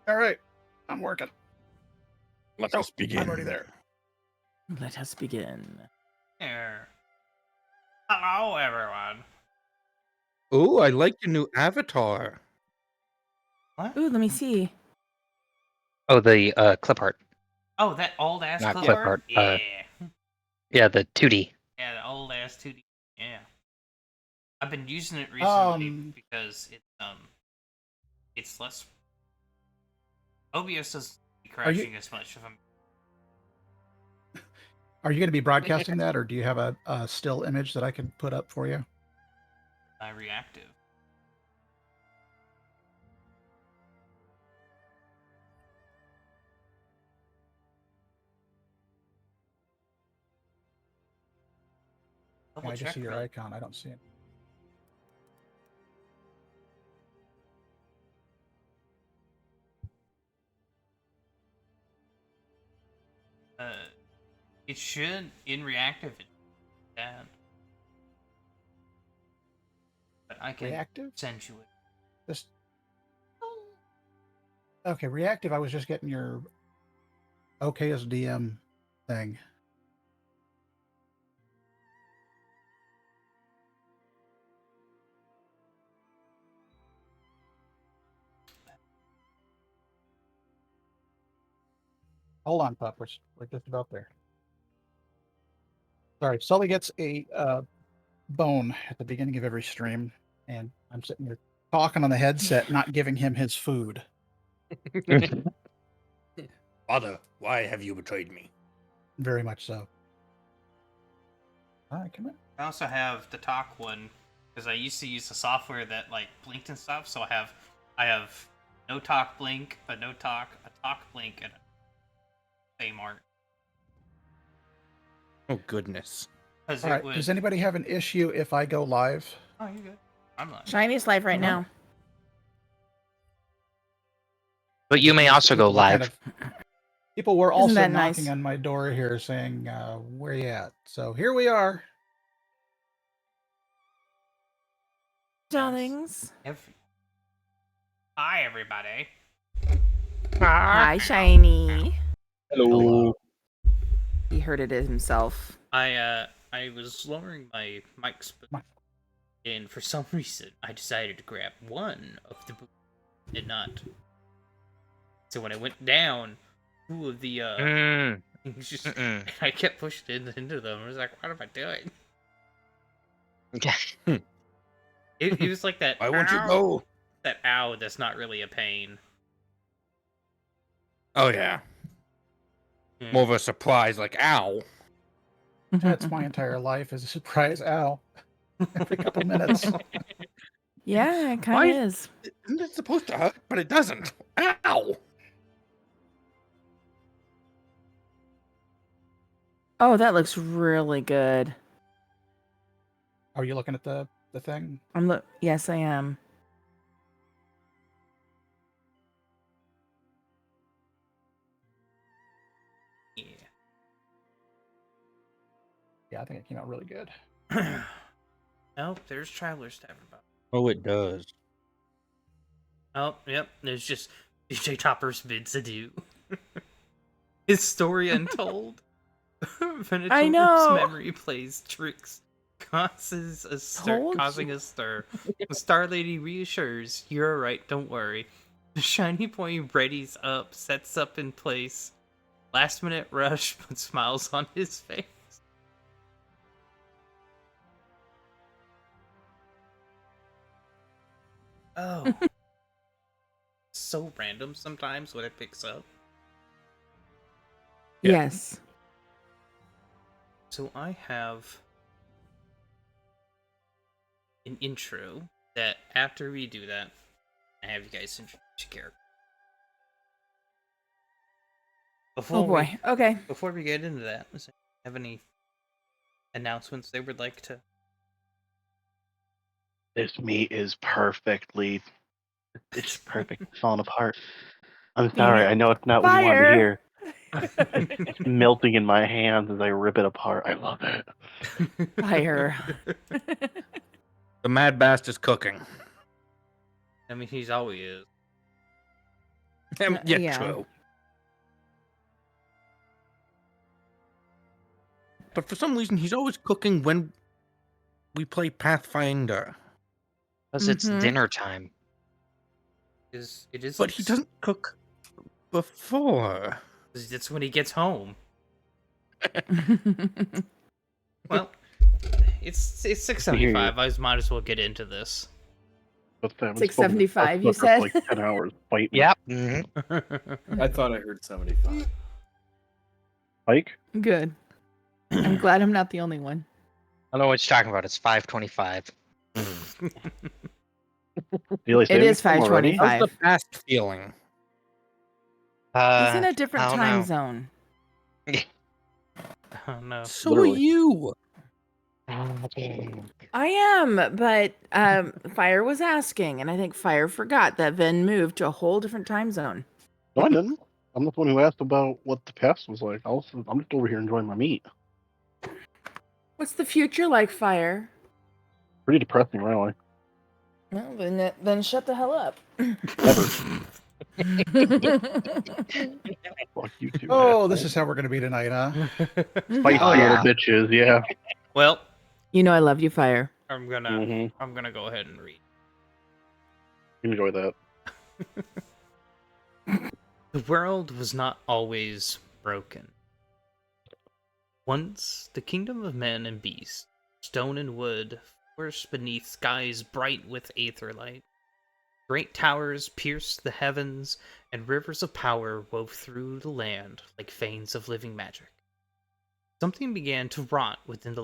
All right, I'm working. Let us begin. I'm already there. Let us begin. Here. Hello, everyone. Ooh, I like your new avatar. What? Ooh, let me see. Oh, the clip art. Oh, that old ass Not clip clip art? art, Yeah. Yeah, the 2D. Yeah, the old ass 2D. Yeah. I've been using it recently because it's less. OBS doesn't be crashing as much if I'm. Are you going to be broadcasting that, or do you have a still image that I can put up for you? Reactive. Yeah, I just see your icon. I don't see it. It should in reactive. That. But I can Reactive? send you it. This. Okay, reactive. I was just getting your OKSDM thing. Hold on, Pup. We're just about there. Sorry, Sully gets a bone at the beginning of every stream, and I'm sitting here talking on the headset, not giving him his food. Father, why have you betrayed me? Very much so. All right, come in. I also have the talk one because I used to use the software that like blinked and stuff. So I have no talk blink, a no talk, a talk blink, and a same art. Oh goodness! All right. Does anybody have an issue if I go live? Oh, you're good. I'm live. Shiny's live right now. But you may also go live. People were Isn't also that knocking nice? on my door here saying, where you at? So here we are. Darlings. Hi, everybody. Hi, Shiny. Hello. He heard it himself. I was lowering my mic spoon, and for some reason I decided to grab one of the boots, did not. So when I went down, two of the just I kept pushing into them. I was like, "What am I doing?" It was like that. Why won't you go? That ow, that's not really a pain. Oh yeah. More of a surprise, like ow. That's my entire life is a surprise ow. Every couple minutes. Yeah, it kind of is. Isn't it supposed to hurt? But it doesn't. Ow! Oh, that looks really good. Are you looking at the thing? Yes, I am. Yeah. Yeah, I think it came out really good. Oh, there's travelers to everybody. Oh, it does. Oh, yep. There's just DJ Topper's bids adieu. His story untold. I know. Memory plays tricks, causing a stir. The Star Lady reassures, "You're alright, don't worry." The shiny point readies up, sets up in place. Last minute rush, but smiles on his face. Oh. So random sometimes what it picks up. Yeah. Yes. So I have an intro that after we do that, I have you guys introduce your character. Okay. Before we get into that, does anyone have any announcements they would like to? This meat is perfectly. It's perfect. It's falling apart. I'm sorry. I know it's not what you want to hear. It's melting in my hands as I rip it apart. I love it. Fire. The Mad Bast is cooking. I mean, he's always is. Yeah, yeah. true. But for some reason, he's always cooking when we play Pathfinder. Because it's Mhm. dinner time. It is. But he doesn't cook before. That's when he gets home. Well, it's 6:75. I might as well get into this. But that was 675, you for like said? 10 hours fighting. Yep. Mhm. I thought I heard 75. Mike? Good. I'm glad I'm not the only one. I don't know what you're talking about. It's 5:25. It is 5:25. How's the past feeling? He's in a I different don't time know. zone. Oh no. So Literally. are you. I am, but Fire was asking, and I think Fire forgot that Vin moved to a whole different time zone. No, I didn't. I'm the one who asked about what the past was like. I'm just over here enjoying my meat. What's the future like, Fire? Pretty depressing, really. Well, then shut the hell up. Fuck you two. Oh, this is how we're going to be tonight, huh? Spicy Oh, yeah. little bitches, yeah. Well, You know I love you, Fire. I'm gonna Mm-hmm. go ahead and read. Enjoy that. The world was not always broken. Once, the kingdom of men and beasts, stone and wood, flourished beneath skies bright with aether light. Great towers pierced the heavens, and rivers of power wove through the land like veins of living magic. Something began to rot within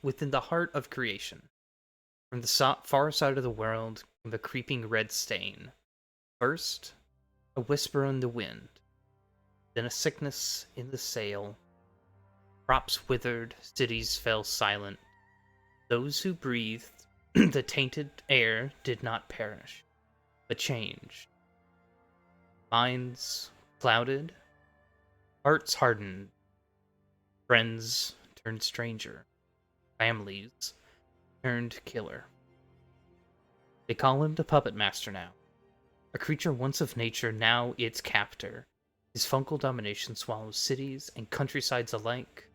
within the heart of creation. From the far side of the world came a creeping red stain. First, a whisper in the wind, then a sickness in the sail. Crops withered, cities fell silent. Those who breathed the tainted air did not perish, but changed. Minds clouded, hearts hardened, friends turned stranger, families turned killer. They call him the Puppet Master now. A creature once of nature, now its captor. His fungal domination swallows cities and countrysides alike,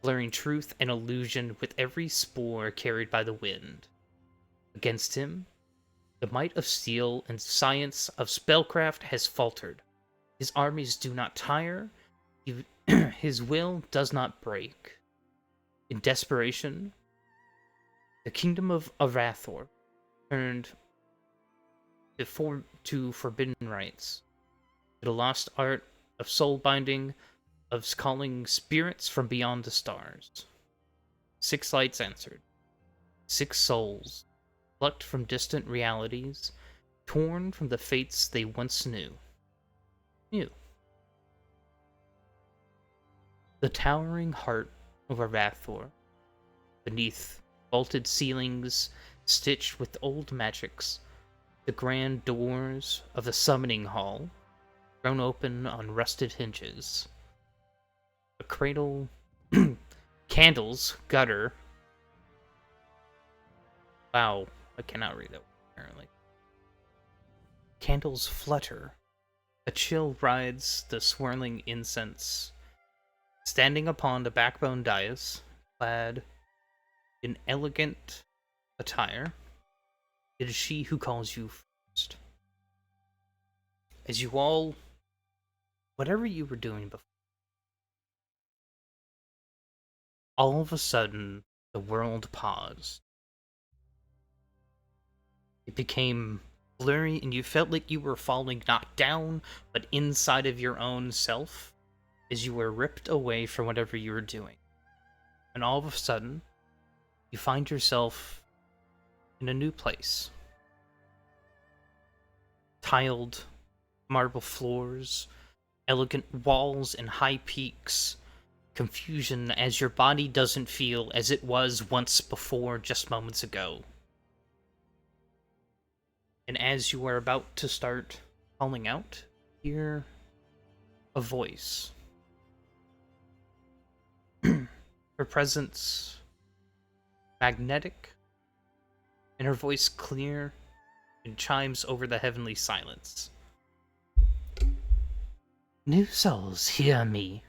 blurring truth and illusion with every spore carried by the wind. Against him, the might of steel and science of spellcraft has faltered. His armies do not tire, his will does not break. In desperation, the kingdom of Arathor turned to forbidden rites, to the lost art of soul binding, of calling spirits from beyond the stars. 6 lights answered. 6 souls, plucked from distant realities, torn from the fates they once knew. The towering heart of Arathor, beneath vaulted ceilings stitched with old magics, the grand doors of the summoning hall, thrown open on rusted hinges. A cradle, candles, gutter. Wow, I cannot read that apparently. Candles flutter. A chill rides the swirling incense. Standing upon the backbone dais, clad in elegant attire, it is she who calls you first. As you all, whatever you were doing before, all of a sudden, the world paused. It became blurry, and you felt like you were falling not down, but inside of your own self, as you were ripped away from whatever you were doing. And all of a sudden, you find yourself in a new place. Tiled marble floors, elegant walls and high peaks, confusion as your body doesn't feel as it was once before just moments ago. And as you are about to start calling out, hear a voice. Her presence magnetic, and her voice clear and chimes over the heavenly silence. New souls, hear me.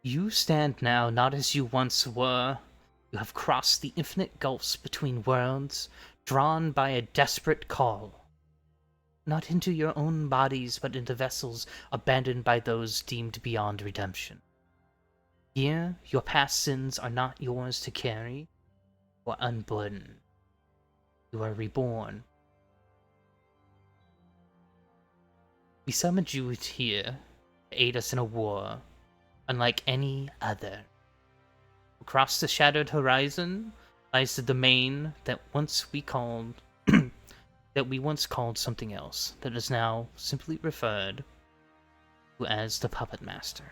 You stand now not as you once were. You have crossed the infinite gulfs between worlds, drawn by a desperate call. Not into your own bodies, but into vessels abandoned by those deemed beyond redemption. Here, your past sins are not yours to carry, or unburdened. You are reborn. We summoned you here to aid us in a war, unlike any other. Across the shattered horizon lies the domain that we once called something else, that is now simply referred to as the Puppet Master.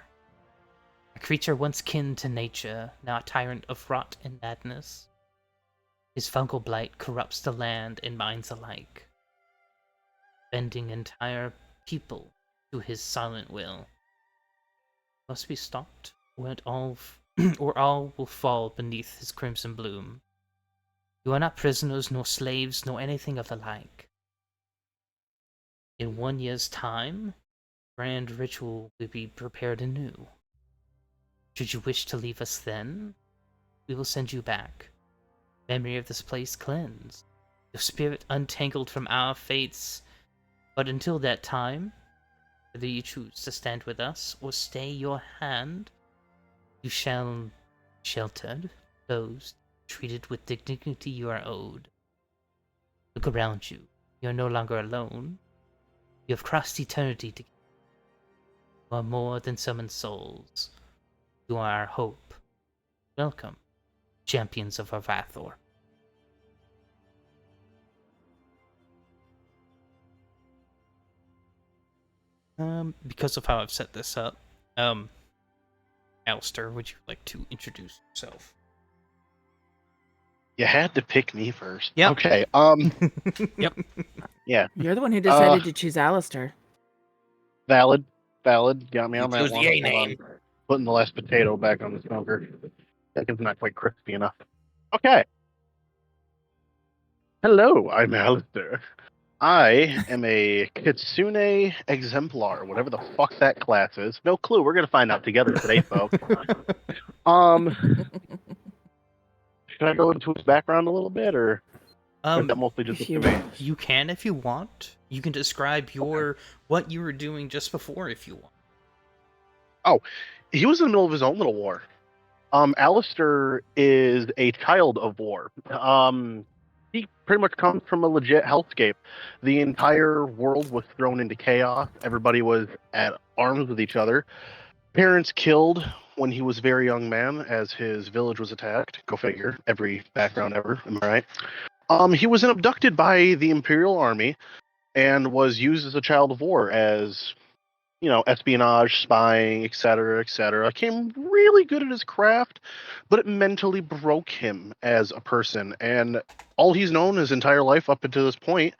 A creature once kin to nature, now a tyrant of rot and madness. His fungal blight corrupts the land and minds alike, bending entire people to his silent will. Must be stopped, or all will fall beneath his crimson bloom. You are not prisoners, nor slaves, nor anything of the like. In 1 year's time, grand ritual will be prepared anew. Should you wish to leave us then, we will send you back. Memory of this place cleansed, your spirit untangled from our fates. But until that time, whether you choose to stand with us or stay your hand, you shall sheltered, closed, treated with the dignity you are owed. Look around you. You are no longer alone. You have crossed eternity together. You are more than summoned souls. You are our hope. Welcome, champions of Arvathor. Because of how I've set this up, Alistair, would you like to introduce yourself? You had to pick me first. Yep. Okay. Yep. Yeah. You're the one who decided to choose Alistair. Valid. Got me You on that chose the one. A Hold name. on. Putting the last potato back on the smoker. That is not quite crispy enough. Okay. Hello, I'm Alistair. I am a Kitsune exemplar, whatever the fuck that class is. No clue. We're gonna find out together today, folks. Should I go into his background a little bit, or is that mostly just if up to you me? You can if you want. You can describe what you were doing just before if you want. He was in the middle of his own little war. Alistair is a child of war. He pretty much comes from a legit hellscape. The entire world was thrown into chaos. Everybody was at arms with each other. Parents killed when he was a very young man as his village was attacked. Go figure. Every background ever. Am I right? He was abducted by the Imperial Army and was used as a child of war as, espionage, spying, etc., etc. Became really good at his craft, but it mentally broke him as a person. And all he's known his entire life up until this point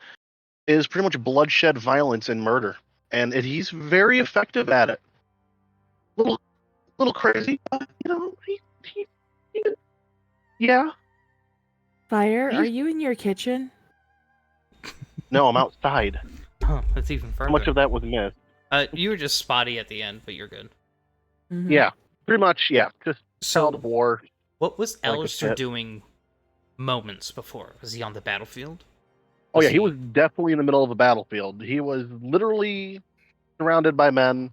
is pretty much bloodshed, violence, and murder. And he's very effective at it. Little crazy, but yeah. Fire, are you in your kitchen? No, I'm outside. Oh, that's even further. How much of that was missed? You were just spotty at the end, but you're good. Mhm. Yeah, pretty much. Yeah, just child of So, war. what was like a Alistair pet. doing moments before? Was he on the battlefield? Oh yeah, he was definitely in the middle of a battlefield. He was literally surrounded by men,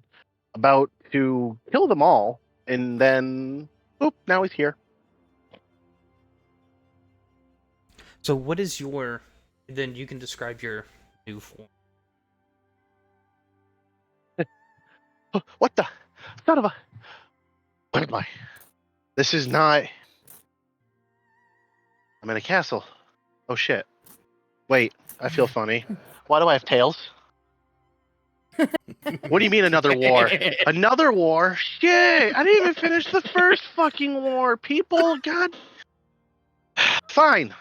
about to kill them all, and then, boop, now he's here. So, what is your? Then you can describe your new form. What the son of a? What am I? This is not. I'm in a castle. Oh shit! Wait, I feel funny. Why do I have tails? What do you mean another war? Another war? Shit! I didn't even finish the first fucking war. People, God. Fine.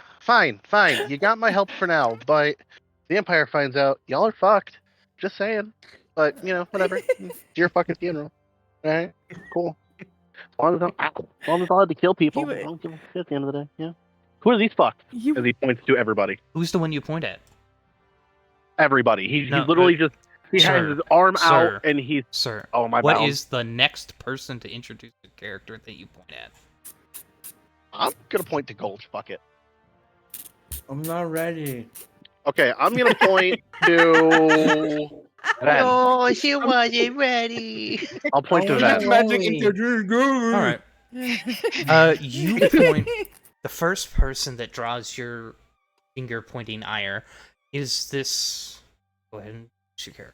You got my help for now, but the Empire finds out, y'all are fucked. Just saying. But whatever. It's your fucking funeral. All right, cool. As long as I had to kill people, I don't give a shit at the end of the day. Yeah. Who are these fucks? As he points to everybody. Who's the one you point at? Everybody. He No, literally just He has Sir, his arm sir. out and he's. Sir, Oh, my what bound. is the next person to introduce the character that you point at? I'm gonna point to Gulch. Fuck it. I'm not ready. Okay, I'm gonna point to. Ven. Oh, she wasn't ready. I'll point to Let the Ven. magic introduce go. All right. You point. The first person that draws your finger pointing ire is this. Go ahead and shoot your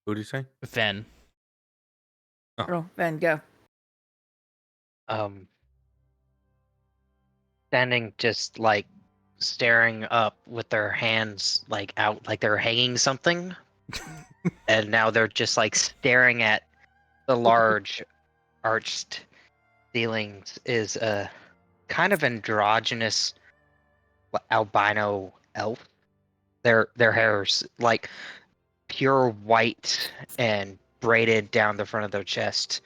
Who do you say? Ven. Roll, Ven, go. Standing just like staring up with their hands like out like they're hanging something. And now they're just like staring at the large arched ceilings is a kind of androgynous albino elf. Their hair's like pure white and braided down the front of their chest,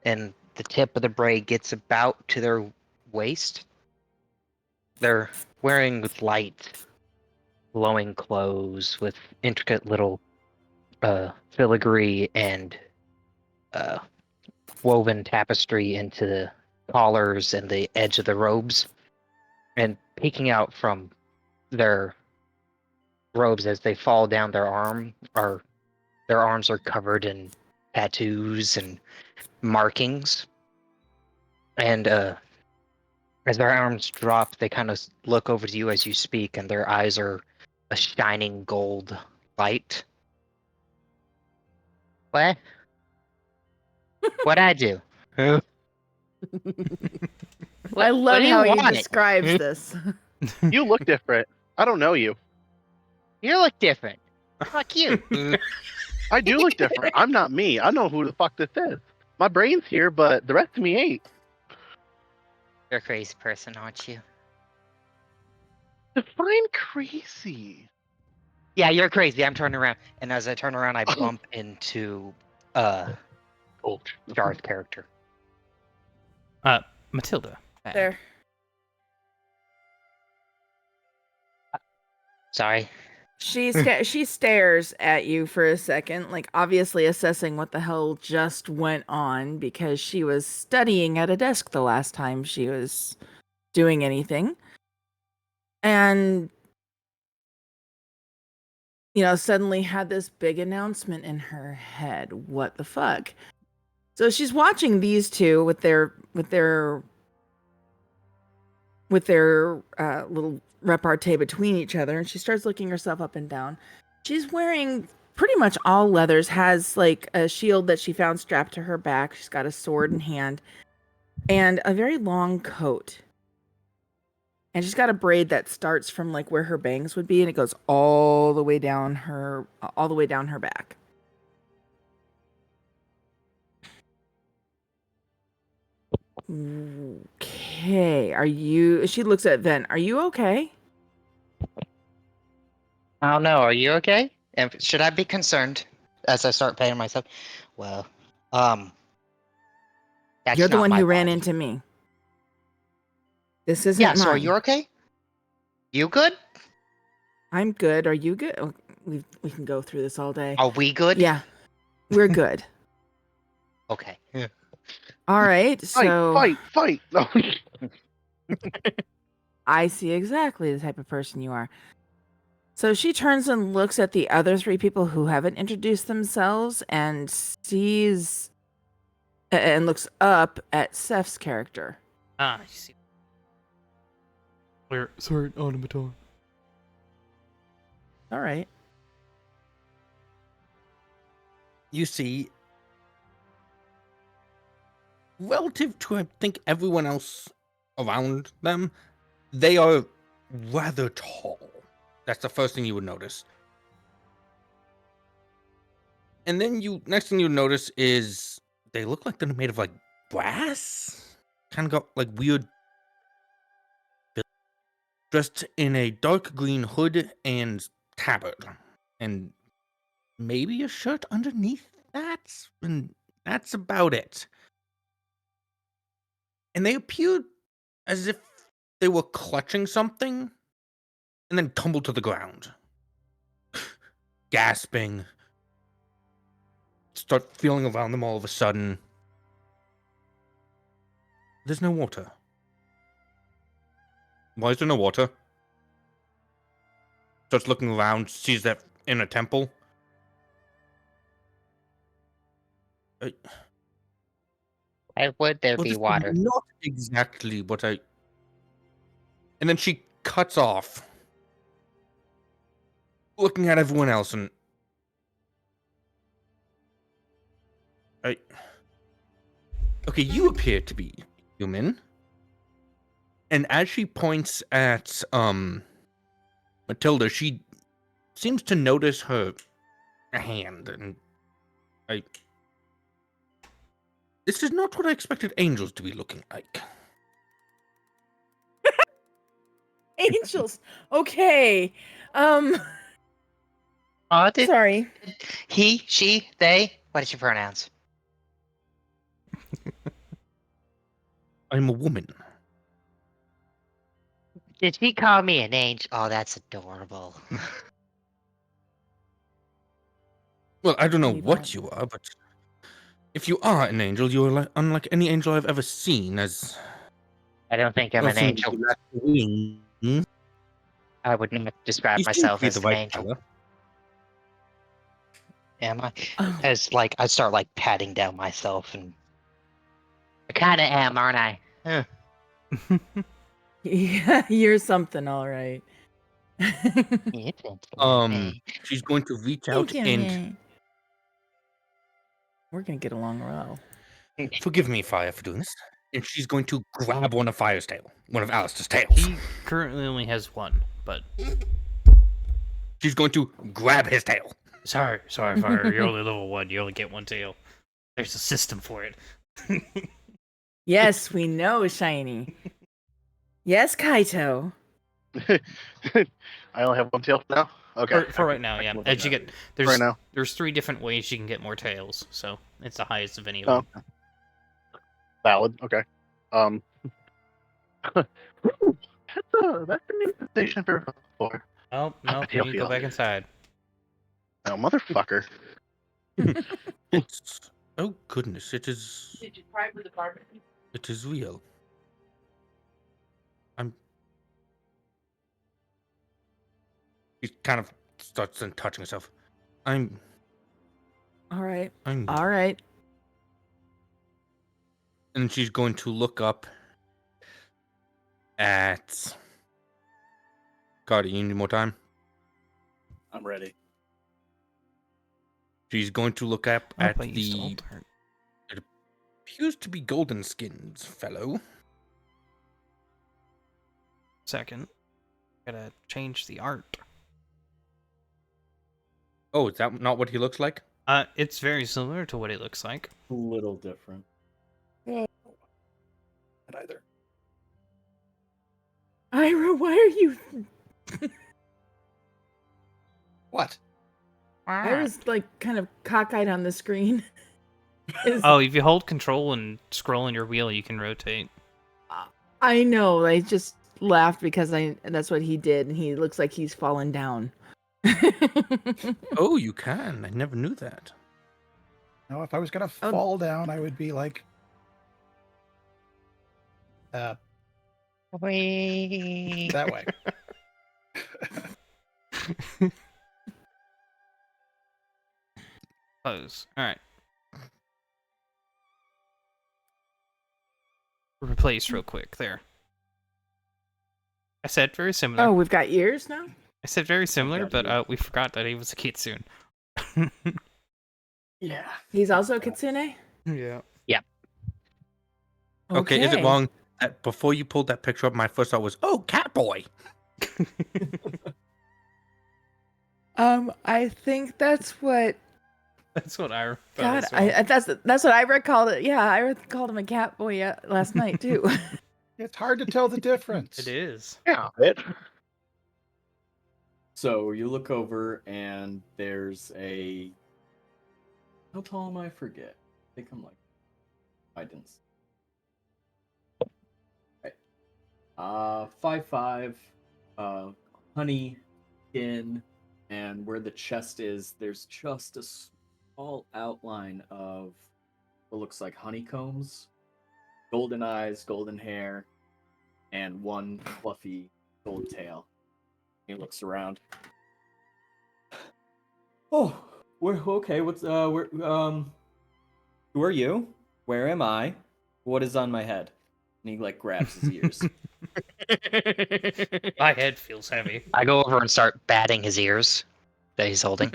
and the tip of the braid gets about to their waist. They're wearing light, glowing clothes with intricate little filigree and woven tapestry into the collars and the edge of the robes. And peeking out from their robes as they fall down their arms are covered in tattoos and markings. And as their arms drop, they kind of look over to you as you speak, and their eyes are a shining gold light. What? What'd I do? Well, I love What do you how he want? describes this. You look different. I don't know you. You look different. Fuck you. I do look different. I'm not me. I know who the fuck this is. My brain's here, but the rest of me ain't. You're a crazy person, aren't you? Define crazy. Yeah, you're crazy. I'm turning around, and as I turn around, I bump into Gulch. Jar's character. Matilda. There. Sorry. She stares at you for a second, like obviously assessing what the hell just went on because she was studying at a desk the last time she was doing anything. And suddenly had this big announcement in her head. What the fuck? So she's watching these two with their little repartee between each other, and she starts looking herself up and down. She's wearing pretty much all leathers, has like a shield that she found strapped to her back. She's got a sword in hand and a very long coat. And she's got a braid that starts from like where her bangs would be, and it goes all the way down her back. Okay, she looks at Ven. Are you okay? I don't know. Are you okay? And should I be concerned as I start paying myself? Well, that's You're the not one my who ran body. into me. This isn't Yeah. mine. So are you okay? You good? I'm good. Are you good? Oh, we can go through this all day. Are we good? Yeah, we're good. Okay. Yeah. All right. So Fight! No. I see exactly the type of person you are. So she turns and looks at the other three people who haven't introduced themselves and sees and looks up at Seth's character. Ah, you see. We're sword automaton. All right. You see, relative to I think everyone else around them, they are rather tall. That's the first thing you would notice. And then next thing you notice is they look like they're made of like brass. Kind of got like weird, dressed in a dark green hood and tabard, and maybe a shirt underneath that, and that's about it. And they appeared as if they were clutching something, and then tumble to the ground, gasping. Start feeling around them all of a sudden. There's no water. Why is there no water? Starts looking around, sees that in a temple. Why would there Well, be this is water? not exactly what I. And then she cuts off, looking at everyone else, and okay, you appear to be human. And as she points at Matilda, she seems to notice her hand, and this is not what I expected angels to be looking like. Angels. Okay. Did Sorry. he, she, they? What is your pronouns? I'm a woman. Did she call me an angel? Oh, that's adorable. Well, I don't know We what don't. you are, but if you are an angel, you are unlike any angel I've ever seen. As I don't think I'm an often angel. you lack wings, I would not describe you seem to myself be as the an right angel. color. Am I? Oh. As like I start like patting down myself, and I kind of am, aren't I? Huh. Yeah, you're something, all right. It's interesting. She's going to reach out and We're gonna get along well. forgive me, Fire, for doing this. And she's going to grab one of Fire's tail, one of Alistair's tails. He currently only has one, but She's going to grab his tail. sorry, Fire. You're only level 1. You only get one tail. There's a system for it. Yes, we know, Shiny. Yes, Kaito. I only have one tail now. Okay. For right now, I yeah. can live As with you that. get right now. there's 3 different ways you can get more tails, so it's the highest of any of Oh, them. valid. Okay. That's the new station for before. Oh no, a tail you need to go feel. back inside. Oh, motherfucker. It's oh goodness, it is. Did you cry for the carpet? It is real. She kind of starts then touching herself. All right. I'm. All right. And she's going to look up at. God, you need more time? I'm ready. She's going to look up at I used to the alter. appears to be golden skins fellow. Second, gotta change the art. Oh, is that not what he looks like? It's very similar to what it looks like. A little different. Not either. Ira, why are you? What? Ira's like kind of cockeyed on the screen. Oh, if you hold control and scroll on your wheel, you can rotate. I know. I just laughed because that's what he did, and he looks like he's fallen down. Oh, you can. I never knew that. No, if I was gonna Oh. fall down, I would be like, Wee. that way. Close. All right. Replace real quick there. I said very similar. Oh, we've got ears now? I said very similar, got but we forgot that he was a kitsune. Yeah. He's also a kitsune? Yeah. Okay, is it wrong that before you pulled that picture up, my first thought was, oh, Catboy. I think that's what That's what I thought God, as well. that's what Ira called it. Yeah, Ira called him a cat boy last night too. It's hard to tell the difference. It is. Yeah. It. So you look over and there's a. How tall am I? Forget. I think I'm like. I didn't. Right. 5'5", honey skin, and where the chest is, there's just a small outline of what looks like honeycombs, golden eyes, golden hair, and one fluffy gold tail. He looks around. Oh, we're okay. What's who are you? Where am I? What is on my head? And he like grabs his ears. My head feels heavy. I go over and start batting his ears that he's holding.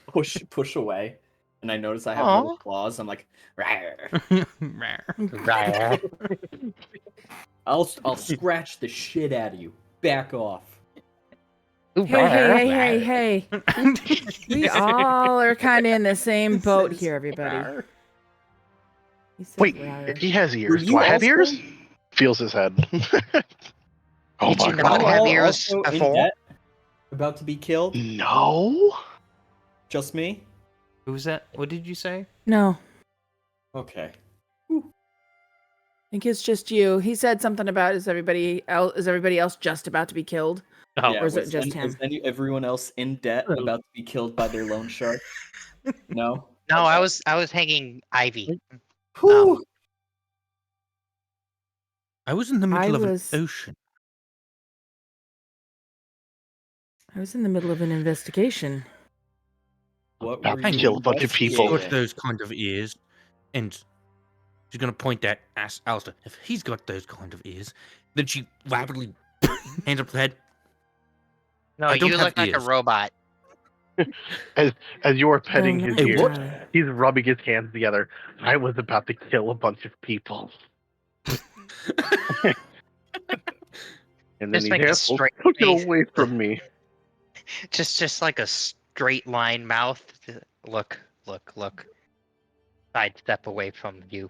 push away, and I notice I have Aw. little claws. I'm like, "Rawr." I'll scratch the shit out of you. Back off. Hey. We all are kind of in the same boat here, everybody. He said Wait, rawr. he has Were ears. Do you I have also- ears? Feels his head. Oh Did my you not god. have all ears also in before? debt? About to be killed? No. Just me? Who's that? What did you say? No, Okay. I think it's just you. He said something about is everybody else just about to be killed? Oh, Yeah, or is it was just any- was him? everyone else in debt Oh. about to be killed by their loan shark? No? No, Okay. I was hanging Ivy. Whew. I was in the I middle of was- an ocean. I was in the middle of an investigation. What About were to you kill a bunch of He's people. got investigating? those kind of ears, and she's gonna point at Alistair. If he's got those kind of ears, then she rapidly hands up the head. No, I don't you have look like a ears. robot. As you're petting Oh, his no, ears, what? God. he's rubbing his hands together. I was about to kill a bunch of people. And then Just he's make a asshole, straight took it face. away from me. Just like a straight line mouth. Look. Sidestep away from you.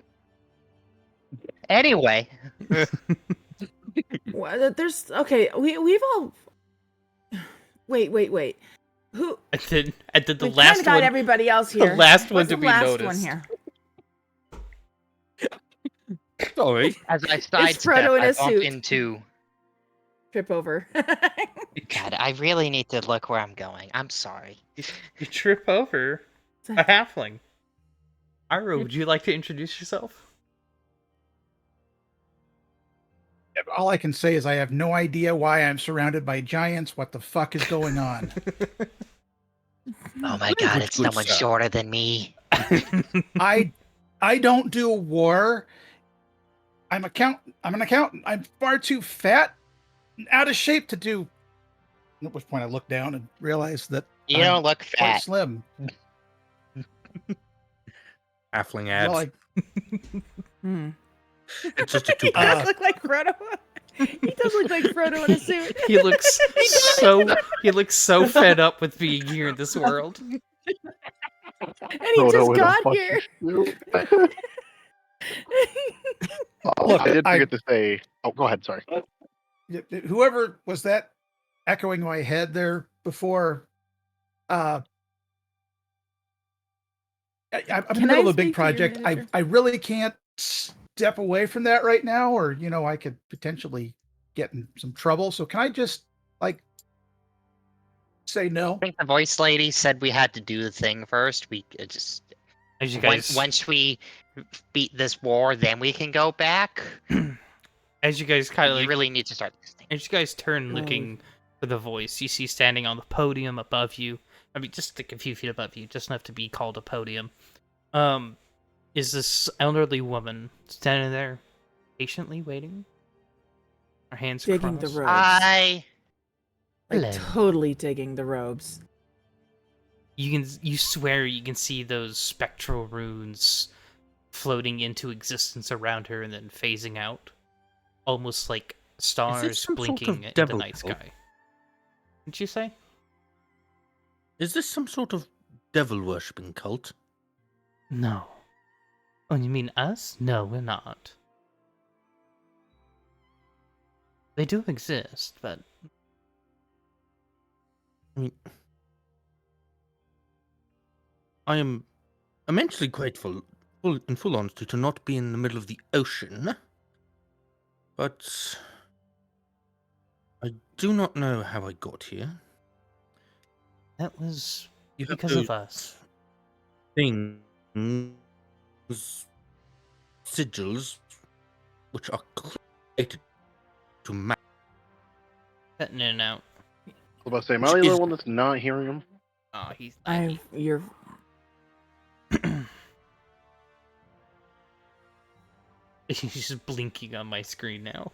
Anyway, What? There's okay. We've all. Wait. Who? I did the We kind last of got one. everybody else here. last one What's to the be last noticed. one here? Sorry. as I It's sidestep, Frodo in I a bump suit. into. Trip over. God, I really need to look where I'm going. I'm sorry. You trip over a halfling. Ira, would you like to introduce yourself? All I can say is I have no idea why I'm surrounded by giants. What the fuck is going on? Oh my God, it's Good someone sir. shorter than me. I don't do war. I'm an accountant. I'm far too fat and out of shape to do. At which point I look down and realize that You I'm don't look quite fat. slim. Halfling Well, abs. Hmm. It's just a two He does pack. look like Frodo. He does look like Frodo in a suit. He looks so fed up with being here in this world. And he Frodo just in a got fucking here. suit. Oh, Look, I did I- forget to say. Oh, go ahead. Sorry. whoever was that echoing my head there before, I'm in the Can middle I of a big speak to your project. manager? I really can't step away from that right now, or I could potentially get in some trouble. So can I just say no? I think the voice lady said we had to do the thing first. We just As you guys, once we beat this war, then we can go back. as you guys kind of You really need to start this thing. as you guys turn looking for the voice, you see standing on the podium above you. I mean, just like a few feet above you, just enough to be called a podium. Is this elderly woman standing there, patiently waiting? Her hands Digging the crossed. robes. Hi. Like Hello. totally digging the robes. You swear you can see those spectral runes floating into existence around her and then phasing out, almost like stars some sort of blinking in the devil night cult? sky. What'd you say? Is this some sort of devil worshipping cult? No. Oh, you mean us? No, we're not. They do exist, but I mean, I am immensely grateful, in full honesty, to not be in the middle of the ocean. But I do not know how I got here. That was You have because of us. things, sigils, which are created to match. Cutting in and out. I was about to say, am I Which the only is- one that's not hearing him? Oh, he's laggy. You're He's just blinking on my screen now.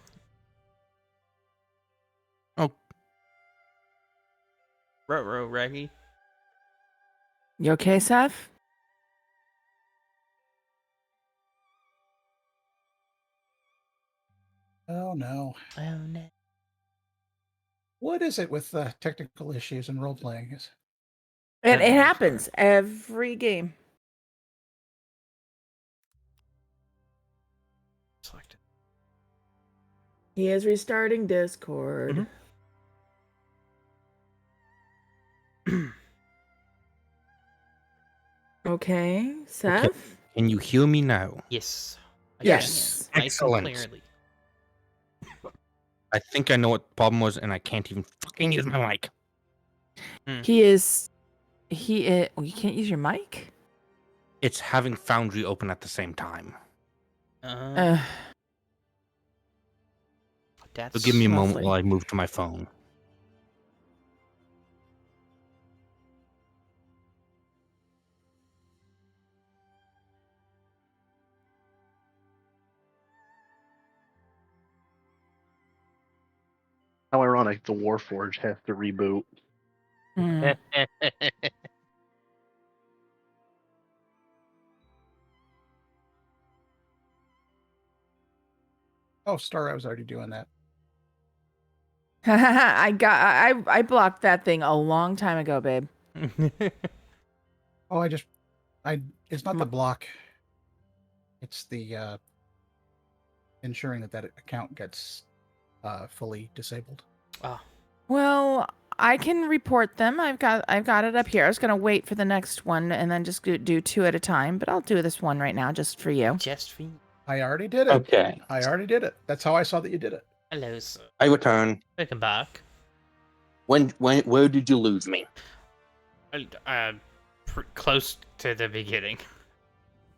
Oh, Ruh-roh, Raggy. you okay, Seth? Oh no. Oh, no. What is it with technical issues and role playing? It happens every game. Select He is restarting Discord. Okay, Seth? can you hear me now? Yes. I Yes. can. Nice and Excellent. clearly. I think I know what the problem was, and I can't even fucking use my mic. He is. You can't use your mic? It's having Foundry open at the same time. That's So give me a moment Lovely. while I move to my phone. How ironic, the Warforge has to reboot. Mm. Oh, Star, I was already doing that. I blocked that thing a long time ago, babe. Oh, it's not the block. It's the ensuring that account gets fully disabled. Well, I can report them. I've got it up here. I was gonna wait for the next one and then just do two at a time, but I'll do this one right now just for you. just for you. I already did it. Okay. I already did it. That's how I saw that you did it. Hello, sir. I return. Welcome back. Where did you lose me? Close to the beginning.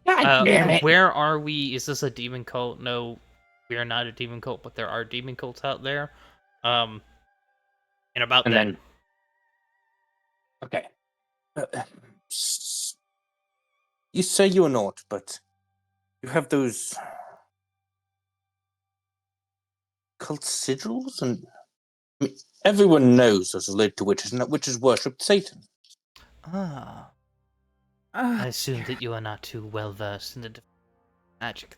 God damn it. Where are we? Is this a demon cult? No, we are not a demon cult, but there are demon cults out there. And about And that. then- Okay. You say you're not, but you have those cult sigils, and I mean, everyone knows those are related to witches, and that witches worship Satan. I Ugh. assume that you are not too well versed in the magic.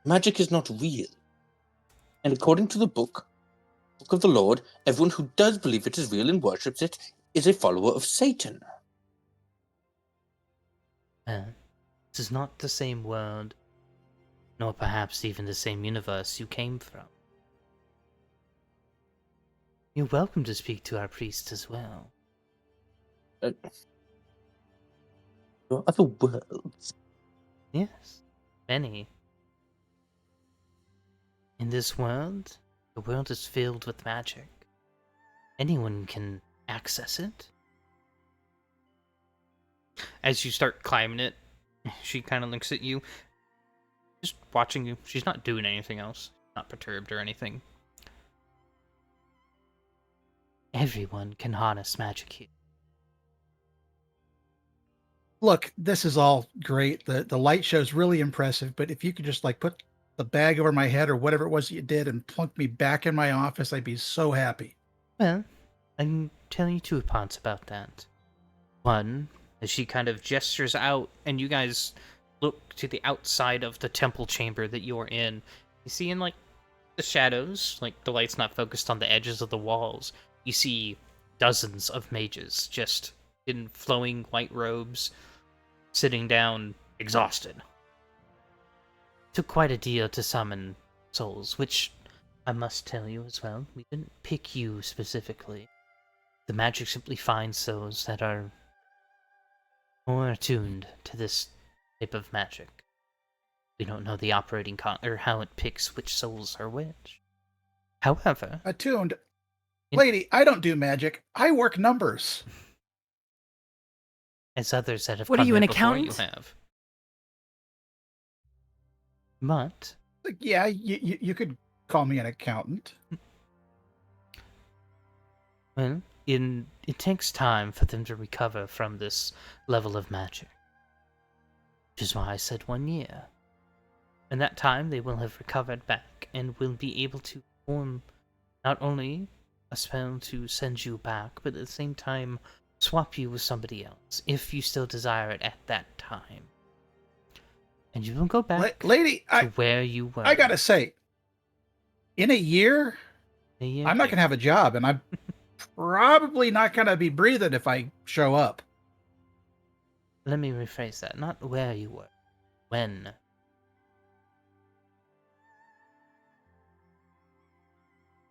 Magic is not real. And according to the book of the Lord, everyone who does believe it is real and worships it is a follower of Satan. This is not the same world, nor perhaps even the same universe you came from. You're welcome to speak to our priest as well. There are other worlds. Yes, many. In this world, the world is filled with magic. Anyone can access it. As you start climbing it, she kind of looks at you, just watching you. She's not doing anything else, not perturbed or anything. Everyone can harness magic here. Look, this is all great. The light show's really impressive, but if you could just like put the bag over my head or whatever it was that you did and plunk me back in my office, I'd be so happy. Well, I can tell you two parts about that. One, as she kind of gestures out, and you guys look to the outside of the temple chamber that you're in. You see in, like, the shadows, like, the light's not focused on the edges of the walls. You see dozens of mages, just in flowing white robes, sitting down, exhausted. Took quite a deal to summon souls, which I must tell you as well, we didn't pick you specifically. The magic simply finds those that are more attuned to this type of magic. We don't know the operating or how it picks which souls are which. However, Attuned. Lady, I don't do magic. I work numbers. as others that have What are come you, here an before you accountant? have. But Like, yeah, you could call me an accountant. well, it takes time for them to recover from this level of magic. Which is why I said 1 year. In that time, they will have recovered back and will be able to form not only a spell to send you back, but at the same time swap you with somebody else, if you still desire it at that time. And you will go back Lady, to where you were. I gotta say, in a year, A year I'm not here. gonna have a job, and I'm probably not gonna be breathing if I show up. Let me rephrase that. Not where you were. When.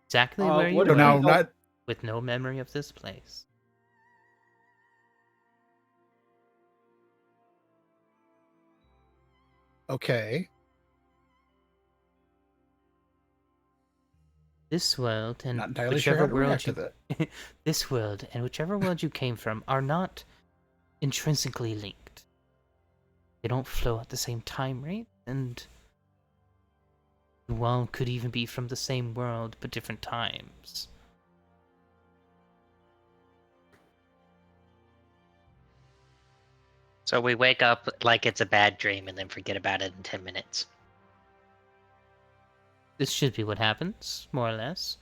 Exactly where you what So if were, now, we not with no memory of this place. okay. This world and Not entirely sure how whichever to world react to you that. this world and whichever world you came from are not intrinsically linked. They don't flow at the same time rate, and one could even be from the same world but different times. So we wake up like it's a bad dream and then forget about it in 10 minutes. This should be what happens, more or less.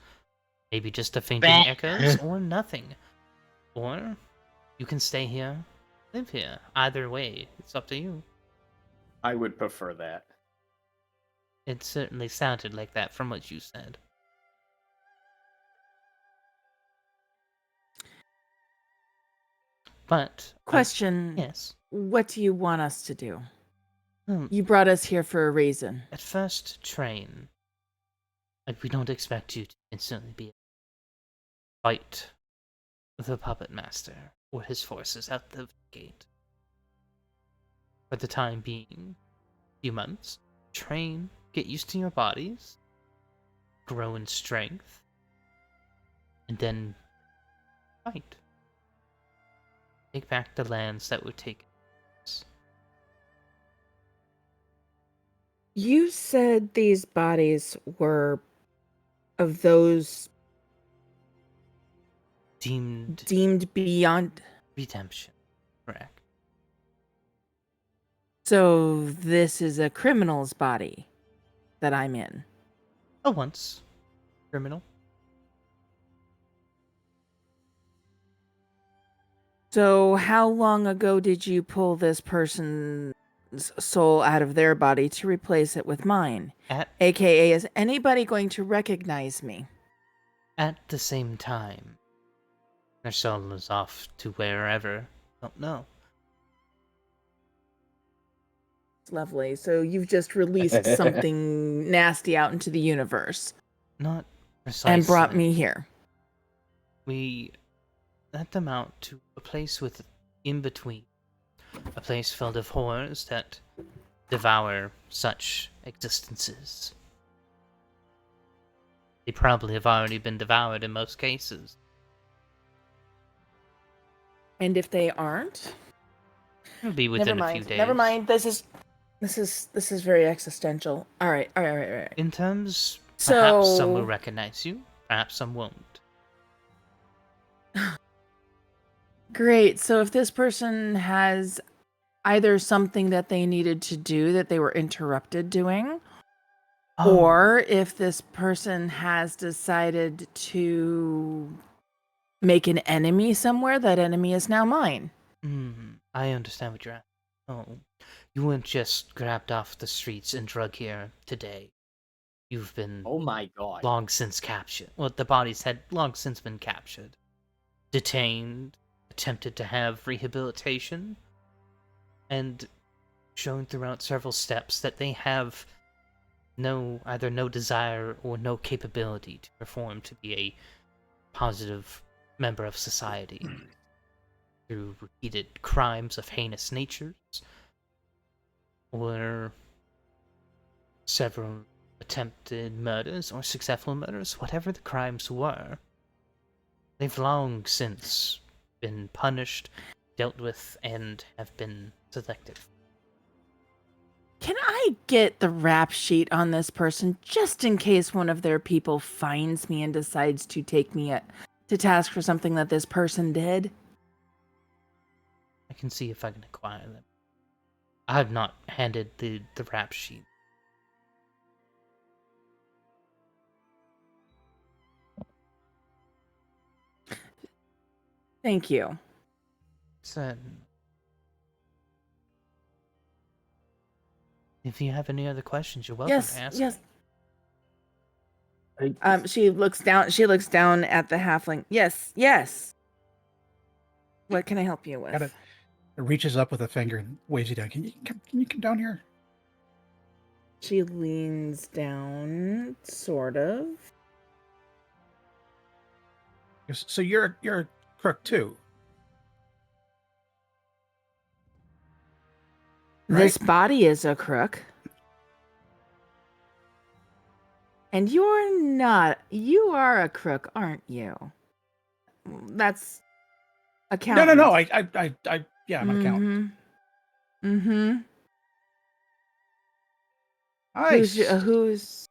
Maybe just a fainting echoes, or nothing. Or you can stay here, live here. Either way, it's up to you. I would prefer that. It certainly sounded like that from what you said. But Question. yes. What do you want us to do? Hmm. You brought us here for a reason. At first, train. We don't expect you to instantly be fight the puppet master or his forces out the gate. For the time being, few months, train, get used to your bodies, grow in strength, and then fight. Take back the lands that were taken. You said these bodies were of those Deemed beyond. redemption. Correct. So this is a criminal's body that I'm in. A once criminal. So how long ago did you pull this person's soul out of their body to replace it with mine? AKA, is anybody going to recognize me? At the same time. Their soul is off to wherever. Don't know. Lovely. So you've just released something nasty out into the universe Not precisely. and brought me here. We let them out to a place with in between. A place filled of horrors that devour such existences. They probably have already been devoured in most cases. And if they aren't, It'll be within a few days. Never mind. This is very existential. All right. In terms, So perhaps some will recognize you, perhaps some won't. Great. So if this person has either something that they needed to do that they were interrupted doing, or if this person has decided to make an enemy somewhere, that enemy is now mine. I understand what you're at. Oh, you weren't just grabbed off the streets and drug here today. You've been Oh my god. long since captured. Well, the bodies had long since been captured, detained, attempted to have rehabilitation, and shown throughout several steps that they have either no desire or no capability to perform to be a positive member of society through repeated crimes of heinous natures or several attempted murders or successful murders, whatever the crimes were. They've long since been punished, dealt with, and have been selected. Can I get the rap sheet on this person just in case one of their people finds me and decides to take me to task for something that this person did? I can see if I can acquire them. I have not handed the rap sheet. Thank you. So, if you have any other questions, you're welcome to ask. Yes. She looks down at the halfling. Yes. What can I help you with? It reaches up with a finger and waves you down. Can you come down here? She leans down, sort of. So you're a crook too. This body is a crook. And you're not. You are a crook, aren't you? That's accountant. No. Yeah, I'm an accountant. Mm-hmm. Nice. Who's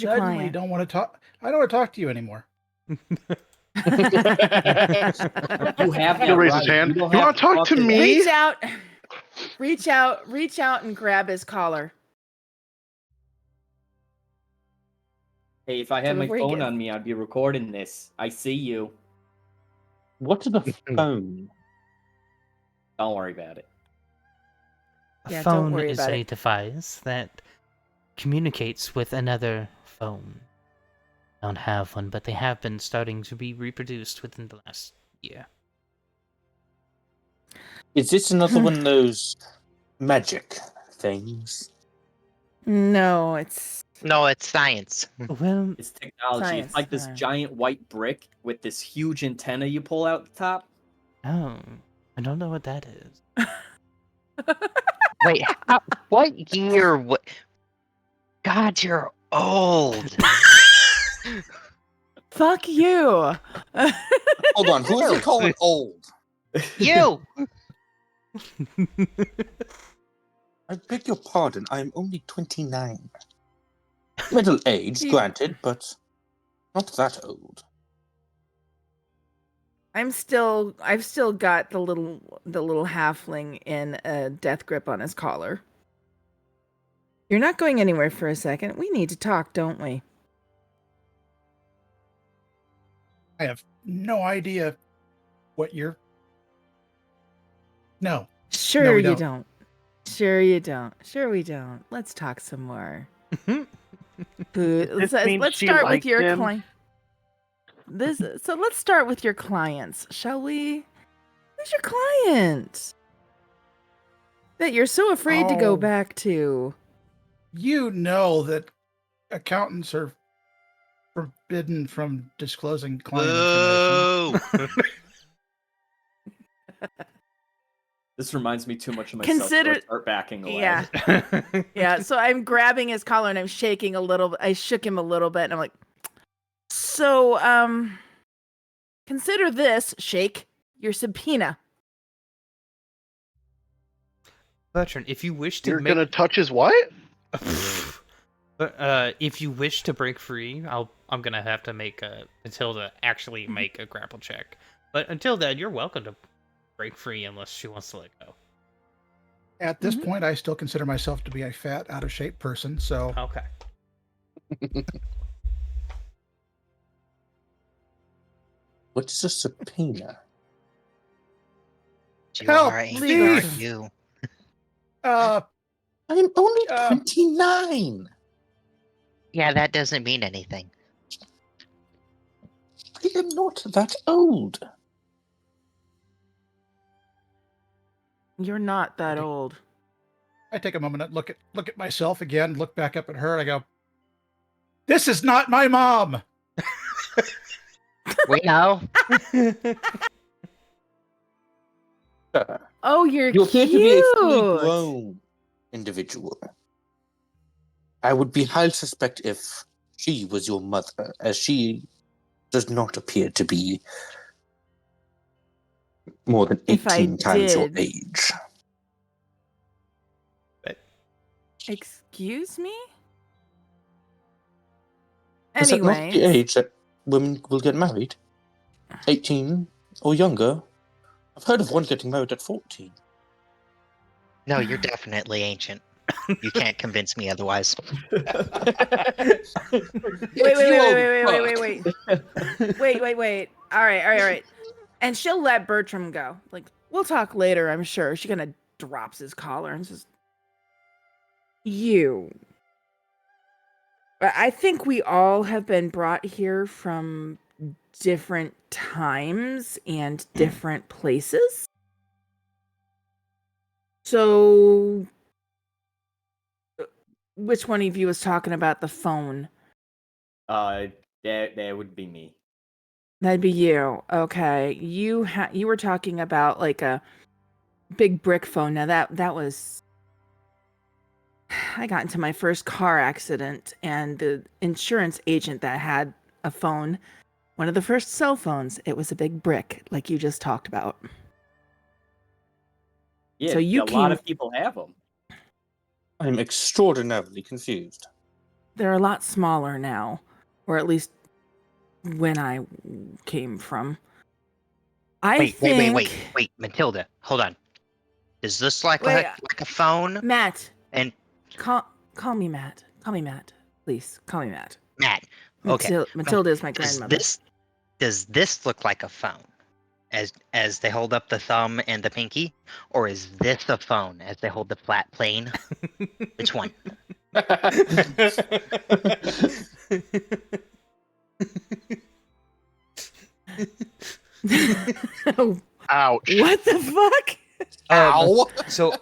your Suddenly client? don't want to talk. I don't want to talk to you anymore. You have He'll raise his hand. You want to talk to me? Reach out and grab his collar. Hey, if I had my before he phone gets- on me, I'd be recording this. I see you. What's the phone? Don't worry about it. A Yeah, don't phone worry is about a it. device that communicates with another phone. I don't have one, but they have been starting to be reproduced within the last year. Is this another one of those magic things? No, it's No, it's science. Well, It's technology. Science, It's like this yeah. giant white brick with this huge antenna you pull out the top. oh, I don't know what that is. Wait, what year? What? God, you're old. fuck you. Hold on, who is he calling old? You. I beg your pardon, I am only 29. Middle age, You- granted, but not that old. I've still got the little halfling in a death grip on his collar. You're not going anywhere for a second. We need to talk, don't we? I have no idea what you're. No. Sure we you don't. don't. Sure you don't. Sure we don't. Let's talk some more. This means Let's she start with liked your him? client. So let's start with your clients, shall we? Who's your client that you're so afraid to go Oh. back to? You know that accountants are forbidden from disclosing client information. Boo. This reminds me too much of myself. Consider- So I start backing away. Yeah. Yeah, so I'm grabbing his collar and I'm shaking a little. I shook him a little bit and I'm like, so, consider this, shake, your subpoena. Bertrand, if you wish to You're make... gonna touch his what? if you wish to break free, I'm gonna have to make Matilda actually make a grapple check. But until then, you're welcome to break free unless she wants to let go. At this point, I still consider myself to be a fat, out of shape person. So Okay. What is a subpoena? You Help, are angry, please. aren't you? I am only Uh, 29. Yeah, that doesn't mean anything. I am not that old. You're not that old. I take a moment to look at myself again, look back up at her, and I go, "This is not my mom." We know. Oh, you're You appear to be a fully cute. grown individual. I would be highly suspect if she was your mother, as she does not appear to be more than If I 18 times your did- age. Excuse me? Is that not the Anyways, age that women will get married? 18 or younger? I've heard of one getting married at 14. No, you're definitely ancient. You can't convince me otherwise. wait. All right. And she'll let Bertram go. Like, we'll talk later, I'm sure. She kind of drops his collar and says, you. I think we all have been brought here from different times and different places. So, which one of you was talking about the phone? That would be me. That'd be you. Okay. You were talking about like a big brick phone. Now that was I got into my first car accident and the insurance agent that had a phone, one of the first cell phones, it was a big brick like you just talked about. Yeah, So you a lot came- of people have them. I'm extraordinarily confused. They're a lot smaller now, or at least when I came from. Wait, Matilda, hold on. Does this like Wait, a phone? Matt. And Call me Matt. Call me Matt. Please, call me Matt. Matt, okay. Matilda is my Does grandmother. this look like a phone? As they hold up the thumb and the pinky? Or is this a phone as they hold the flat plane? Which one? Ouch. What the fuck? Ow! So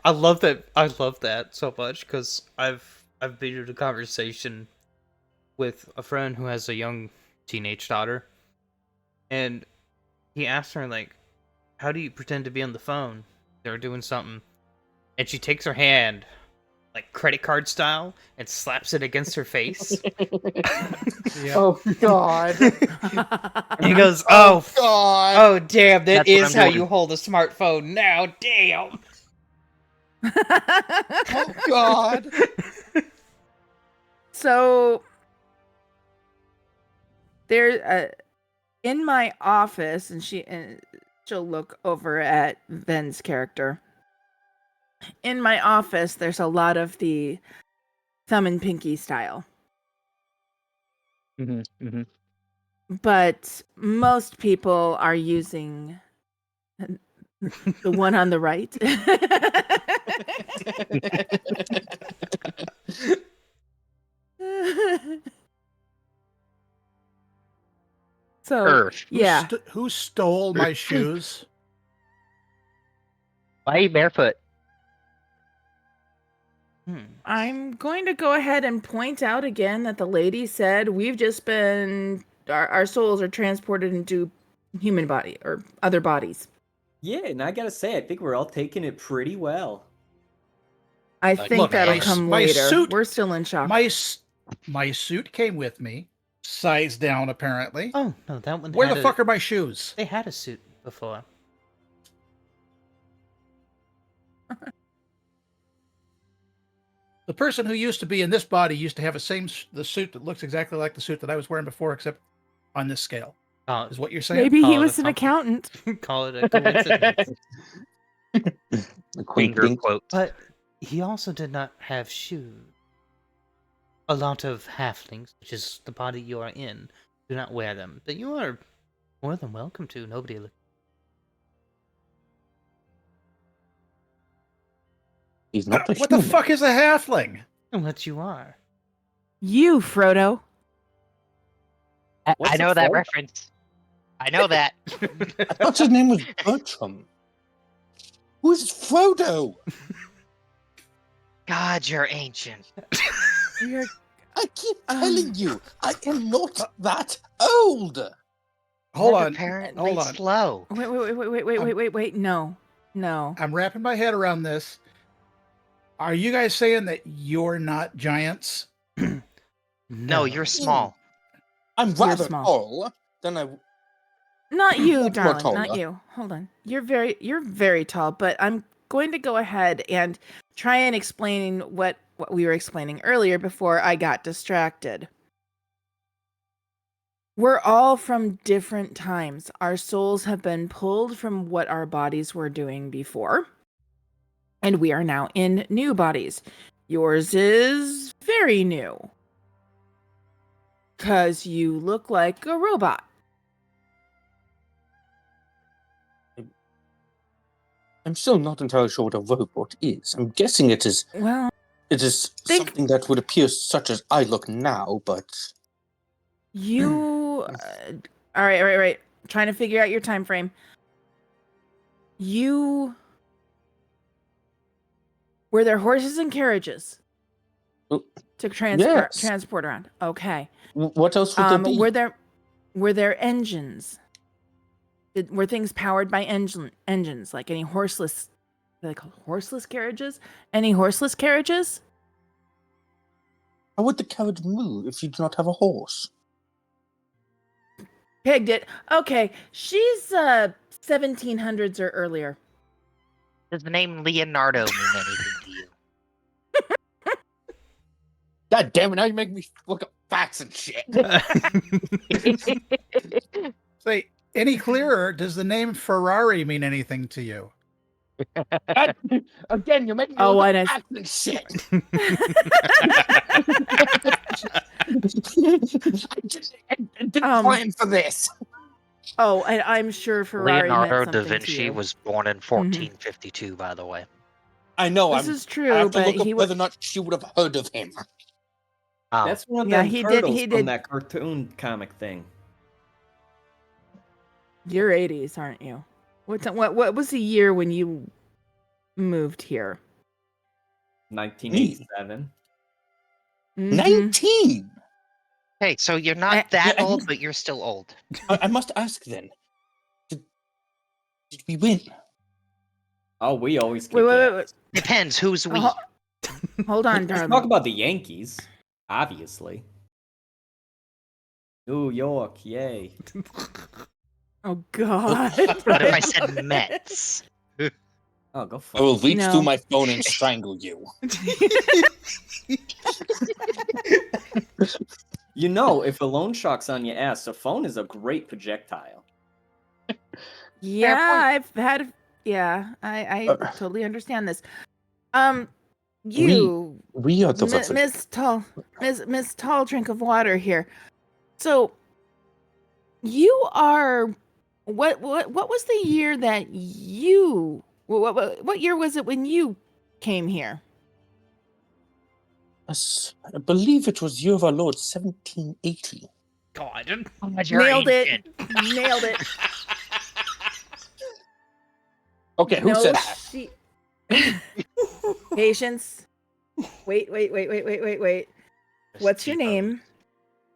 I love that. I love that so much because I've been in a conversation with a friend who has a young teenage daughter, and he asked her like, "How do you pretend to be on the phone?" They were doing something, and she takes her hand, like credit card style, and slaps it against her face. Oh God! He goes, "Oh, God! oh, damn! That That's what is I'm how doing. you hold a smartphone now. Damn." Oh God! So there in my office, and she'll look over at Ven's character. In my office, there's a lot of the thumb and pinky style, Mm-hmm. but most people are using the one on the right. So Earth. yeah, Who stole my shoes? Why are you barefoot? I'm going to go ahead and point out again that the lady said we've just been our souls are transported into human body or other bodies. Yeah, and I gotta say, I think we're all taking it pretty well. I Like, think look, that'll my- come my later. suit- We're still in shock. My suit came with me, size down apparently. Oh no, that one. Where had the a- fuck are my shoes? They had a suit before. The person who used to be in this body used to have the suit that looks exactly like the suit that I was wearing before, except on this scale. Call Is what you're saying? Maybe he call it was a an comp- accountant. Call it a coincidence. Finger quote. But he also did not have shoes. A lot of halflings, which is the body you are in, do not wear them. But you are more than welcome to. Nobody look. He's not a What the human. fuck is a halfling? What you are. You, Frodo. What's I it know that for? reference. I know that. I thought his name was Bertram. Who is Frodo? God, you're ancient. You're I keep telling you, I am not that old. Hold You're on. apparently Hold on. slow. wait. No. I'm wrapping my head around this. Are you guys saying that you're not giants? No, you're small. I'm You're rather small. tall than I. Not you, Much more darling. Not taller. you. Hold on. You're very tall, but I'm going to go ahead and try and explain what we were explaining earlier before I got distracted. We're all from different times. Our souls have been pulled from what our bodies were doing before, and we are now in new bodies. Yours is very new, 'cause you look like a robot. I'm still not entirely sure what a robot is. I'm guessing it is Well, Think- something that would appear such as I look now, but you all right. Trying to figure out your time frame. Were there horses and carriages Oh, to yes. transport around? Okay. What else would there be? Were there engines? Were things powered by engines, like any horseless, like horseless carriages? Any horseless carriages? How would the carriage move if you do not have a horse? Pegged it. Okay, she's 1700s or earlier. Does the name Leonardo mean anything to you? God damn it! Now you make me look up facts and shit. Say, any clearer, does the name Ferrari mean anything to you? Again, you're making me Oh, look and up I- facts and shit. I didn't plan for this. Oh, and I'm sure Ferrari meant Leonardo something da to Vinci you. was born in 1452, by the way. I know. This is I true, have to but look up he whether or not she would have heard of him. Oh, That's one of Yeah, them he did- turtles he from did- that cartoon comic thing. You're 80s, aren't you? What was the year when you moved here? 1987. Mhm. 19. hey, so you're not Eh, that yeah, old, but you're still old. I must ask then. Did we win? Oh, we always Wait, kick wait, ass. wait. Depends who's we. Oh, hold on, Let's darling. talk about the Yankees, obviously. New York, yay. Oh God. What if I said Mets? Oh, go I fuck. will reach No. through my phone and strangle you. You know, if a loan shark's on your ass, a phone is a great projectile. Yeah, I've had. Yeah, I totally understand this. You, We are the revolution. Miss Tall Drink of Water here. So, you are. What was the year that you? What year was it when you came here? Yes, I believe it was year of our Lord 1780. God. You're Nailed ancient. it. Nailed it. Okay, who No, said that? she. Patience. Wait. What's your name?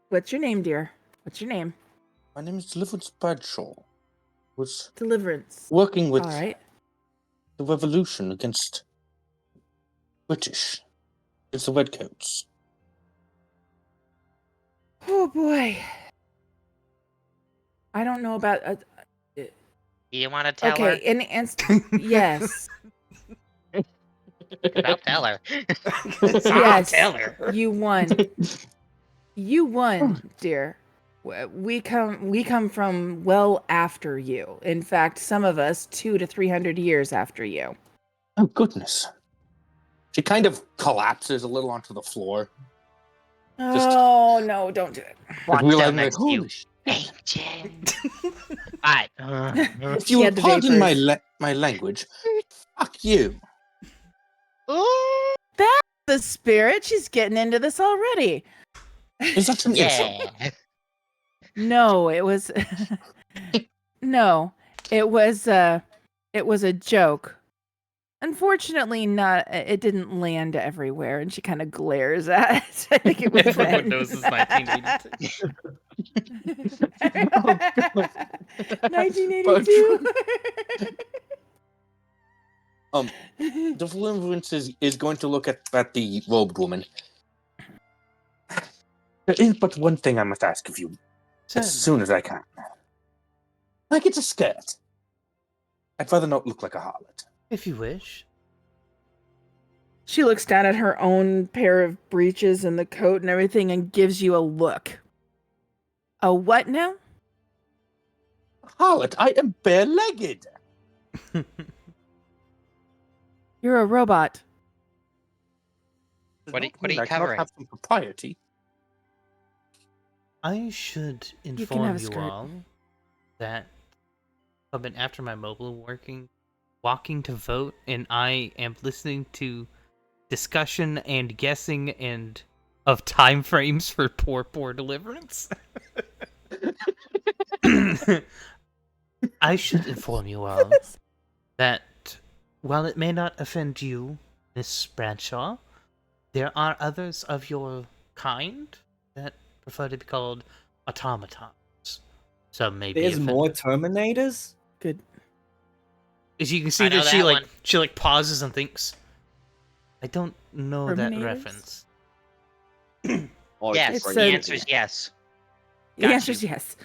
What's your name, dear? What's your name? My name is Deliverance Bradshaw. Was Deliverance. working with All right. the revolution against British. It's the Redcoats. Oh boy. I don't know about. You want to tell Okay, and yes, her? I'll tell her. yes, Tell her. you won. You won, dear. We come from well after you. In fact, some of us 200 to 300 years after you. Oh, goodness. She kind of collapses a little onto the floor. Oh no! Don't do it. Walks Realizing, down like, next to you. holy shit. Ancient. Alright. If She you will had the pardon vapors. my language, fuck you. Ooh, The spirit. She's getting into this already. Is that an insult? yeah. No, it was. No, it was. It was a joke. Unfortunately, not. It didn't land everywhere, and she kind of glares at it. I think it was. Everyone Ren. knows it's 1982. 1982. The Deliverance is going to look at the robed woman. There is but one thing I must ask of you as soon as I can. Like it's a skirt. I'd rather not look like a harlot. If you wish. She looks down at her own pair of breeches and the coat and everything and gives you a look. A what now? Harlot, I am bare-legged. You're a robot. What are I you cannot covering? have some propriety. I should can inform have a you skirt. all that I've been after my mobile walking to vote, and I am listening to discussion and guessing and of time frames for poor Deliverance. I should inform you all that while it may not offend you, Miss Bradshaw, there are others of your kind that prefer to be called automatons. Some may be There's offended. more Terminators? Good. As you can see I know that she that like one. she like pauses and thinks. I don't know that Terminators? reference. Oh, Yes, It's the a- answer is yes. The Got answer is you. yes.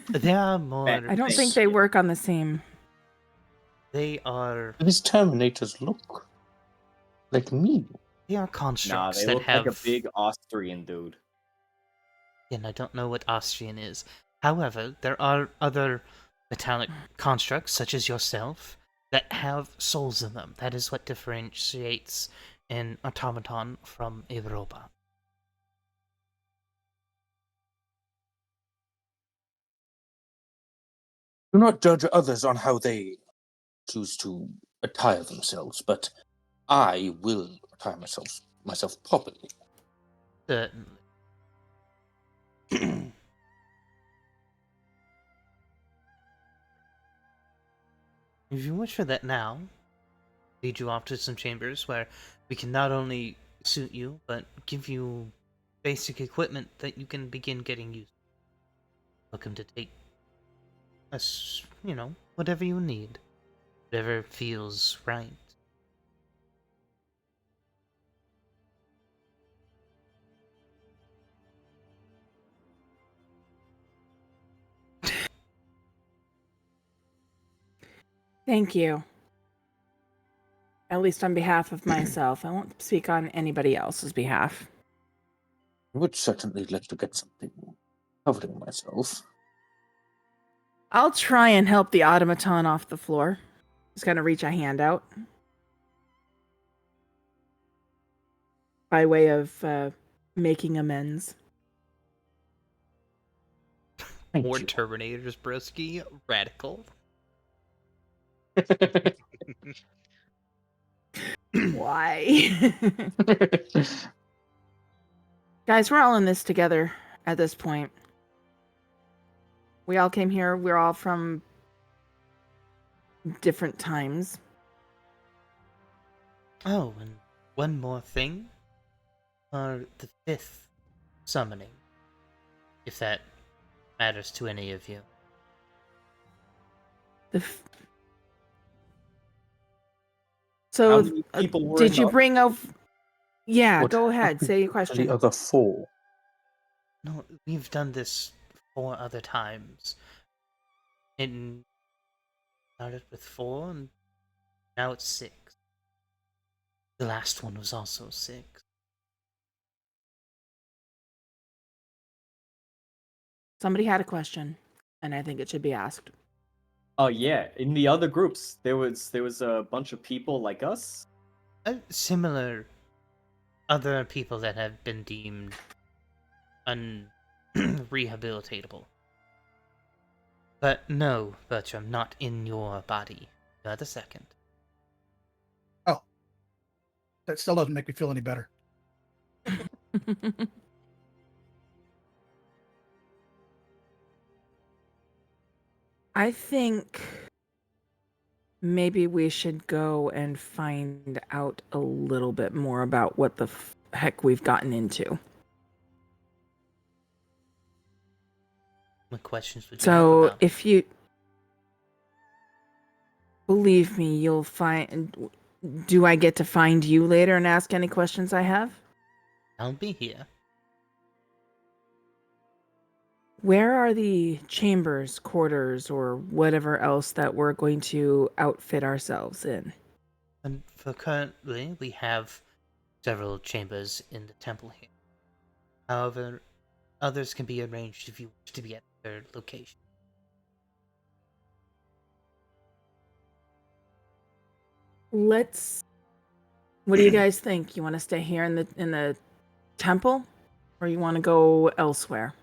There are more. Bad. I don't think they work on the same. They are. These Terminators look like me. They are Nah, constructs they that look have. like a big Austrian dude. And I don't know what Austrian is. However, there are other metallic constructs, such as yourself, that have souls in them. That is what differentiates an automaton from a robot. Do not judge others on how they choose to attire themselves, but I will attire myself properly. Certainly. If you wish for that now, lead you off to some chambers where we can not only suit you, but give you basic equipment that you can begin getting used to. Welcome to take us, whatever you need. Whatever feels right. Thank you. At least on behalf of myself. I won't speak on anybody else's behalf. I would certainly like to get something covering myself. I'll try and help the automaton off the floor. Just gonna reach a hand out. By way of making amends. Thank More you. Terminators, broski. Radical. Why? Guys, we're all in this together at this point. We all came here. We're all from different times. Oh, and one more thing. The 5th summoning. If that matters to any of you. So, How many people were in did you the- bring over? Yeah, What go ahead. Say your to question. the other four? No, we've done this 4 other times. It started with 4, and now it's 6. The last one was also 6. Somebody had a question, and I think it should be asked. Oh yeah, in the other groups, there was a bunch of people like us. Similar other people that have been deemed unrehabilitatable. But no, Bertram, not in your body. You're the second. Oh, that still doesn't make me feel any better. I think maybe we should go and find out a little bit more about what the heck we've gotten into. What questions would you have So, about? if you... Believe me, you'll find. Do I get to find you later and ask any questions I have? I'll be here. Where are the chambers, quarters, or whatever else that we're going to outfit ourselves in? And for currently, we have several chambers in the temple here. However, others can be arranged if you wish to be at their location. Let's. What do you guys think? You want to stay here in the temple, or you want to go elsewhere?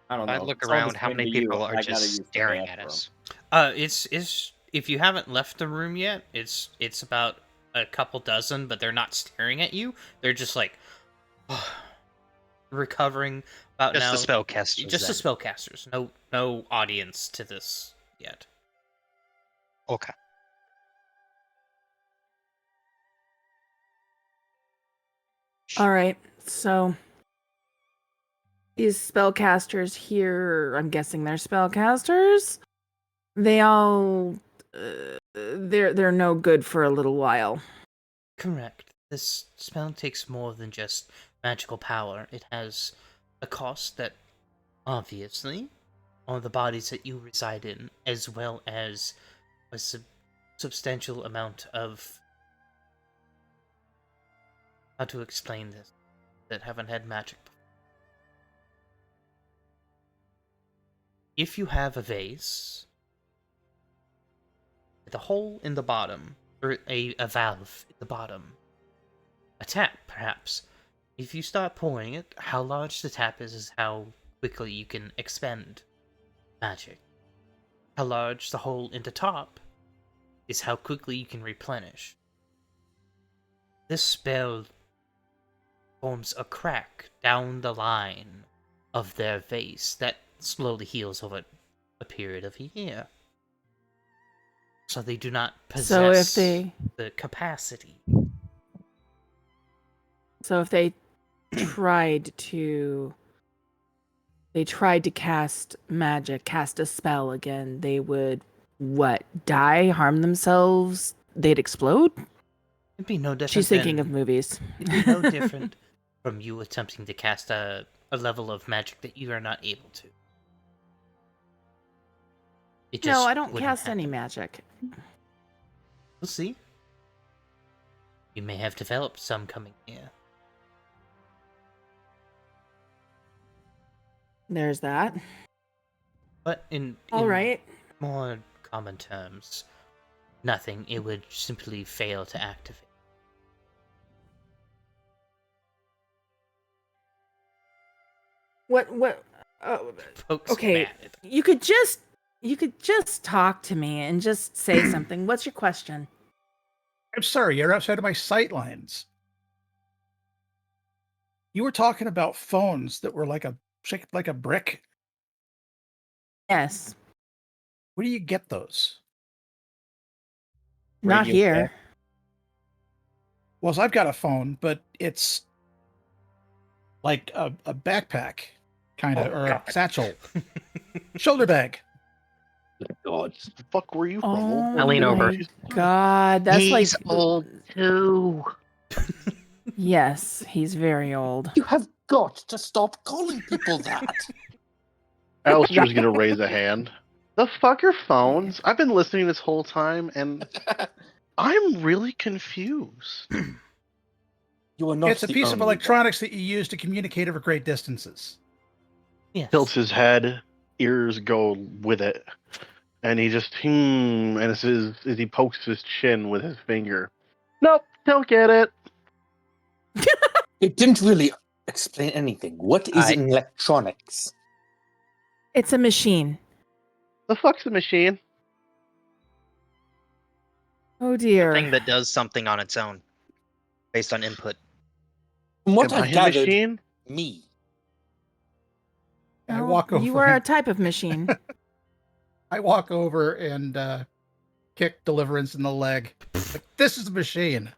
I don't I know. look It's all the around, how same many to you. people are I gotta just use the staring at bathroom. us? It's if you haven't left the room yet, it's about a couple dozen, but they're not staring at you. They're just like recovering about Just now. the spellcasters. Just the then. spellcasters. No audience to this yet. Okay. All right, so these spellcasters here, I'm guessing they're spellcasters. They all, they're no good for a little while. Correct. This spell takes more than just magical power. It has a cost that, obviously, on the bodies that you reside in, as well as a substantial amount of. How to explain this? That haven't had magic before. If you have a vase with a hole in the bottom, or a valve in the bottom, a tap perhaps, if you start pouring it, how large the tap is how quickly you can expend magic. How large the hole in the top is how quickly you can replenish. This spell forms a crack down the line of their vase that slowly heals over a period of a year. So they do not possess the capacity. So if they tried to cast magic, cast a spell again, they would die, harm themselves, they'd explode? It'd be no different. She's thinking of movies. It'd be no different from you attempting to cast a level of magic that you are not able to. No, I don't cast any magic. We'll see. You may have developed some coming here. There's that. But in more common terms, nothing. It would simply fail to activate. What? Folks Okay, mad. you could just talk to me and just say something. What's your question? I'm sorry, you're outside of my sight lines. You were talking about phones that were shaped like a brick. Yes. Where do you get those? Not Radio here. Shack. Well, I've got a phone, but it's like a backpack, kind of, or a satchel, shoulder bag. God, the fuck were you from? Oh I lean over. my God, that's He's like old too. Yes, he's very old. You have got to stop calling people that. Alistair's gonna raise a hand. The fuck are phones? I've been listening this whole time, and I'm really confused. You are not. It's a the piece of only one. electronics that you use to communicate over great distances. Yes. Tilts his head, ears go with it, and he just and as he pokes his chin with his finger. Nope, don't get it. It didn't really explain anything. What is in electronics? It's a machine. The fuck's a machine? Oh dear. Thing that does something on its own, based on input. From what Am I I a gathered, machine? me. I Oh, walk over. You are a type of machine. I walk over and kick Deliverance in the leg. Like, this is a machine.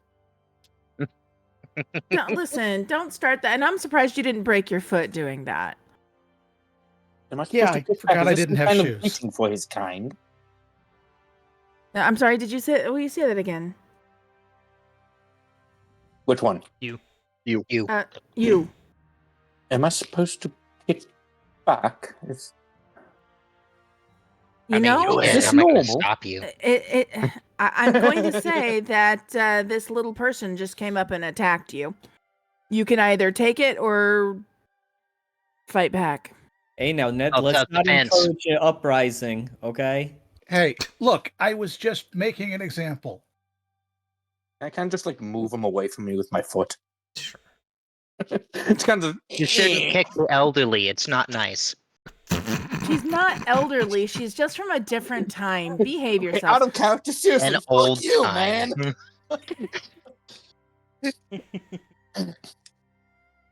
No, listen, don't start that. And I'm surprised you didn't break your foot doing that. Am I supposed Yeah, to I put forgot back? I Is this didn't some have kind shoes. of greeting for his kind. I'm sorry, did you say, will you say that again? Which one? You. You. Am I supposed to kick back? It's... You I mean, know, you Is can. this I'm not going to normal? stop you. I'm going to say that this little person just came up and attacked you. You can either take it or fight back. Hey, now, Ned, Oh, let's not self-defense. encourage an uprising, okay? Hey, look, I was just making an example. I can't just like move him away from me with my foot. Sure. It's kind of. You shouldn't kick the elderly. It's not nice. She's not elderly. She's just from a different time. Behave Okay, yourself. out of character, seriously. An Fuck old you, time. man.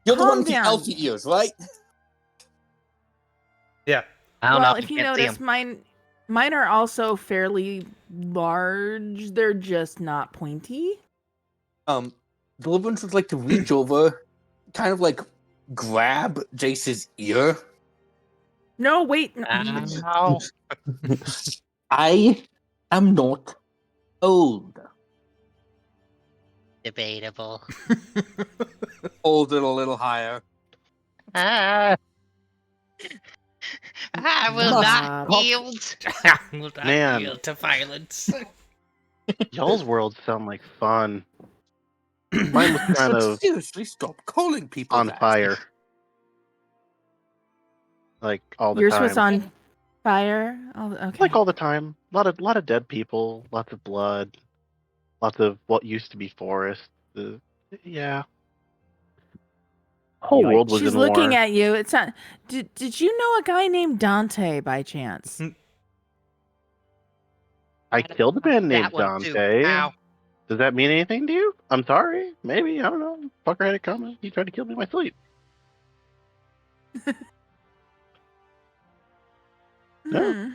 You're the Calm one with the down. elfy ears, right? Yeah. I don't Well, know. if you can't see notice, 'em. mine are also fairly large. They're just not pointy. The little ones would like to reach over, kind of like grab Jace's ear. No, wait. Ow. I am not old. Debatable. Hold it a little higher. Ah. I will Stop. not yield. Will not Man. yield to violence. Y'all's worlds sound like fun. Mine was kind of Seriously, stop calling people on that. fire. Like all the Yours time. was on fire. Oh, okay. Like all the time. A lot of dead people, lots of blood, lots of what used to be forest. Yeah. Whole world was She's in looking war. at you. It's not. Did you know a guy named Dante by chance? I killed a man named That one too. Dante. Ow. Does that mean anything to you? I'm sorry. Maybe. I don't know. Fucker had it coming. He tried to kill me in my sleep. Yeah. Hmm.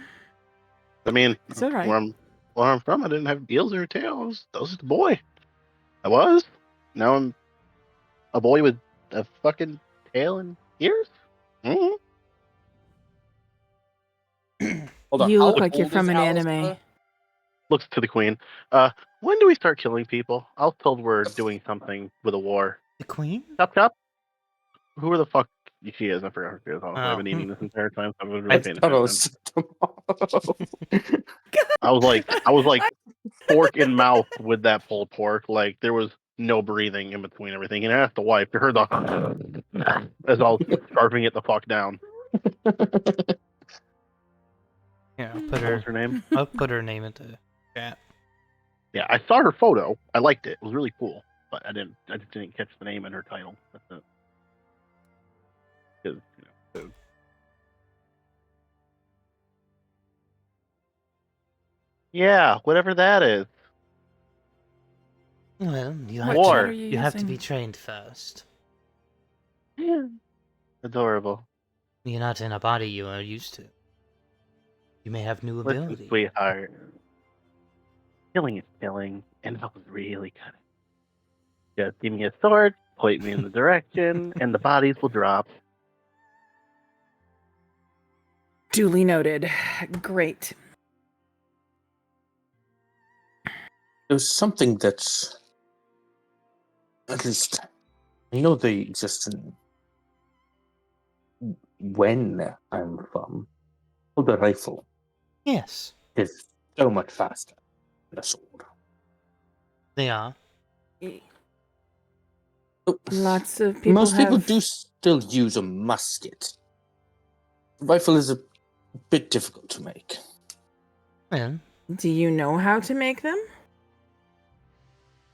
I mean, It's all right. where I'm from, I didn't have deals or tails. I was just a boy. I was. Now I'm a boy with a fucking tail and ears. Mm-hmm. Hold on. You how look like you're old from is an Alistair? anime. Looks to the queen. When do we start killing people? I was told we're doing something with a war. The queen? Chop chop. Who the fuck she is? I forgot who she is. Honestly, Oh. I've been eating this entire time. So I haven't I really paying thought it attention. was I was like fork in mouth with that pulled pork. Like there was no breathing in between everything. And I asked the wife to her the as I was scarfing it the fuck down. Yeah, What was her name? I'll put her name into chat. Yeah, I saw her photo. I liked it. It was really cool. But I just didn't catch the name and her title. That's it. 'Cause, food. Yeah, whatever that is. Well, you What have, War. chat to, are you you have to be using? trained first. Yeah. Adorable. You're not in a body you are used to. You may have new Listen, abilities. sweetheart. Killing is killing, and I was really good. Just give me a sword, point me in the direction, and the bodies will drop. Duly noted. Great. There's something that's at least I know they exist in when I'm from. Oh, the rifle Yes, is so much faster than a sword. they are. Oh, Lots of people most people have. do still use a musket. The rifle is a bit difficult to make. Well, Do you know how to make them?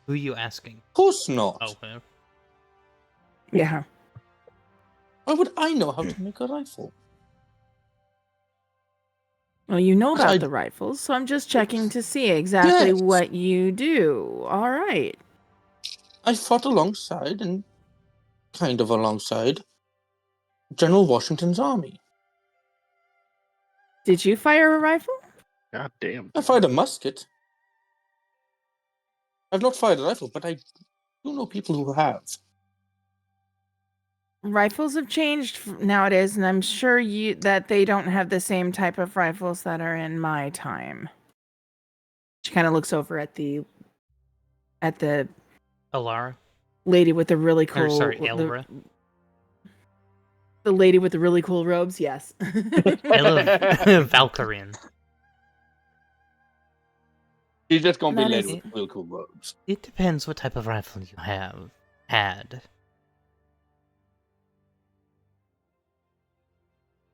who are you asking? Of course not. Oh, well. Yeah. Why would I know how to make a rifle? Well, you know about I- the rifles, so I'm just checking to see exactly Yes. what you do. All right. I fought alongside and kind of alongside General Washington's army. Did you fire a rifle? God damn. I fired a musket. I've not fired a rifle, but I do know people who have. Rifles have changed nowadays, and I'm sure that they don't have the same type of rifles that are in my time. She kind of looks over at the Alara? lady with the really Or cool. sorry, Elra. The lady with the really cool robes. Yes. Valkyrian. She's just gonna be That led is- with real cool robes. It depends what type of rifle you have had.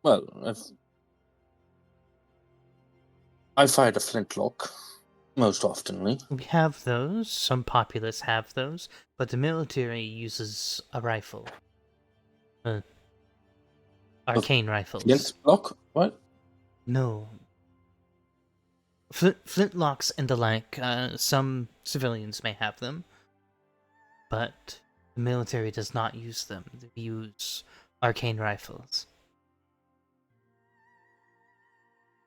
Well, I fired a flintlock most oftenly. We have those. Some populace have those, but the military uses a rifle. Arcane rifles. Flintlock? What? No. Flintlocks and the like. Some civilians may have them, but the military does not use them. They use arcane rifles.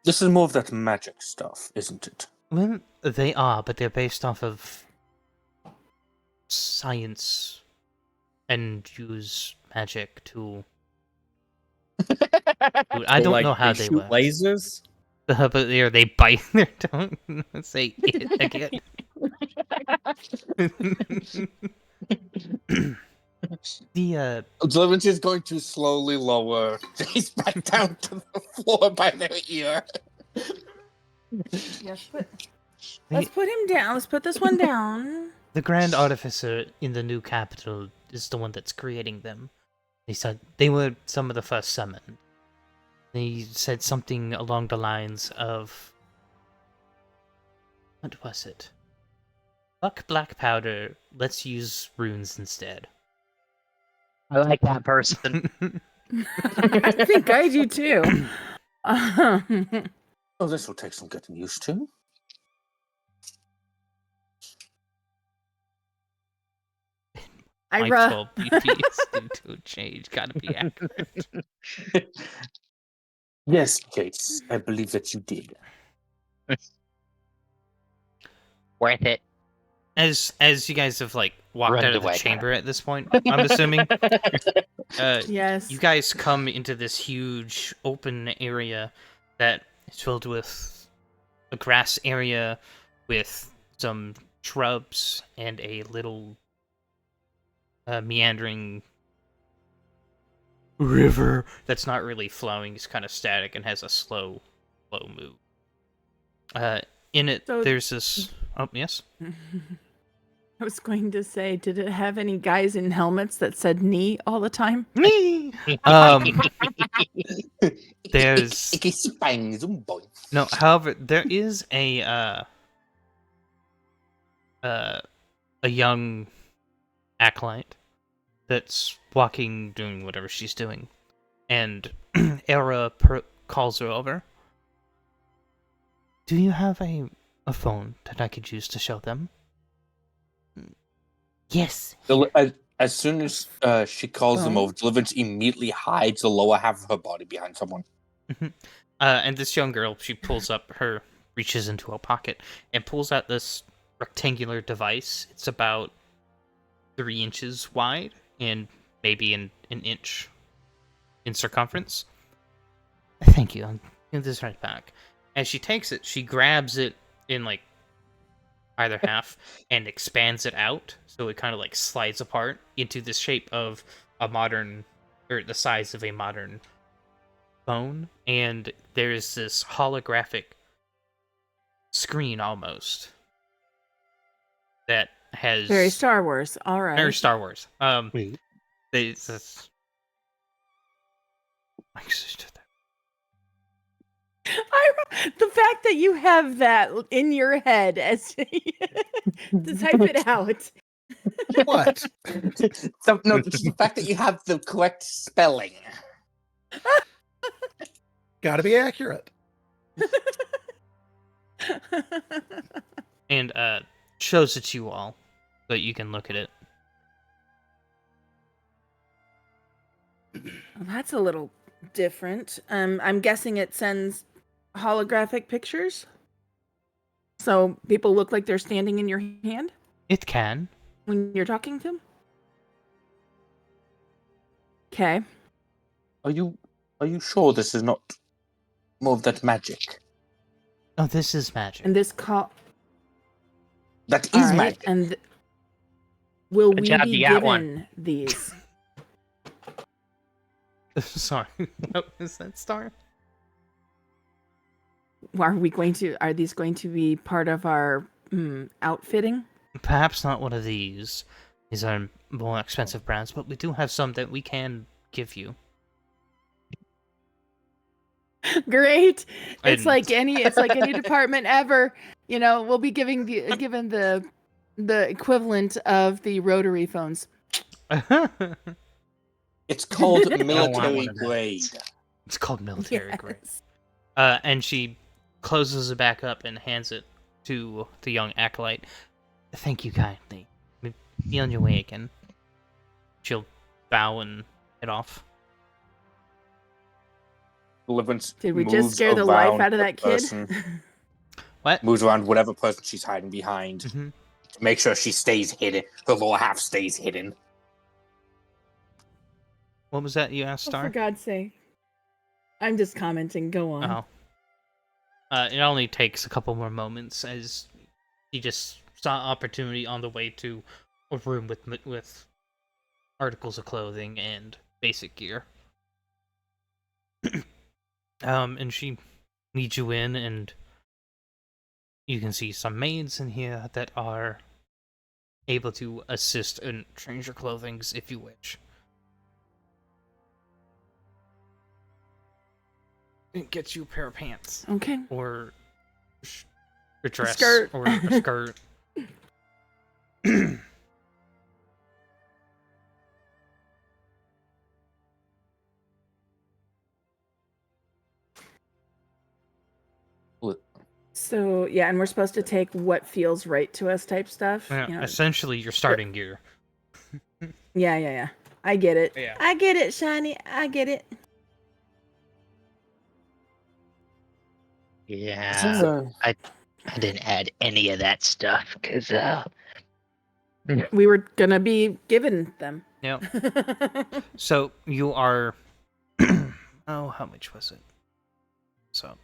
This is more of that magic stuff, isn't it? Well, they are, but they're based off of science and use magic to. I don't know how they shoot work. lasers. But they bite their tongue. Say it again. The Observance is going to slowly lower Jace back down to the floor by their ear. Yes, let's put him down. Let's put this one down. the Grand Artificer in the new capital is the one that's creating them. They said they were some of the first summoned. They said something along the lines of, what was it? Fuck black powder, let's use runes instead. I like that person. I think I do too. Oh, this will take some getting used to. I My 12 BPs due to a change, gotta be accurate. Yes, Jace, I believe that you did. Worth it. As you guys have like walked Run out of the away. chamber at this point, I'm assuming. Yes. You guys come into this huge open area that is filled with a grass area with some shrubs and a little meandering river that's not really flowing. It's kind of static and has a slow move. In it, So- there's this. Oh, yes. I was going to say, did it have any guys in helmets that said knee all the time? Me. There's no. However, there is a young acolyte that's walking, doing whatever she's doing, and Era calls her over. Do you have a phone that I could use to show them? Yes. As soon as she calls them over, Deliverance immediately hides the lower half of her body behind someone. And this young girl, she reaches into a pocket and pulls out this rectangular device. It's about 3 inches wide and maybe an inch in circumference. Thank you. I'll give this right back. As she takes it, she grabs it in like either half and expands it out, so it kind of like slides apart into the shape of a modern, or the size of a modern phone. And there's this holographic screen almost that has Very Star Wars. All right. very Star Wars. Wait. This. The fact that you have that in your head as to type it out. What? No, the fact that you have the correct spelling. Got to be accurate. And shows it to you all, so you can look at it. That's a little different. I'm guessing it sends holographic pictures, so people look like they're standing in your hand It can. when you're talking to them. Okay. Are you sure this is not more of that magic? Oh, this is magic. And this call. That All is right, magic. and will Good we job, be you got one. given these? Sorry, what was that, Star? Are these going to be part of our outfitting? Perhaps not one of these. These are more expensive brands, but we do have some that we can give you. Great. It's And- like any department ever. You know, we'll be given the equivalent of the rotary phones. It's called I don't want military one of those. grade. It's called military grade. Yes. And she closes it back up and hands it to the young acolyte. Thank you kindly. Be on your way again. She'll bow and head off. Deliverance Did we just moves scare the life around out of the that kid? person, What? moves around whatever person she's hiding behind Mm-hmm. to make sure she stays hidden. Her lower half stays hidden. What was that you asked, Oh, Star? for God's sake. I'm just commenting. Go on. Oh. It only takes a couple more moments as he just saw opportunity on the way to a room with articles of clothing and basic gear. And she leads you in, and you can see some maids in here that are able to assist and change your clothings if you wish. It gets you a pair of pants. Okay. Or a dress. skirt. Or a skirt. So yeah, and we're supposed to take what feels right to us type stuff. Yeah, You know? essentially your starting gear. Yeah. I get it. Yeah. I get it, Shiny. I get it. Yeah, I didn't add any of that stuff because We were gonna be given them. Yeah. So you are. Oh, how much was it? So.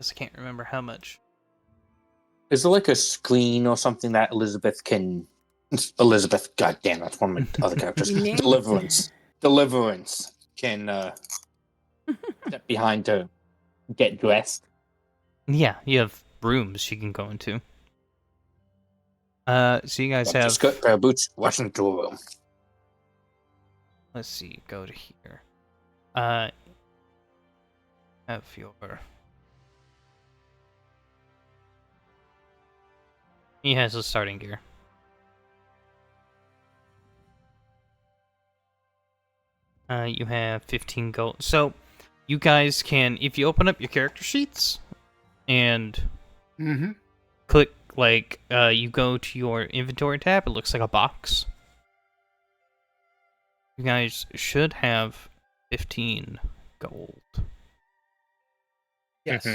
I can't remember how much. Is there like a screen or something that Elizabeth can? Elizabeth, goddamn, that's one of my other characters. You named- Deliverance can step behind to get dressed. Yeah, you have rooms you can go into. So you guys have. Skirt, pair of boots, watching the door room. Let's see, go to here. Have your. He has a starting gear. You have 15 gold. So, you guys can, if you open up your character sheets and click, like, you go to your inventory tab, it looks like a box. You guys should have 15 gold. Yes.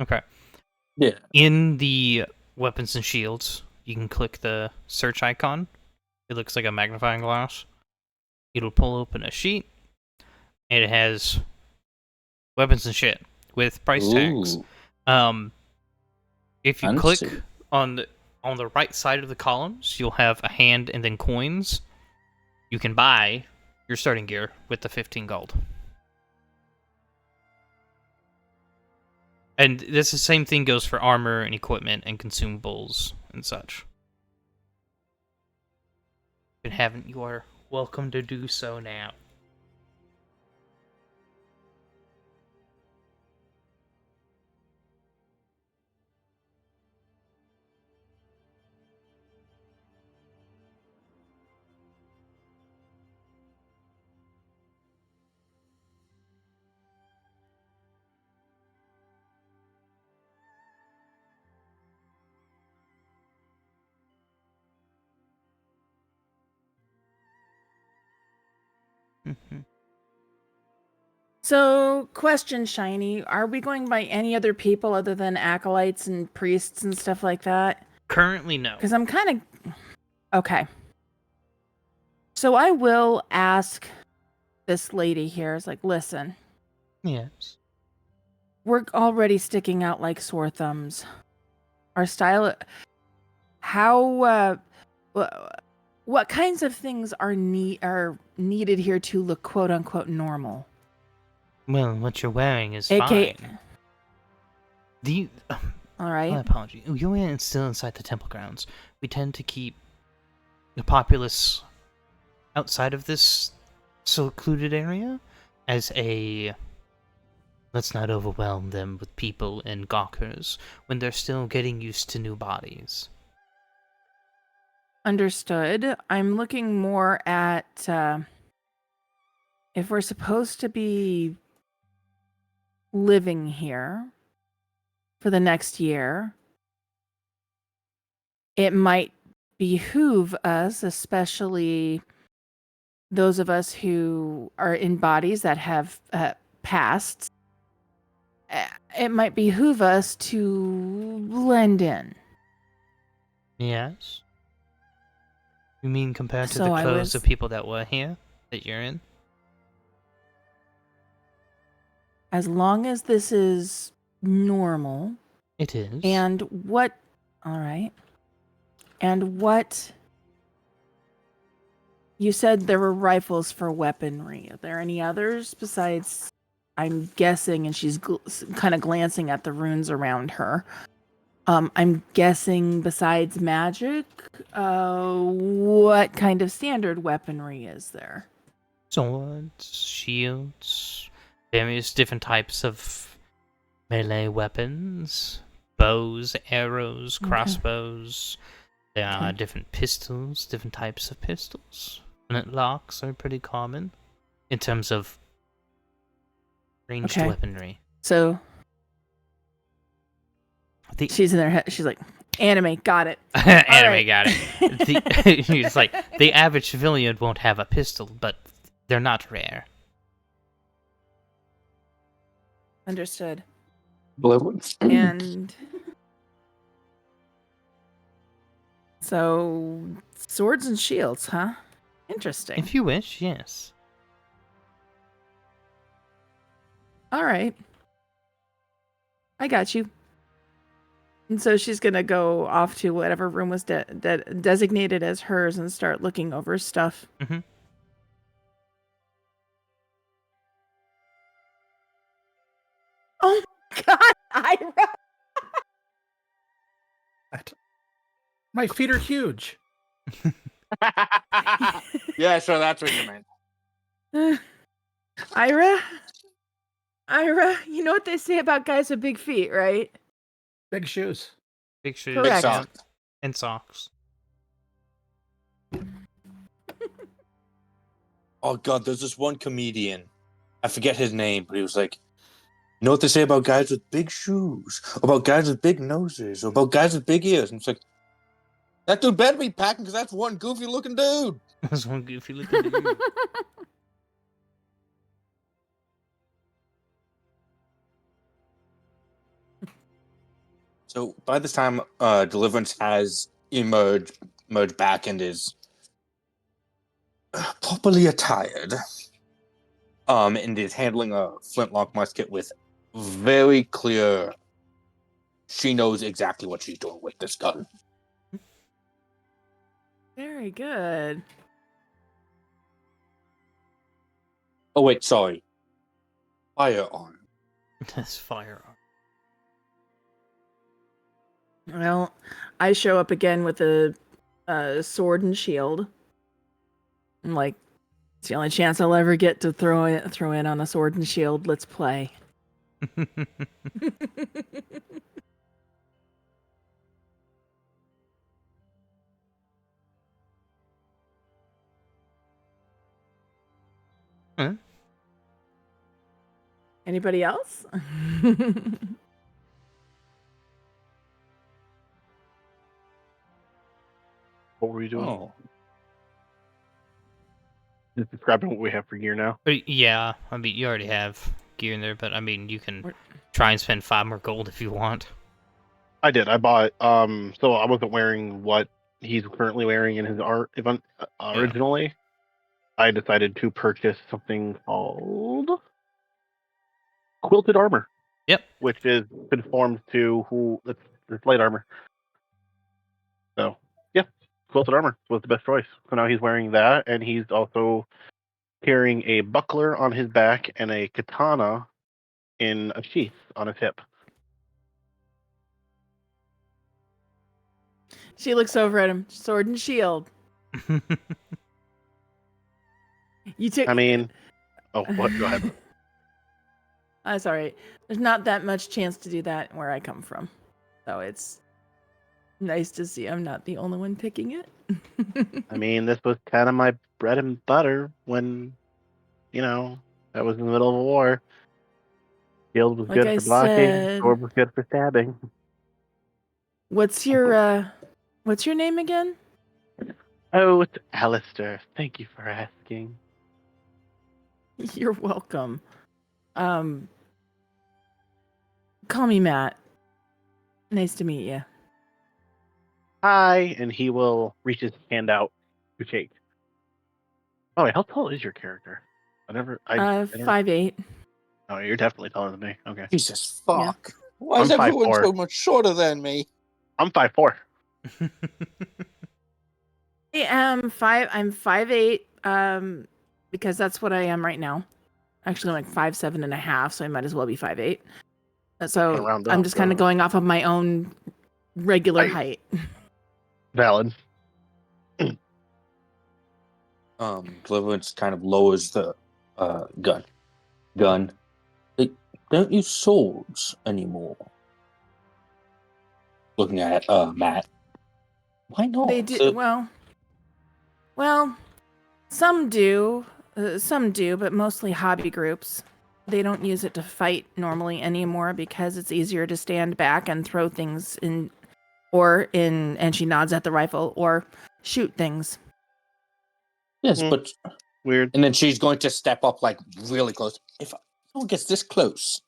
Okay. Yeah. In the weapons and shields, you can click the search icon. It looks like a magnifying glass. It'll pull open a sheet, and it has weapons and shit with price tags. Ooh. If you Fancy. click on the right side of the columns, you'll have a hand and then coins. You can buy your starting gear with the 15 gold. And this the same thing goes for armor and equipment and consumables and such. If you haven't, you are welcome to do so now. So, question, Shiny, are we going by any other people other than acolytes and priests and stuff like that? Currently, no. Because I'm kind of... Okay. So I will ask this lady here, is like, listen, Yes. we're already sticking out like sore thumbs. our style. How what kinds of things are needed here to look quote unquote normal? Well, what you're wearing is AK. fine. Do you? All right. My apology. You're still inside the temple grounds. We tend to keep the populace outside of this secluded area as a... Let's not overwhelm them with people and gawkers when they're still getting used to new bodies. Understood. I'm looking more at if we're supposed to be living here for the next year, it might behoove us, especially those of us who are in bodies that have passed, it might behoove us to blend in. Yes? You mean compared to So the I clothes was- of people that were here, that you're in? As long as this is normal. It is. And what... All right. And what... You said there were rifles for weaponry. Are there any others besides... I'm guessing, and she's kind of glancing at the runes around her. I'm guessing besides magic, what kind of standard weaponry is there? Swords, shields, various different types of melee weapons, bows, arrows, Okay. crossbows. There are Okay. different pistols, different types of pistols. Flintlocks are pretty common in terms of ranged Okay. weaponry. So she's in her head. She's like, anime, got it. Anime right. got it. It's like the average civilian won't have a pistol, but they're not rare. Understood. Blue. And so swords and shields, huh? Interesting. If you wish, yes. All right. I got you. And so she's going to go off to whatever room was designated as hers and start looking over stuff. Mhm. Oh my god, Ira! My feet are huge. Yeah, sure, that's what you meant. Ira, you know what they say about guys with big feet, right? Big shoes. Big shoes. Correct. Big sock. And socks. Oh god, there's this one comedian. I forget his name, but he was like, you know what they say about guys with big shoes, about guys with big noses, or about guys with big ears? And it's like, that dude better be packing because that's one goofy looking dude. That's one goofy looking dude. So by this time, Deliverance has emerged back and is properly attired. And is handling a flintlock musket with very clear. She knows exactly what she's doing with this gun. Very good. Oh wait, sorry. Firearm. That's firearm. Well, I show up again with a sword and shield. I'm like, it's the only chance I'll ever get to throw in on a sword and shield. Let's play. Huh? Anybody else? What were you doing? Oh. Just describing what we have for gear now. But yeah, I mean, you already have gear in there, but I mean, you can We're- try and spend 5 more gold if you want. I did. I bought. So I wasn't wearing what he's currently wearing in his art event originally. I decided to purchase something called quilted armor. Yep. Which is conformed to it's light armor. quilted armor was the best choice. So now he's wearing that, and he's also carrying a buckler on his back and a katana in a sheath on his hip. She looks over at him, sword and shield. You took. I mean, oh, what? Go ahead. That's all right. There's not that much chance to do that where I come from, so it's nice to see I'm not the only one picking it. I mean, this was kind of my bread and butter when, I was in the middle of a war. Shield was Like good I for blocking. said, Sword was good for stabbing. what's your name again? Oh, it's Alistair. Thank you for asking. You're welcome. Call me Matt. Nice to meet you. Hi, and he will reach his hand out to shake. Oh, wait, how tall is your character? I never. 5'8". Oh, you're definitely taller than me. Okay. Jesus fuck. Why I'm is everyone 5'4". so much shorter than me? I'm 5'4". I'm 5'8", because that's what I am right now. Actually, I'm like 5'7.5", so I might as well be 5'8". So Kinda round I'm up, just kind of so- going off of my own regular height. Valid. Deliverance kind of lowers the gun. They don't use swords anymore. Looking at Matt. Why not? They do well. Some do, but mostly hobby groups. They don't use it to fight normally anymore because it's easier to stand back and throw things and she nods at the rifle, or shoot things. Yes, but Weird. and then she's going to step up like really close. If someone gets this close,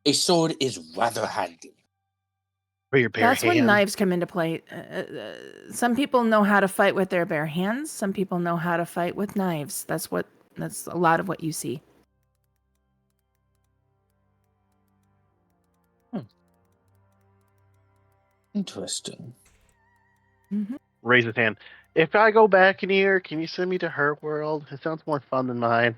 a sword is rather handy. For your bare That's when hand. knives come into play. Some people know how to fight with their bare hands. Some people know how to fight with knives. That's a lot of what you see. Interesting. Mm-hmm. Raise his hand. If I go back in here, can you send me to her world? It sounds more fun than mine.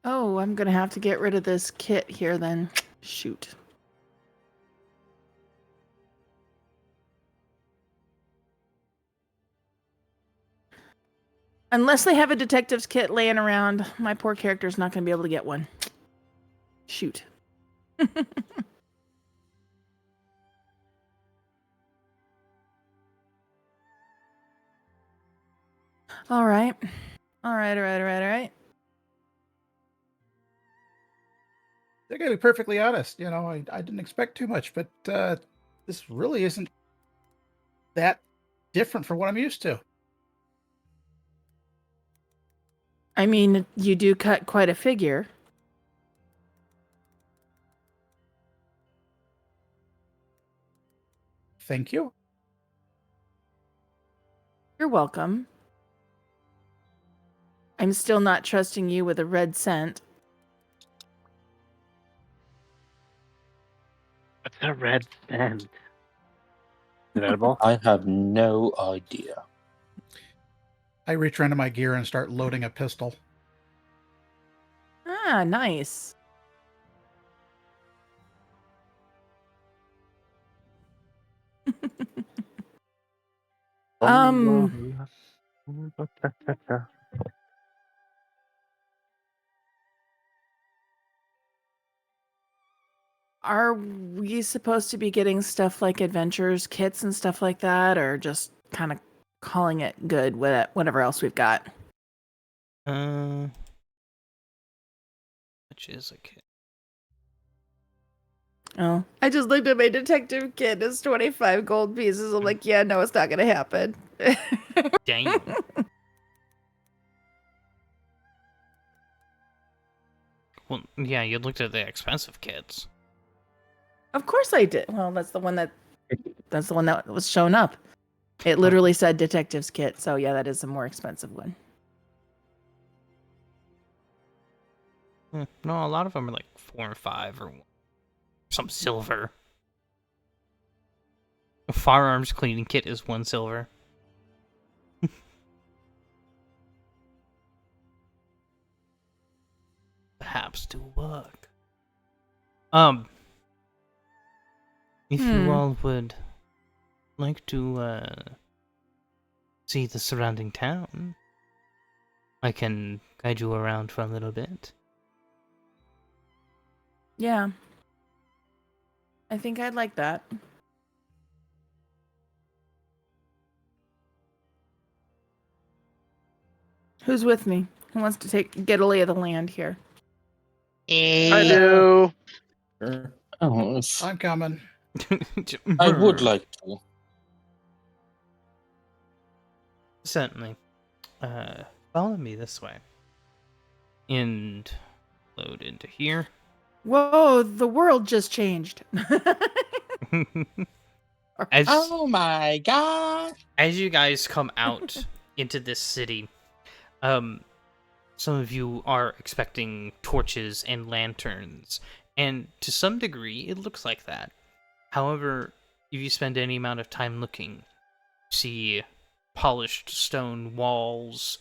Oh, I'm gonna have to get rid of this kit here then. Shoot. Unless they have a detective's kit laying around, my poor character's not gonna be able to get one. Shoot. All right. I gotta be perfectly honest. I didn't expect too much, but this really isn't that different from what I'm used to. I mean, you do cut quite a figure. Thank you. You're welcome. I'm still not trusting you with a red scent. What's a red scent? Is it edible? I have no idea. I reach around to my gear and start loading a pistol. Ah, nice. Are we supposed to be getting stuff like adventures kits and stuff like that, or just kind of calling it good with whatever else we've got? Which is a kid. Oh, I just looked at my detective kit. It's 25 gold pieces. I'm like, yeah, no, it's not gonna happen. Damn. Well, yeah, you looked at the expensive kits. Of course I did. Well, that's the one that was shown up. It literally said detective's kit, so yeah, that is a more expensive one. No, a lot of them are like 4 or 5 or some silver. A firearms cleaning kit is 1 silver. Perhaps to work. If you all would like to see the surrounding town, I can guide you around for a little bit. Yeah. I think I'd like that. Who's with me? Who wants to get a lay of the land here? I do. Sure. Oh, I'm coming. I would like to. Certainly. Follow me this way. And load into here. Whoa, the world just changed. As Oh my god! as you guys come out into this city, some of you are expecting torches and lanterns, and to some degree, it looks like that. However, if you spend any amount of time looking, you see polished stone walls,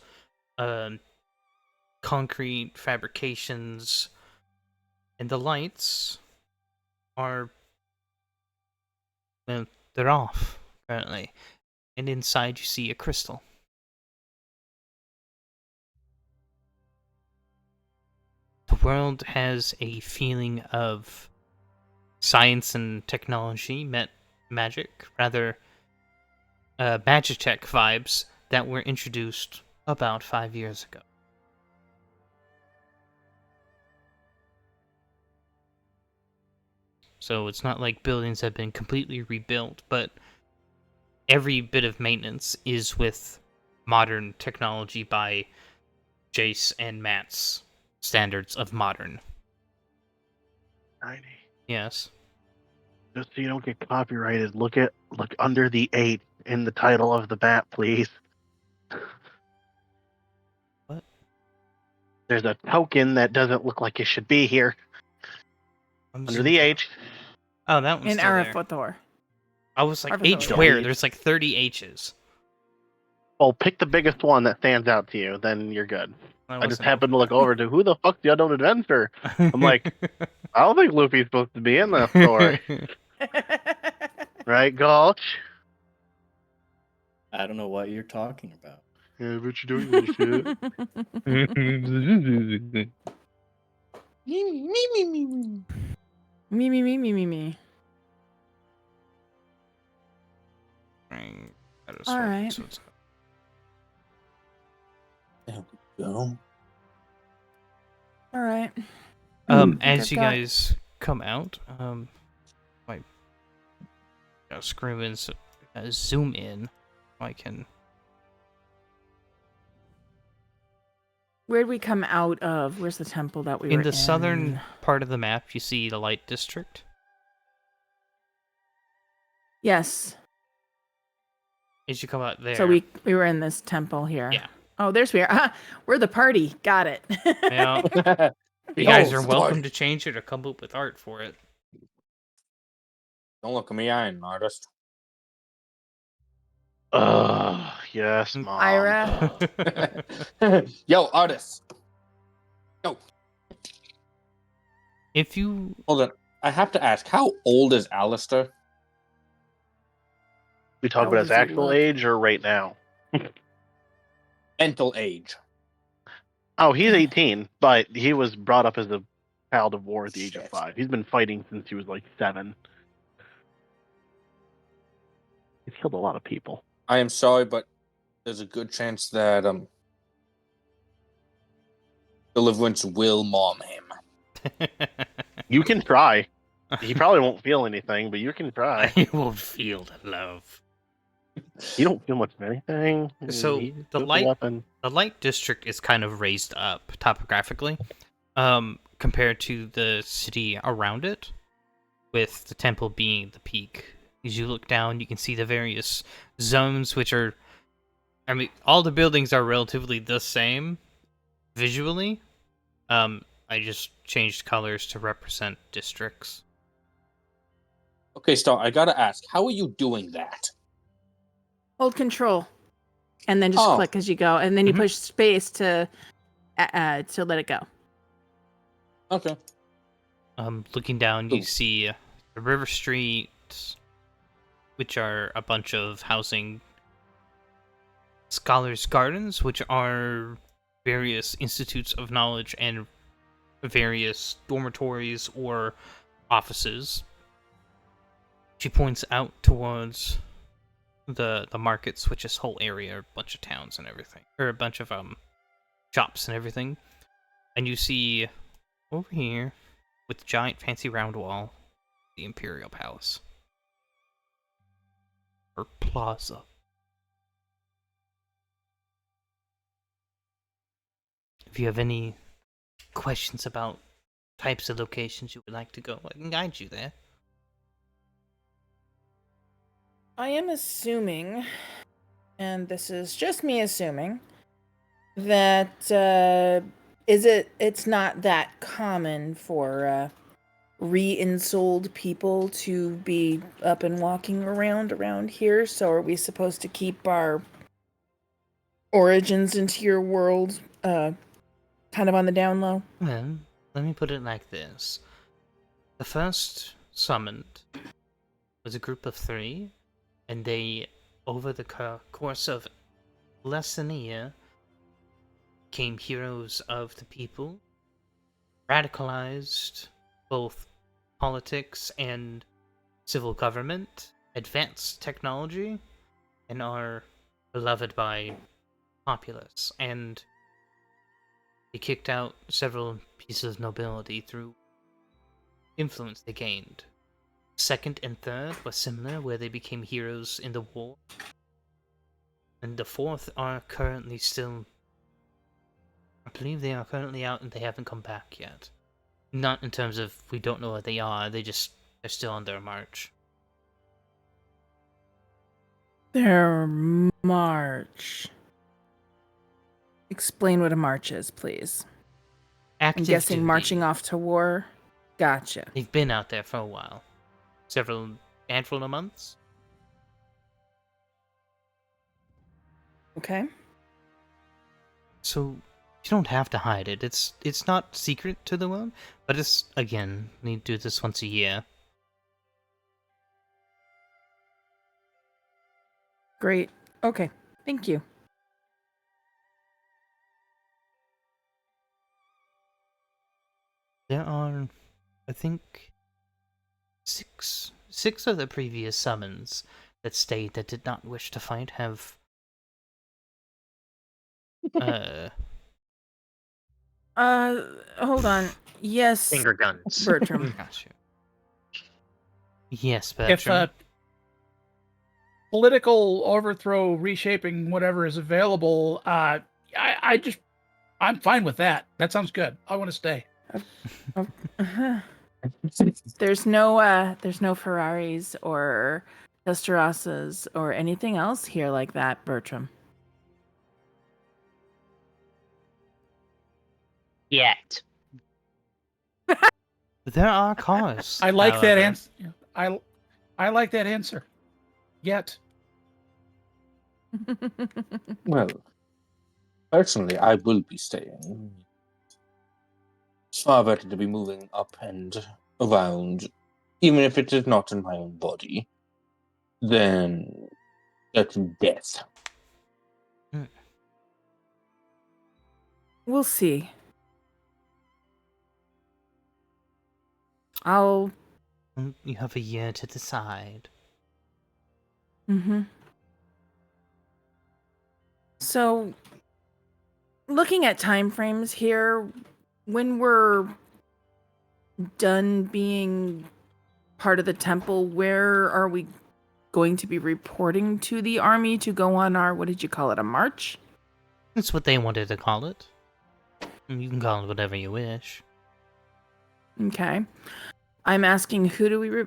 concrete fabrications, and the lights are, well, they're off currently. And inside you see a crystal. The world has a feeling of science and technology met magic, rather Magitech vibes that were introduced about 5 years ago. So it's not like buildings have been completely rebuilt, but every bit of maintenance is with modern technology by Jace and Matt's standards of modern. Tiny. Yes. Just so you don't get copyrighted, look under the 8 in the title of the map, please. What? There's a token that doesn't look like it should be here. Under the H. Oh, that one's In still there. Arafathor. I was like, Arafathor. H Don't where? need- There's like 30 H's. Well, pick the biggest one that stands out to you, then you're good. I just wasn't happened to look over to who the fuck's the unknown adventurer? I'm like, I don't think Luffy's supposed to be in that store. Right, Gulch? I don't know what you're talking about. Yeah, but you don't give a shit. Me. All right. There we go. All right. As you got- guys come out, I gotta screw in, zoom in. I can. Where'd we come out of? Where's the temple that we were in? In the southern part of the map, you see the Light District. Yes. As you come out there, So we were in this temple here. Yeah. Oh, there's we are. We're the party. Got it. Yeah. You guys are welcome to change it or come up with art for it. Don't look at me, I ain't an artist. Yes, Mom. Ira. Yo, artist. Yo, If you hold on. I have to ask, how old is Alistair? We talk How about his does he actual look? age or right now? Mental age. Oh, he's 18, but he was brought up as a child of war at the age of Shit. 5. He's been fighting since he was like 7. He's killed a lot of people. I am sorry, but there's a good chance that Deliverance will mom him. You can try. He probably won't feel anything, but you can try. I will feel the love. You don't feel much of anything. So, He the took light- weapon. The Light District is kind of raised up topographically, compared to the city around it, with the temple being the peak. As you look down, you can see the various zones, which are, I mean, all the buildings are relatively the same visually. I just changed colors to represent districts. Okay, Star, I gotta ask, how are you doing that? Hold control, and then just Oh. click as you go, and then you Mhm. push space to let it go. Okay. Looking down, you Ooh. see the River Street, which are a bunch of housing. Scholars' Gardens, which are various institutes of knowledge and various dormitories or offices. She points out towards the markets, which is whole area, a bunch of towns and everything, or a bunch of shops and everything. And you see over here, with the giant fancy round wall, the Imperial Palace. Or Plaza. If you have any questions about types of locations you would like to go, I can guide you there. I am assuming, and this is just me assuming, that it's not that common for re-ensouled people to be up and walking around here. So are we supposed to keep our origins into your world kind of on the down low? Well, let me put it like this. The first summoned was a group of 3, and they, over the course of less than a year, became heroes of the people, radicalized both politics and civil government, advanced technology, and are beloved by populace. And they kicked out several pieces of nobility through influence they gained. Second and third were similar, where they became heroes in the war. And the fourth are currently still... I believe they are currently out and they haven't come back yet. Not in terms of we don't know what they are, they're still on their march. Their march. Explain what a march is, please. I'm Active guessing duty. marching off to war. Gotcha. They've been out there for a while. Handful of months. Okay. So you don't have to hide it. It's not secret to the world, but it's, again, we do this once a year. Great. Okay. Thank you. There are, I think, six of the previous summons that stayed that did not wish to fight have Hold on. Yes, Finger guns. Bertram. Got you. Yes, If Bertram. political overthrow, reshaping, whatever is available, I'm fine with that. That sounds good. I want to stay. There's no Ferraris or Testarossas or anything else here like that, Bertram. Yet. There are cars. I like that however. answer. I like that answer. Yet. Well, personally, I will be staying. It's far better to be moving up and around, even if it is not in my own body, than certain death. We'll see. I'll. You have a year to decide. Mm-hmm. So, looking at time frames here, when we're done being part of the temple, where are we going to be reporting to the army to go on our, what did you call it, a march? That's what they wanted to call it. You can call it whatever you wish. Okay. I'm asking who do we...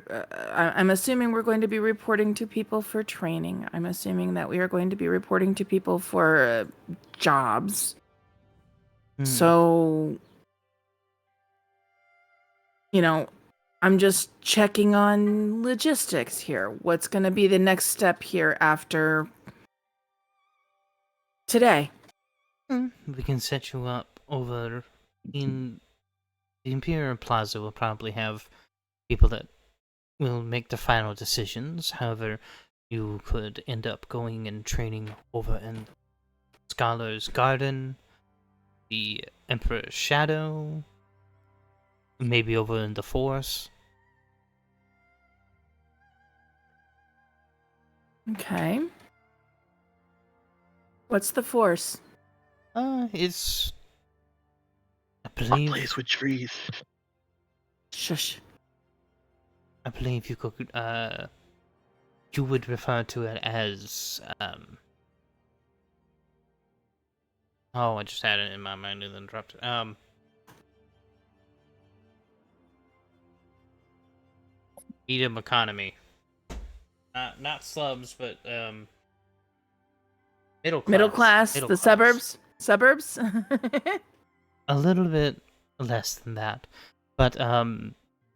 I'm assuming we're going to be reporting to people for training. I'm assuming that we are going to be reporting to people for jobs. So you know, I'm just checking on logistics here. What's going to be the next step here after today? We can set you up over in the Imperial Plaza. Will probably have people that will make the final decisions. However, you could end up going and training over in Scholar's Garden, the Emperor's Shadow, maybe over in the Force. Okay. What's the Force? It's I A believe place with trees. Shush. I believe you could you would refer to it as oh, I just had it in my mind and interrupted. Medium economy. Not slums, but middle class. Middle class, Middle the class. suburbs? A little bit less than that, but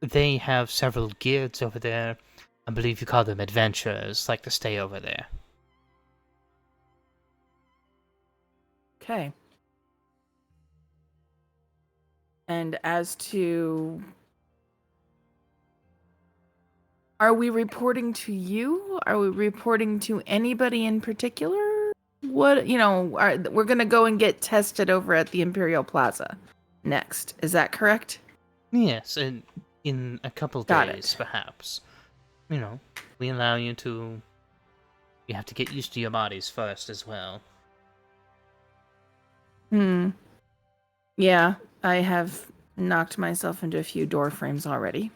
they have several guilds over there. I believe you call them adventurers, like to stay over there. Okay. And as to, are we reporting to you? Are we reporting to anybody in particular? What, we're going to go and get tested over at the Imperial Plaza next. Is that correct? Yes, and in a couple Got days, it. perhaps. We allow you to. You have to get used to your bodies first, as well. Yeah, I have knocked myself into a few door frames already.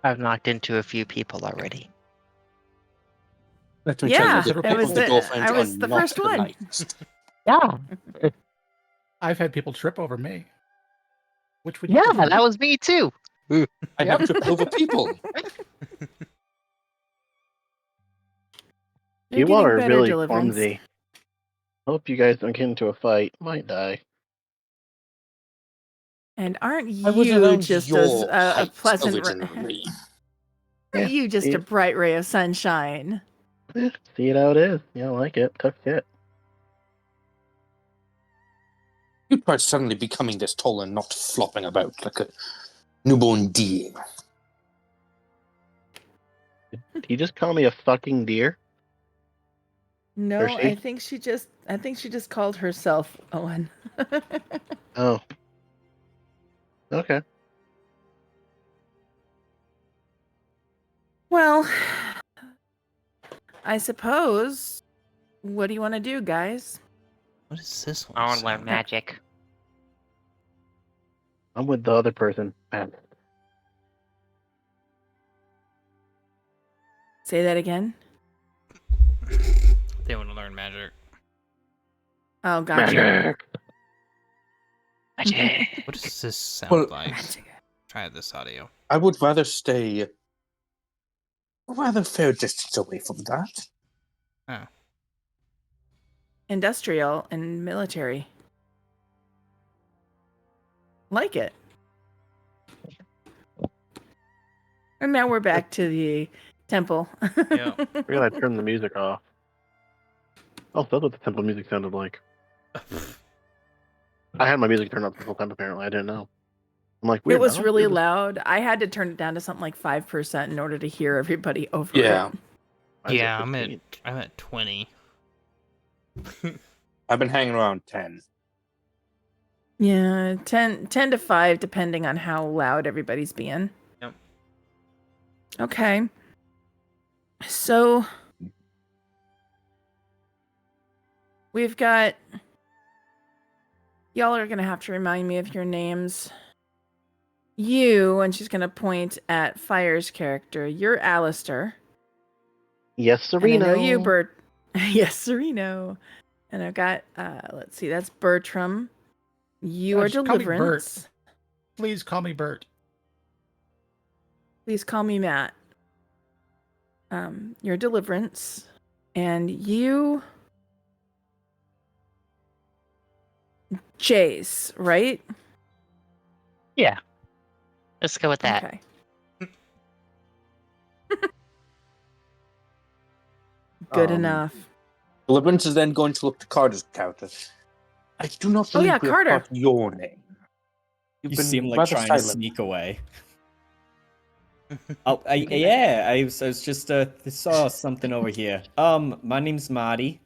I've knocked into a few people already. Let me Yeah, tell you, it was the door the, frames I was are the not first one. nicest. Yeah, I've had people trip over me. Which would you yeah, prefer? that was me too. I have tripped over people. You're You all getting are better, really Deliverance. clumsy. Hope you guys don't get into a fight. Might die. And aren't I was you around just your a height pleasant? originally. Aren't you just a bright ray of sunshine? Yeah, see it how it is. You don't like it. Tough shit. You tried suddenly becoming this tall and not flopping about like a newborn deer. Did you just call me a fucking deer? No, Hershey? I think she just called herself Owen. Oh. Okay. Well, I suppose. What do you want to do, guys? What is this one? I want to learn saying? magic. I'm with the other person. Man. Say that again. They want to learn magic. Oh, gotcha. Magic. Magic. What does this sound Well- like? Magic. Try this audio. I would rather stay a rather fair distance away from that. Oh. Industrial and military. Like it. And now we're back to the temple. Yeah. I forgot I turned the music off. Oh, that's what the temple music sounded like. I had my music turned up the whole time, apparently. I didn't know. I'm like, It weird. was no? really It was- loud. I had to turn it down to something like 5% in order to hear everybody over Yeah. it. I said Yeah, 15. I'm at 20. I've been hanging around 10. Yeah, 10 to 5, depending on how loud everybody's being. Yep. Okay. So we've got. Y'all are going to have to remind me of your names. You, and she's going to point at Fire's character. You're Alistair. Yes, And I Sereno. know you, Bert. Yes, Sereno. And I've got, let's see, that's Bertram. You are Just call me Bert. Deliverance. Please call me Bert. Please call me Matt. You're Deliverance. And you... Jace, right? Yeah. Let's go with that. Okay. Good enough. Deliverance is then going to look to Carter's character. I do not Oh, believe yeah, we have Carter. caught your name. You've You been seem like rather trying to silent. sneak away. Oh, yeah, I was just saw something over here. My name's Marty.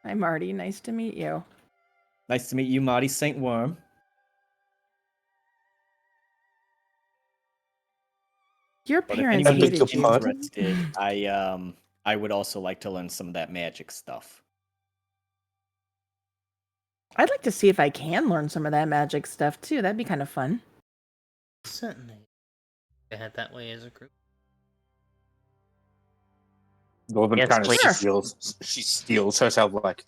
Hi, Marty. Nice to meet you. Nice to meet you, Marty St. Worm. Your But if parents anyone beg hated your you. pardon? interested, I would also like to learn some of that magic stuff. I'd like to see if I can learn some of that magic stuff too. That'd be kind of fun. Certainly. They head that way as a group. Deliverance Yes, kind of please. steals. She steals herself like,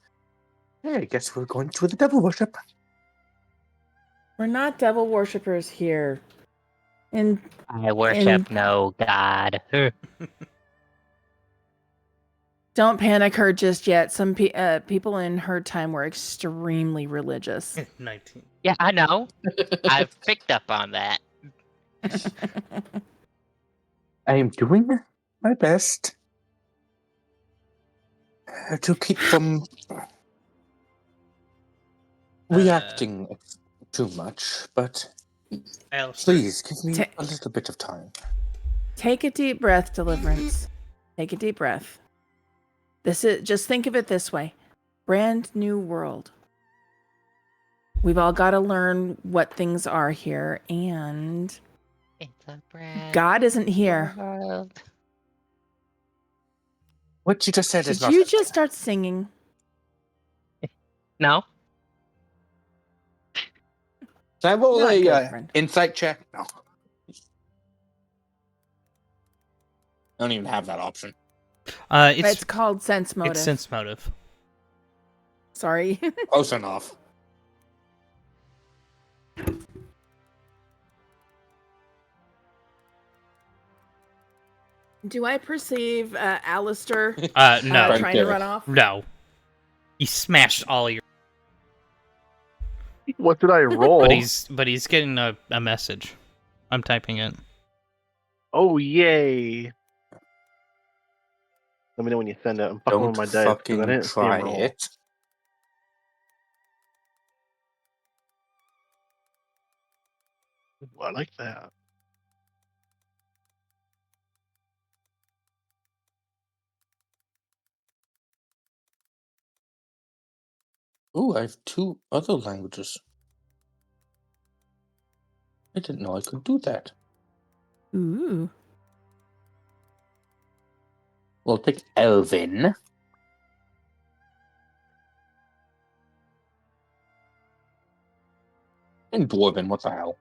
hey, I guess we're going to the devil worship. We're not devil worshippers here. And I worship no god. don't panic her just yet. Some people in her time were extremely religious. 19. Yeah, I know. I've picked up on that. I am doing my best to keep from reacting too much, but Alistair. please give me Ta- a little bit of time. Take a deep breath, Deliverance. Take a deep breath. Just think of it this way. Brand new world. We've all got to learn what things are here, and It's a brand God isn't here. world. What you just said is Did not. you just start singing? No? Can I roll Not a good, friend. insight check? No. I don't even have that option. It's called sense motive. It's sense motive. Sorry. Close enough. Do I perceive Alistair No. Right trying there. to run off? No. He smashed all your. What did I roll? But he's getting a message. I'm typing it. Oh, yay. Let me know when you send it. I'm fucking Don't with my dice because I fucking didn't see him try roll. it. Ooh, I like that. Ooh, I have 2 other languages. I didn't know I could do that. Ooh. We'll take Elven. And Dwarven, what the hell?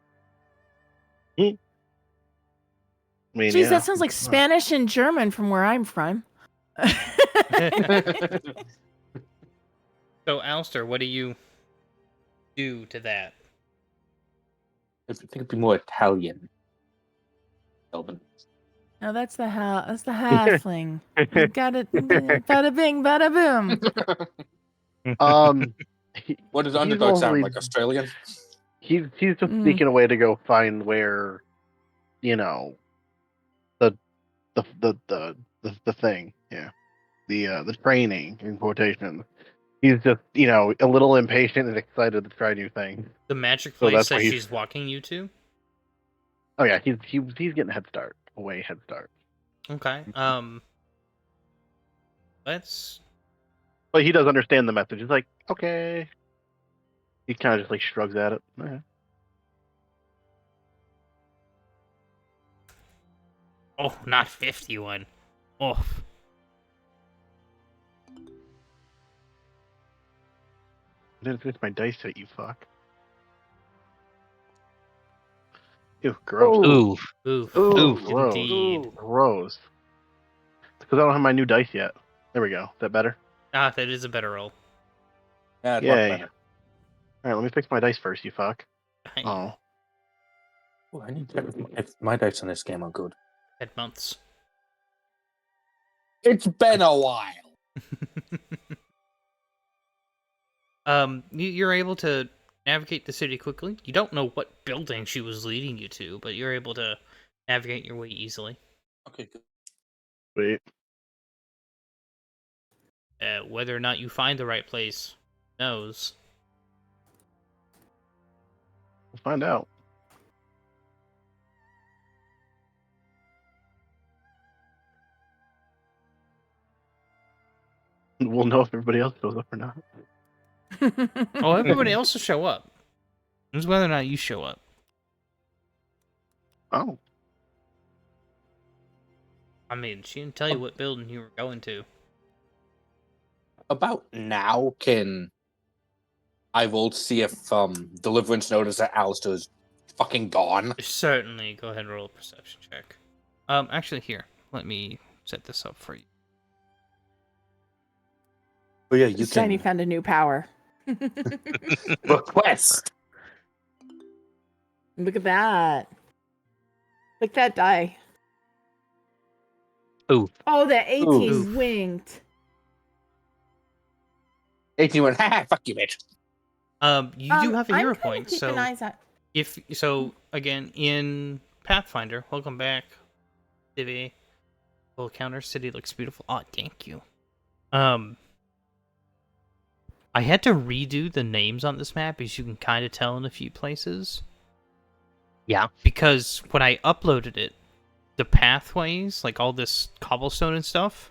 I mean, Jeez, yeah. that sounds like Spanish and German from where I'm from. So, Alistair, what do you do to that? I think it'd be more Italian. Elven. No, that's the halfling. You got it. Bada bing, bada boom. What does He's underdog sound mostly- like? Australian? He's just Mm. sneaking away to go find where, you know, the thing, yeah, the training in quotation. He's just, you know, a little impatient and excited to try new things. The magic So place that's that why he's- she's walking you to? Oh yeah, he's getting a head start, head start. Okay. Let's. But he does understand the message. He's like, okay. He kind of just like shrugs at it. Okay. Oh, not 51. Oh. I didn't finish my dice yet, you fuck. Ew, gross. Ooh. Oof. Ooh, Indeed. gross. Because I don't have my new dice yet. There we go. Is that better? Ah, that is a better roll. Yeah, it's Yay. much better. Alright, let me fix my dice first, you fuck. Oh. Ooh, I need my dice in this game are good. Had months. It's been a while. You're able to navigate the city quickly. You don't know what building she was leading you to, but you're able to navigate your way easily. Okay, good. Wait. Whether or not you find the right place, who knows. We'll find out. We'll know if everybody else shows up or not. Oh, everybody else will show up. It's whether or not you show up. Oh. I mean, she didn't tell you what building you were going to. About now, can I roll to see if Deliverance notice that Alistair is fucking gone? Certainly, go ahead and roll a perception check. Actually, here, let me set this up for you. But yeah, you Shiny can found a new power. request. Look at that. Look at that die. Oof. Oh, the 18 Oof. winked. 18 went, ha, fuck you, bitch. You do have a hero I'm point, keeping so eyes on. again in Pathfinder, welcome back, City. Full counter city looks beautiful. Oh, thank you. I had to redo the names on this map, as you can kind of tell in a few places. Yeah. Because when I uploaded it, the pathways, like all this cobblestone and stuff,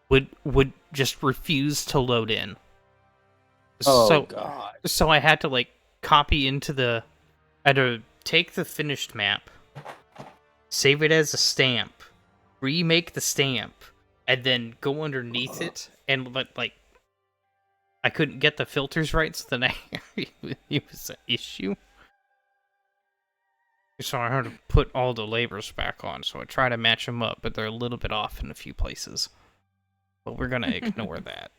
would just refuse to load in. Oh, God. So I had to copy into I had to take the finished map, save it as a stamp, remake the stamp, and then go underneath it, but I couldn't get the filters right, so then it was an issue. So I had to put all the labels back on, so I try to match them up, but they're a little bit off in a few places. But we're gonna ignore that.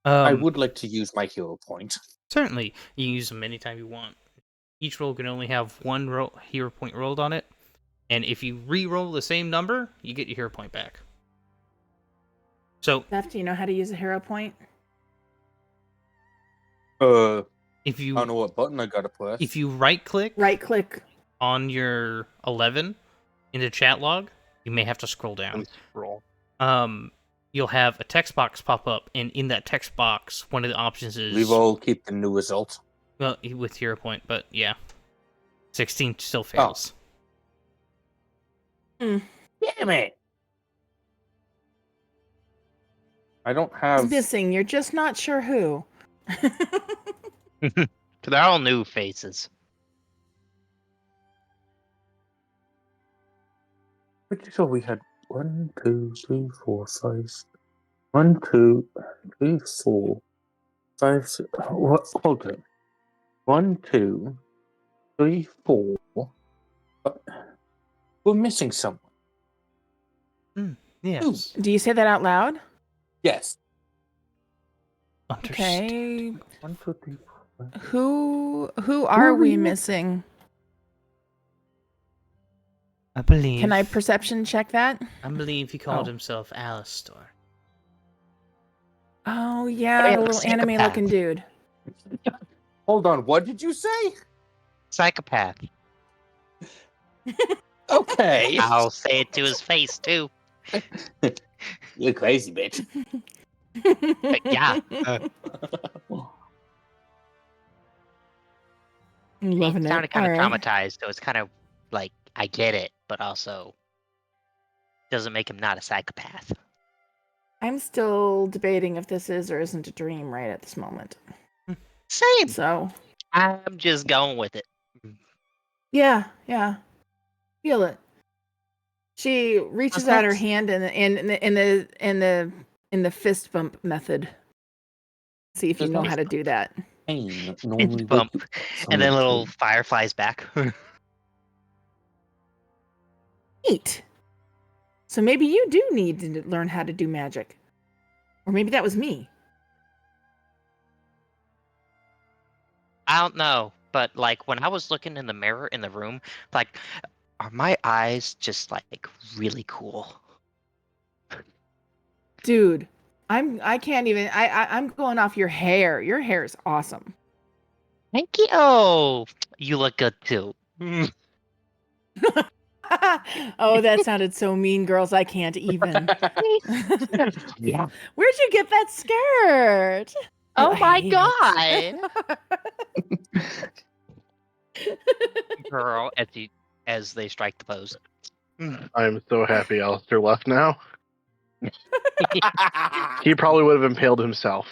I would like to use my hero point. Certainly, you can use them anytime you want. Each roll can only have one hero point rolled on it, and if you re-roll the same number, you get your hero point back. So, Steph, do you know how to use a hero point? if you I don't know what button I gotta press. if you right-click on your 11 in the chat log, you may have to scroll down. Roll. You'll have a text box pop up, and in that text box, one of the options is Reroll, keep the new result. well with hero point, but yeah, 16 still fails. Damn it! I don't have. It's missing. You're just not sure who. They're all new faces. Pretty sure we had 1, 2, 3, 4, 5. 1, 2, 3, 4, 5, 6. What? Hold on. 1, 2, 3, 4. We're missing someone. Yes. Do you say that out loud? Yes. Okay. 1, 2, 3, 4, 5. Who are we missing? I believe. Can I perception check that? I believe he called himself Alistar. Oh yeah, Oh, yeah, the little psychopath. anime looking dude. Hold on. What did you say? Psychopath. Okay. I'll say it to his face too. You're crazy, bitch. Yeah. I'm loving He it. sounded kind of All right. traumatized, so it's kind of like I get it, but also doesn't make him not a psychopath. I'm still debating if this is or isn't a dream right at this moment. Same. So I'm just going with it. yeah. Feel it. She reaches out her hand in the fist bump method. See if you know how to do that. Pain Fist bump, and then little fire flies back. Neat. So maybe you do need to learn how to do magic. Or maybe that was me. I don't know, but like when I was looking in the mirror in the room, like, are my eyes just like really cool? Dude, I can't even. I'm going off your hair. Your hair is awesome. Thank you. Oh, you look good too. Oh, that sounded so mean, girls. I can't even. Yeah. Where'd you get that skirt? Oh I my hate god. Girl, as they strike the pose. I'm so happy Alistair left now. He probably would have impaled himself.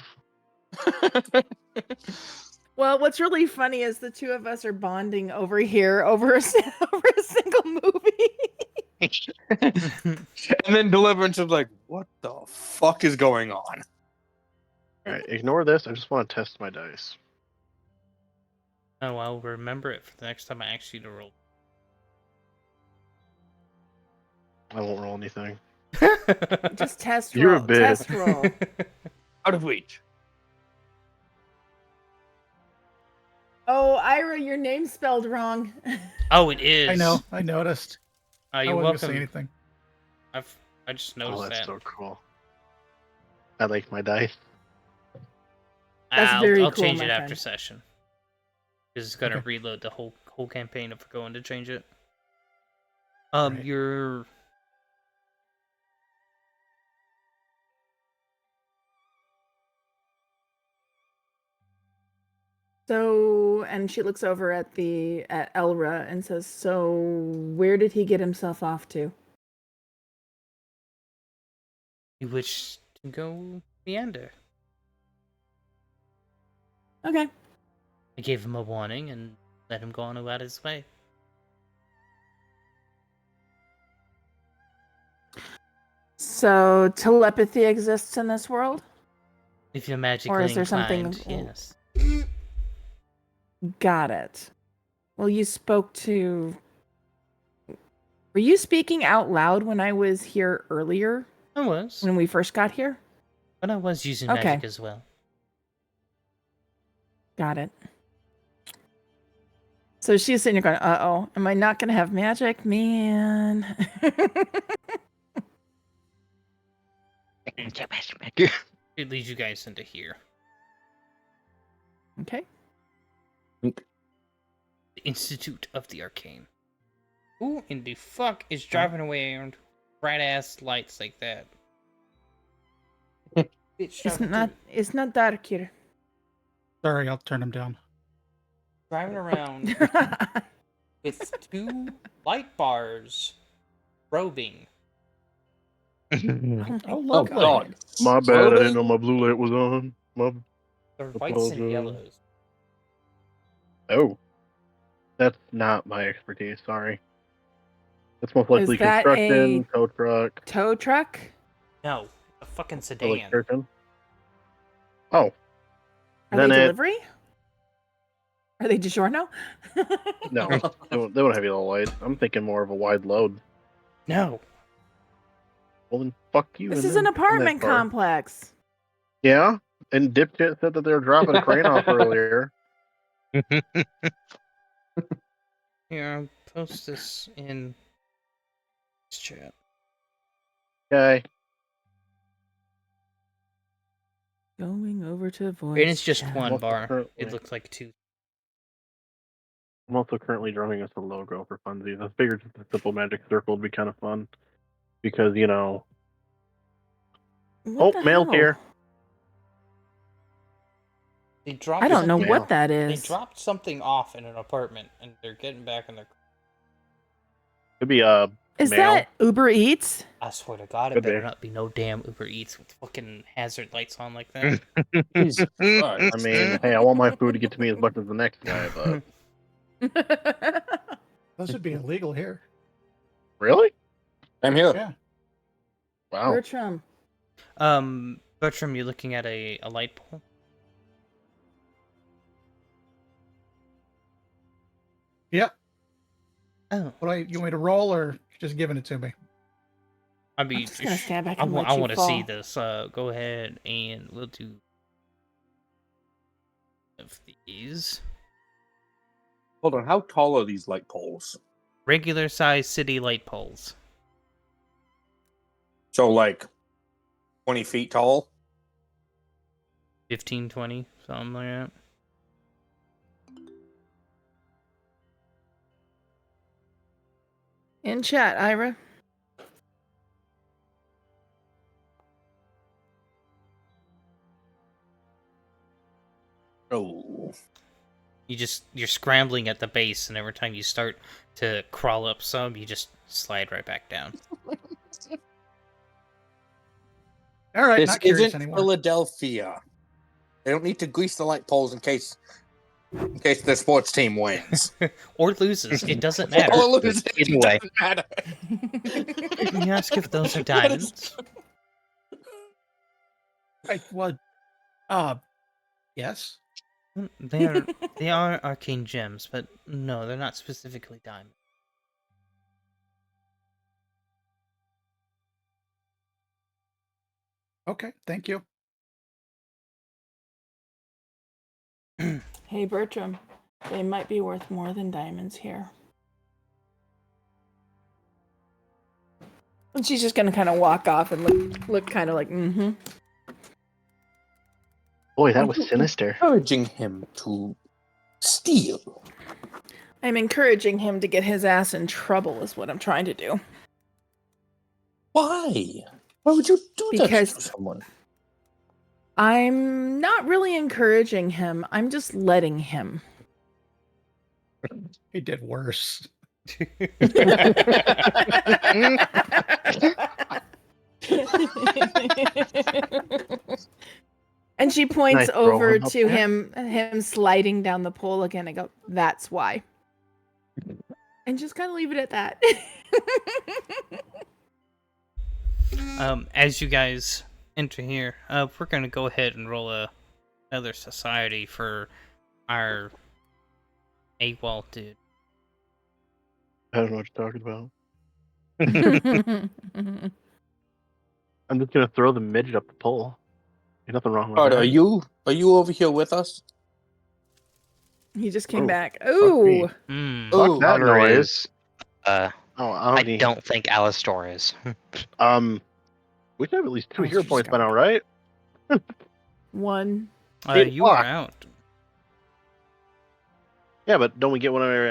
Well, what's really funny is the two of us are bonding over here over a single movie. And then Deliverance is like, what the fuck is going on? Alright, ignore this. I just want to test my dice. Oh, I'll remember it for the next time I ask you to roll. I won't roll anything. Just test You're a roll. bitch. Test roll. Out of reach. Oh, Ira, your name's spelled wrong. Oh, it is. I know. I noticed. I You're wasn't gonna say welcome. anything. I just Oh, noticed that's that. so cool. I like my dice. That's very I'll cool, change my it after friend. session. Because it's gonna Okay. reload the whole campaign if we're going to change it. Right. You're So, and she looks over at Elra and says, "So, where did he get himself off to?" you wish to go meander. Okay. I gave him a warning and let him go on about his way. So, telepathy exists in this world? If you're magically Or is there inclined, something- yes. Got it. Well, you spoke to. Were you speaking out loud when I was here earlier? I was. When we first got here? But I was using Okay. magic as well. Got it. So she's sitting there going, "Uh-oh, am I not going to have magic? Man." It leads you guys into here. Okay. The Institute of the Arcane. Who in the fuck is driving away around bright ass lights like that? It's not dark here. Sorry, I'll turn him down. Driving around with two light bars, probing. Oh, lovely. God. My bad, I didn't know my blue light was on. They're whites and Apologize. yellows. Oh. That's not my expertise, sorry. That's most likely Is that construction, tow truck, Tow truck? No, a fucking sedan. electrician. Oh. Are Then they it- delivery? Are they DiGiorno? No, they won't have yellow light. I'm thinking more of a wide load. No. Well, then fuck you. This and is them an in that apartment car. complex. Yeah, and Dipshit said that they were dropping a crane off earlier. Here, I'll post this in this chat. Okay. Going over to voice. And it's just chat. one What's the bar. current It link? looks like two. I'm also currently drawing us a logo for funsies. I figured just a simple magic circle would be kind of fun. Because, you know... What the mail's hell? here. They dropped I don't know Mail. what that They is. dropped something off in an apartment, and they're getting back in their. Could be Is mail. that Uber Eats? I swear to God, it Could better be. not be no damn Uber Eats with fucking hazard lights on like that. Jesus Christ. I mean, hey, I want my food to get to me as much as the next guy, but... Those would be illegal here. Really? I'm here. Yeah. Wow. Bertram. Bertram, you're looking at a light pole. Yep. Oh, You want me to roll or just giving it to me? I'd be. I'm just gonna stand back I and want. let I you want to see fall. this. Go ahead and we'll do of these Hold on, how tall are these light poles? regular size city light poles. So, like, 20 feet tall? 15, 20, something like that. In chat, Ira. Oh. You're scrambling at the base, and every time you start to crawl up some, you just slide right back down. All right, This not curious isn't anymore. Philadelphia. They don't need to grease the light poles in case their sports team wins. Or loses. It doesn't matter. Or loses. Either way. It doesn't matter. You ask if those are diamonds. Yes. They are arcane gems, but no, they're not specifically diamonds. Okay, thank you. Hey, Bertram. They might be worth more than diamonds here. And she's just gonna kind of walk off and look kind of like, mm-hmm. Boy, that was sinister. Encouraging him to steal. I'm encouraging him to get his ass in trouble is what I'm trying to do. Why? Why would you do that Because- to someone? I'm not really encouraging him. I'm just letting him. He did worse. And she points Nice over rolling up to there. him sliding down the pole again. I go, that's why. And just kind of leave it at that. As you guys enter here, we're gonna go ahead and roll another society for our AWOL dude. I don't know what you're talking about. I'm just gonna throw the midget up the pole. There's nothing wrong with Alright, that. are you over here with us? He just came Oh, back. me. Ooh. Hmm. Oh, Fuck that Honor noise. is. I Oh, Audi. don't think Alistor is. We should have at least 2 Oh, hero she's points by got now, right? One. You are Fuck. out. Yeah, but don't we get one every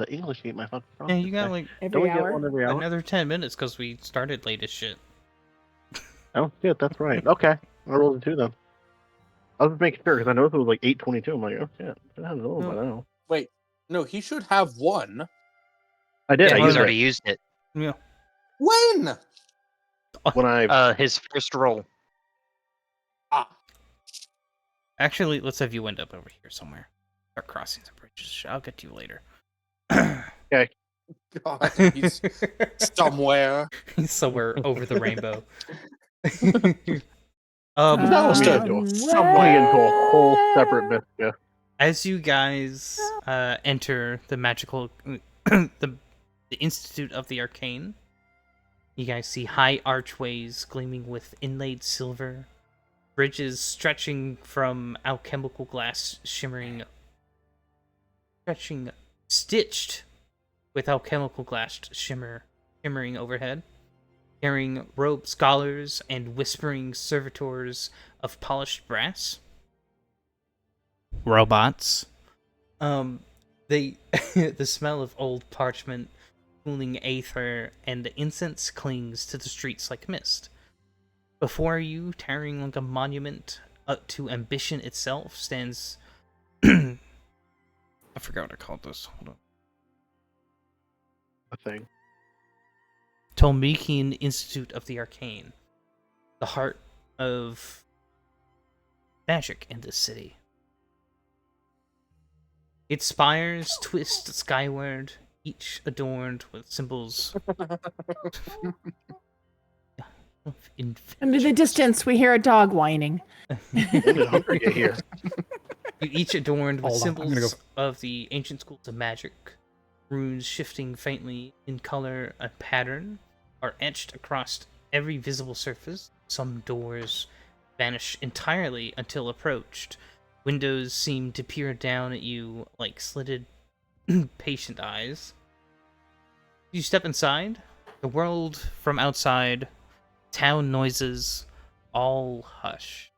English ain't my fucking Yeah, problem. you got like Don't Every we get hour. one every hour? another 10 minutes because we started late as shit. Oh shit, that's right. Okay, I rolled a 2 then. I was just making sure because I noticed it was like 8:22. I'm like, oh shit, I don't know by now. Wait, no, he should have one. I did. Yeah, I he's used already it used it. Yeah. When? when I. His first roll. Ah, Actually, let's have you end up over here somewhere. Start crossing the bridges. I'll get to you later. God, he's somewhere. He's somewhere over the rainbow. Alistair, let me into a whole separate mischief. As you guys enter the magical, the Institute of the Arcane, you guys see high archways gleaming with inlaid silver, bridges stretching from alchemical glass stitched with alchemical glass shimmering overhead, carrying robed scholars and whispering servitors of polished brass. Robots. They the smell of old parchment, cooling aether, and incense clings to the streets like mist. Before you, towering like a monument to ambition itself, stands. I forgot what I called this. Hold on. A thing. Tolmekian Institute of the Arcane, the heart of magic in this city. Its spires twist skyward, each adorned with symbols of And in the distance, we hear a dog whining. When did Hunger get here? each adorned with Hold on, I'm gonna symbols of the ancient schools of magic. Runes shifting faintly in color and pattern are etched across every visible surface. Some doors vanish entirely until approached. Windows seem to peer down at you like slitted, patient eyes. You step inside. The world from outside, town noises, all hush.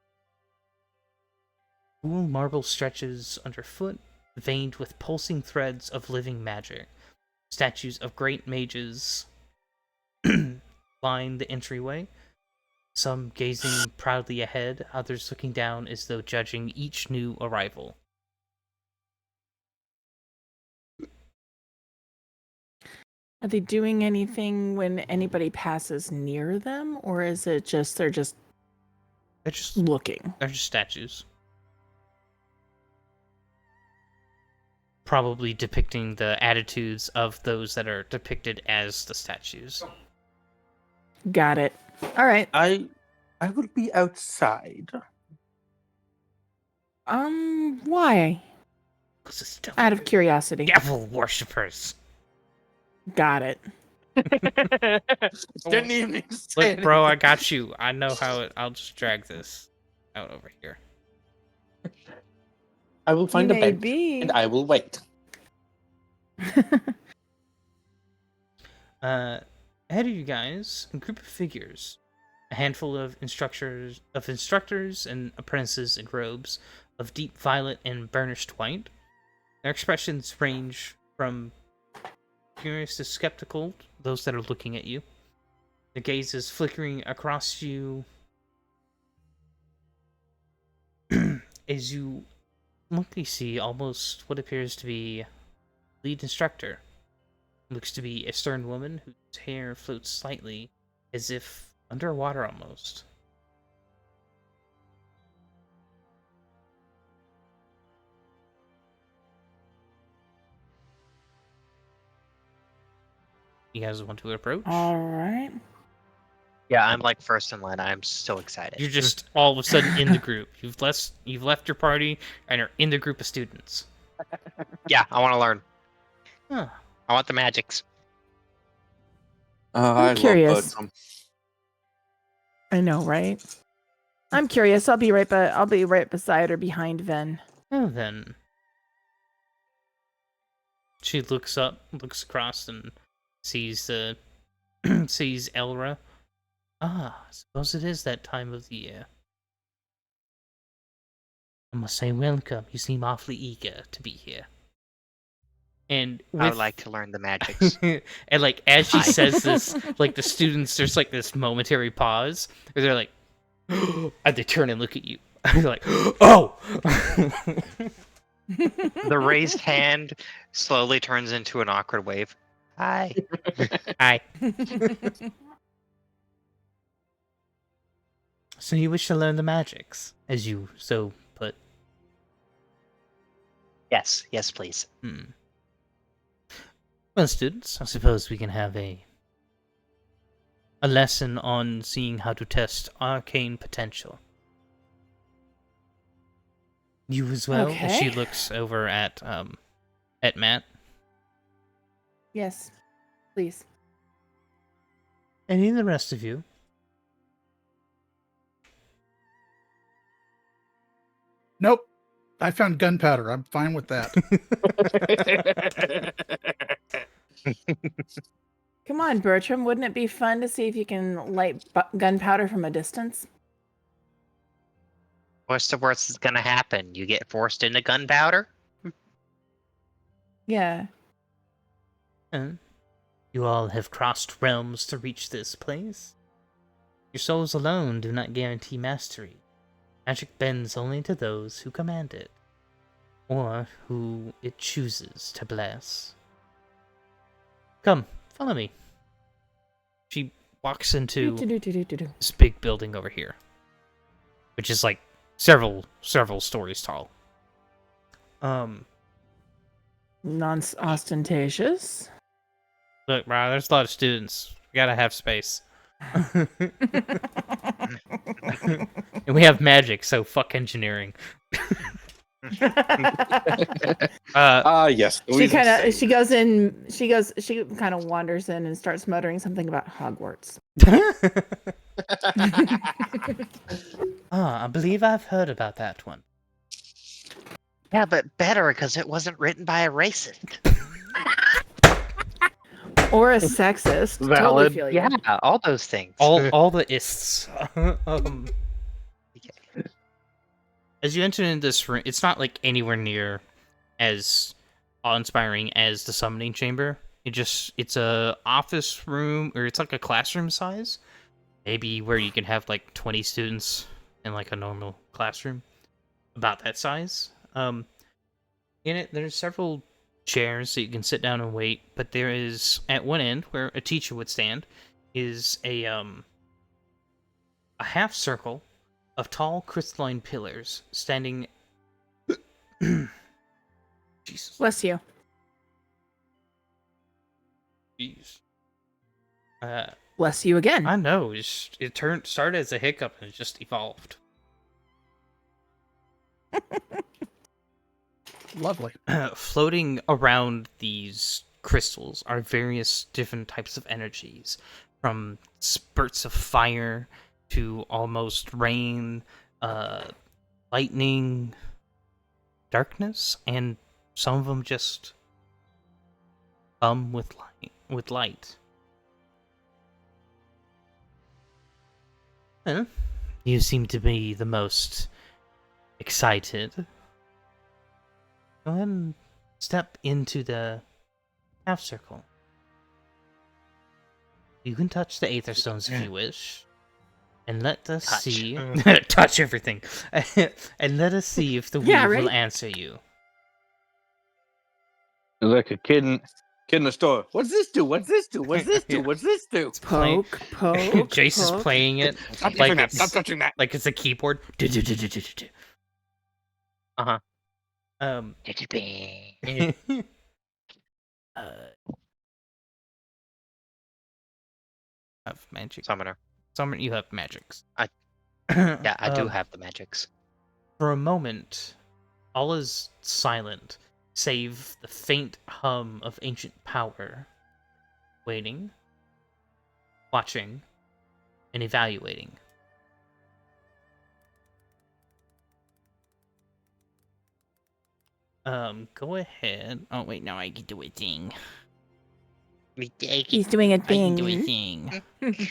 Cool marble stretches underfoot, veined with pulsing threads of living magic. Statues of great mages line the entryway, some gazing proudly ahead, others looking down as though judging each new arrival. Are they doing anything when anybody passes near them, or is it just they're just looking? They're just statues. Probably depicting the attitudes of those that are depicted as the statues. Got it. All right. I will be outside. Why? Out of curiosity. Devil worshippers. Got it. Didn't even say Look, bro, I got you. I know how I'll just drag this out over here. I will find a may bed be. and I will wait. Ahead of you guys, a group of figures, a handful of instructors and apprentices in robes of deep violet and burnished white. Their expressions range from curious to skeptical, those that are looking at you. Their gaze is flickering across you as you luckily see almost what appears to be lead instructor. Looks to be a stern woman whose hair floats slightly, as if underwater almost. You guys want to approach? All right. Yeah, I'm like first in line. I'm so excited. You're just all of a sudden in the group. You've left your party and are in the group of students. Yeah, I want to learn. Huh. I want the magics. I curious. love Bertram. I know, right? I'm curious. I'll be right beside or behind Ven. Oh, then. She looks across and sees sees Elra. Ah, I suppose it is that time of the year. I must say welcome. You seem awfully eager to be here. And I would like to learn the magics. and like as she Hi. says this, like the students, there's like this momentary pause where they're like, and they turn and look at you. They're like, oh. The raised hand slowly turns into an awkward wave. Hi. Hi. So you wish to learn the magics, as you so put. Yes, please. Well, students, I suppose we can have a lesson on seeing how to test arcane potential. You as well, as she Okay. looks over at Matt. Yes, please. Any of the rest of you. Nope. I found gunpowder. I'm fine with that. Come on, Bertram. Wouldn't it be fun to see if you can light gunpowder from a distance? What's the worst that's gonna happen? You get forced into gunpowder? Yeah. You all have crossed realms to reach this place. Your souls alone do not guarantee mastery. Magic bends only to those who command it, or who it chooses to bless. Come, follow me. She walks into Do-do-do-do-do-do. this big building over here, which is like several stories tall. Non-ostentatious. Look, bro, there's a lot of students. We gotta have space. And we have magic, so fuck engineering. Yes. She kind of wanders in and starts muttering something about Hogwarts. I believe I've heard about that one. Yeah, but better because it wasn't written by a racist. Or a sexist. Totally Valid. feel you. Yeah, all those things. All the ists. As you enter in this room, it's not like anywhere near as awe-inspiring as the summoning chamber. It's a office room, or it's like a classroom size, maybe where you can have like 20 students in like a normal classroom, about that size. In it, there's several chairs so you can sit down and wait, but there is at one end where a teacher would stand is a half circle of tall crystalline pillars standing. Jesus. Bless you. Jeez. Bless you again. I know. Started as a hiccup and it just evolved. Lovely. Floating around these crystals are various different types of energies, from spurts of fire to almost rain, lightning, darkness, and some of them just with light. Huh? You seem to be the most excited. Go ahead and step into the half circle. You can touch the Aether Stones if you wish. And let us see... touch everything. And let us see if the weave will answer you. Like a kid in the store. What's this do? What's this do? What's this do? What's this do? Poke. Jace is playing it Stop like touching that. it's, Stop touching that. like it's a keyboard. Uh-huh. Um... have magic. Summoner. Summoner, you have magics. Yeah, I do have the magics. For a moment, all is silent, save the faint hum of ancient power. Waiting, watching, and evaluating. Go ahead. Oh wait, now I can do a thing. He's doing a I can do a thing. thing.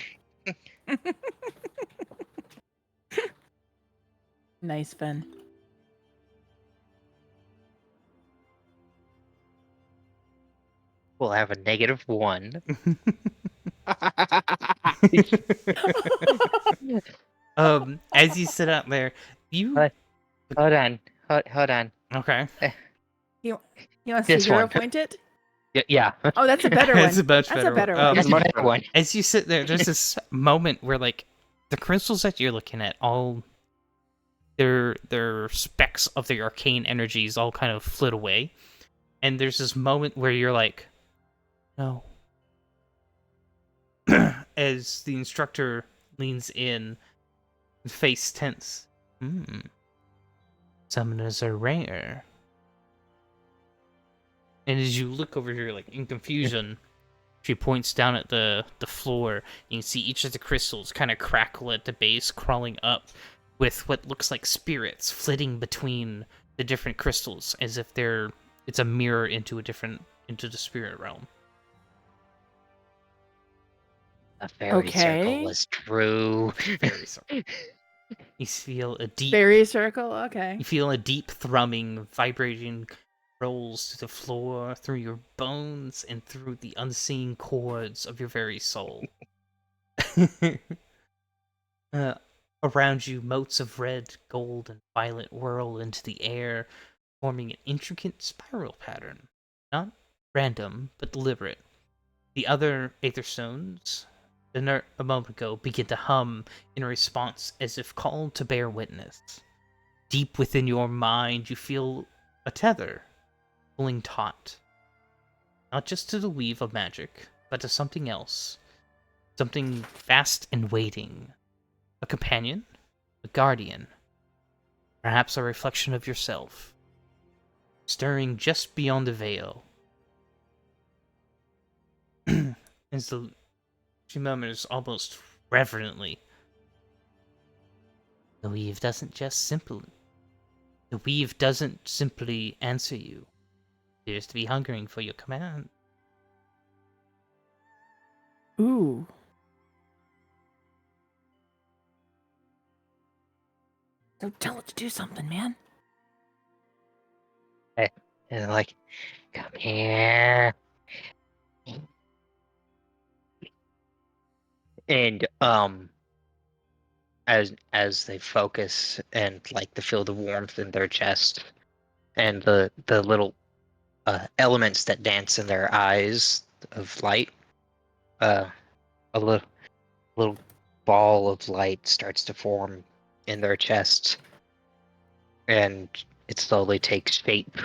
Nice, Finn. We'll have a -1. As you sit out there, you Hold on. Hold on. okay? He wants This to hero one. point it. Yeah. Oh, that's a better one. It's a much That's better a better one. one. That's my better one. As you sit there, there's this moment where like the crystals that you're looking at, all their specks of the arcane energies all kind of flit away, and there's this moment where you're like, no. As the instructor leans in, face tense. Summoners are rare. And as you look over here, like in confusion, she points down at the floor. You can see each of the crystals kind of crackle at the base, crawling up with what looks like spirits flitting between the different crystals, as if it's a mirror into the spirit realm. A fairy circle Okay. was true. Fairy circle. You feel a deep Fairy circle. Okay. You feel a deep thrumming, vibrating rolls to the floor, through your bones, and through the unseen chords of your very soul. Around you, motes of red, gold, and violet whirl into the air, forming an intricate spiral pattern. Not random, but deliberate. The other Aether Stones, a moment ago, begin to hum in response as if called to bear witness. Deep within your mind, you feel a tether pulling taut. Not just to the weave of magic, but to something else. Something vast and waiting. A companion? A guardian? Perhaps a reflection of yourself. Stirring just beyond the veil. She murmurs almost reverently. The weave doesn't simply answer you. It appears to be hungering for your command. Ooh. So tell it to do something, man. And like, come here. And as they focus and like to feel the warmth in their chest and the little elements that dance in their eyes of light, a little ball of light starts to form in their chest, and it slowly takes shape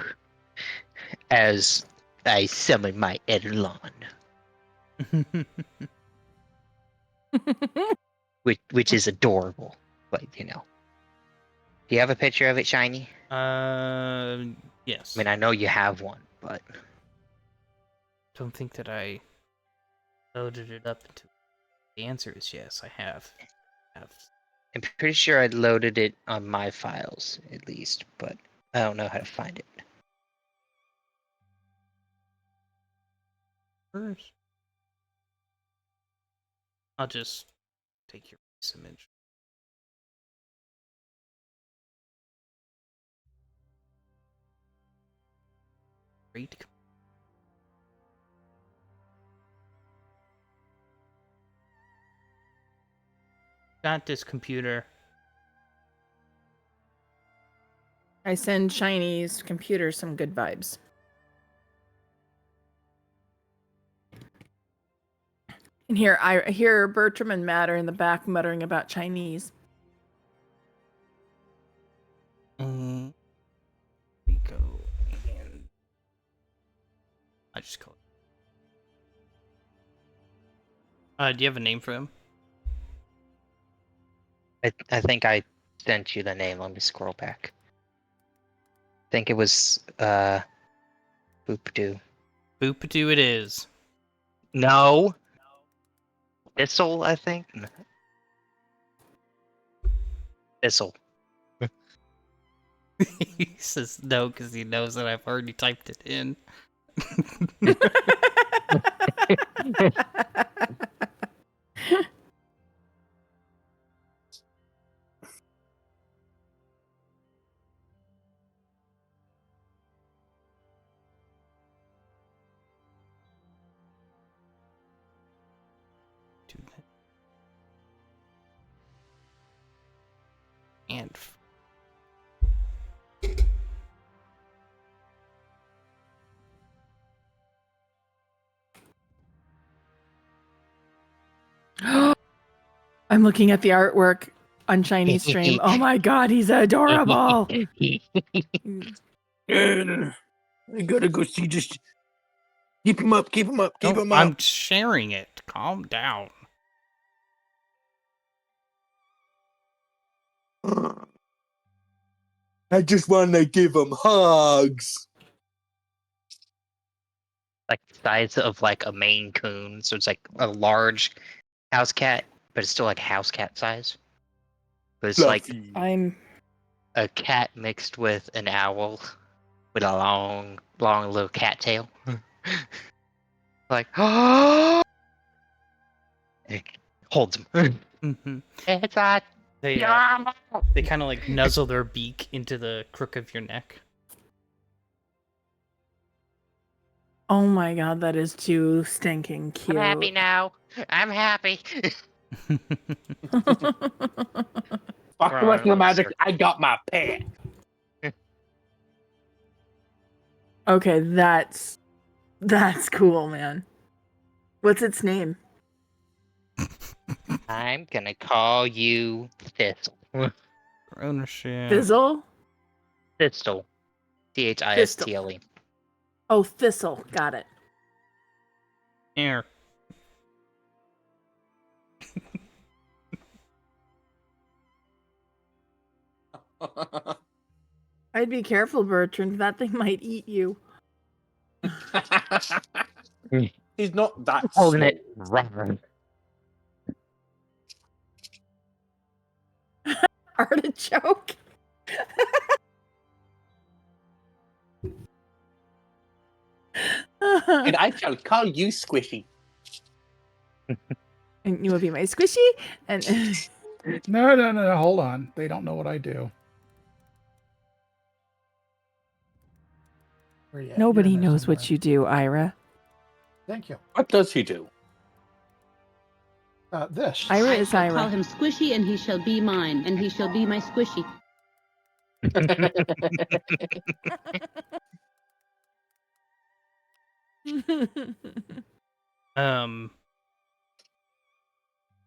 as I summon my Edelon, which is adorable. Like, do you have a picture of it, Shiny? Yes. I mean, I know you have one, but Don't think that I loaded it up into. The answer is yes, I have. I'm pretty sure I loaded it on my files, at least, but I don't know how to find it. First, I'll just take your base image. Great. Got this computer. I send Shiny's computer some good vibes. And here, I hear Bertram and Matt are in the back muttering about Chinese. We go and I just call it. Do you have a name for him? I think I sent you the name. Let me scroll back. I think it was Boopdoo. Boopadoo it is. No. Thistle, I think. Thistle. He says no because he knows that I've already typed it in. And I'm looking at the artwork on Shiny's stream. Oh my god, he's adorable. I gotta go see just. Keep him up, keep him up, keep no, him up. I'm sharing it. Calm down. I just want to give him hugs. Like the size of like a Maine Coon, so it's like a large house cat, but it's still like house cat size. But it's like Fluffy. I'm a cat mixed with an owl with a long little cat tail. Like, it holds him. Mm-hmm. It's a They kind of like nuzzle their beak into the crook of your neck. oh my god, that is too stinking cute. I'm happy now. I'm happy. Fuck the rest of the magic. I got my pet. Okay, that's cool, man. What's its name? I'm gonna call you Thistle. Ownership. Fizzle? Thistle. Thistle. Oh, Thistle. Got it. Here. I'd be careful, Bertrand. That thing might eat you. He's not that Holding small. it rubber. Artichoke. And I shall call you Squishy. And you will be my squishy. And No, hold on. They don't know what I do. Where you at? Nobody You're in there knows what somewhere. you do, Ira. Thank you. What does he do? This. Ira I is shall Ira. call him Squishy, and he shall be mine, and he shall be my Squishy.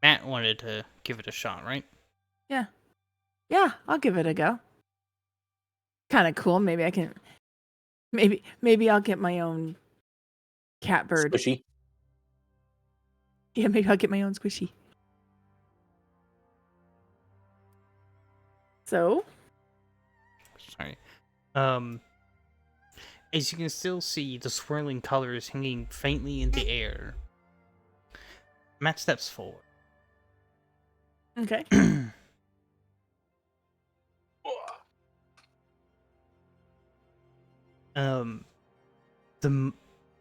Matt wanted to give it a shot, right? Yeah, I'll give it a go. Kind of cool. Maybe I can. Maybe I'll get my own cat bird. Squishy. Yeah, maybe I'll get my own squishy. So, Sorry. As you can still see the swirling colors hanging faintly in the air, Matt steps forward. okay. Um,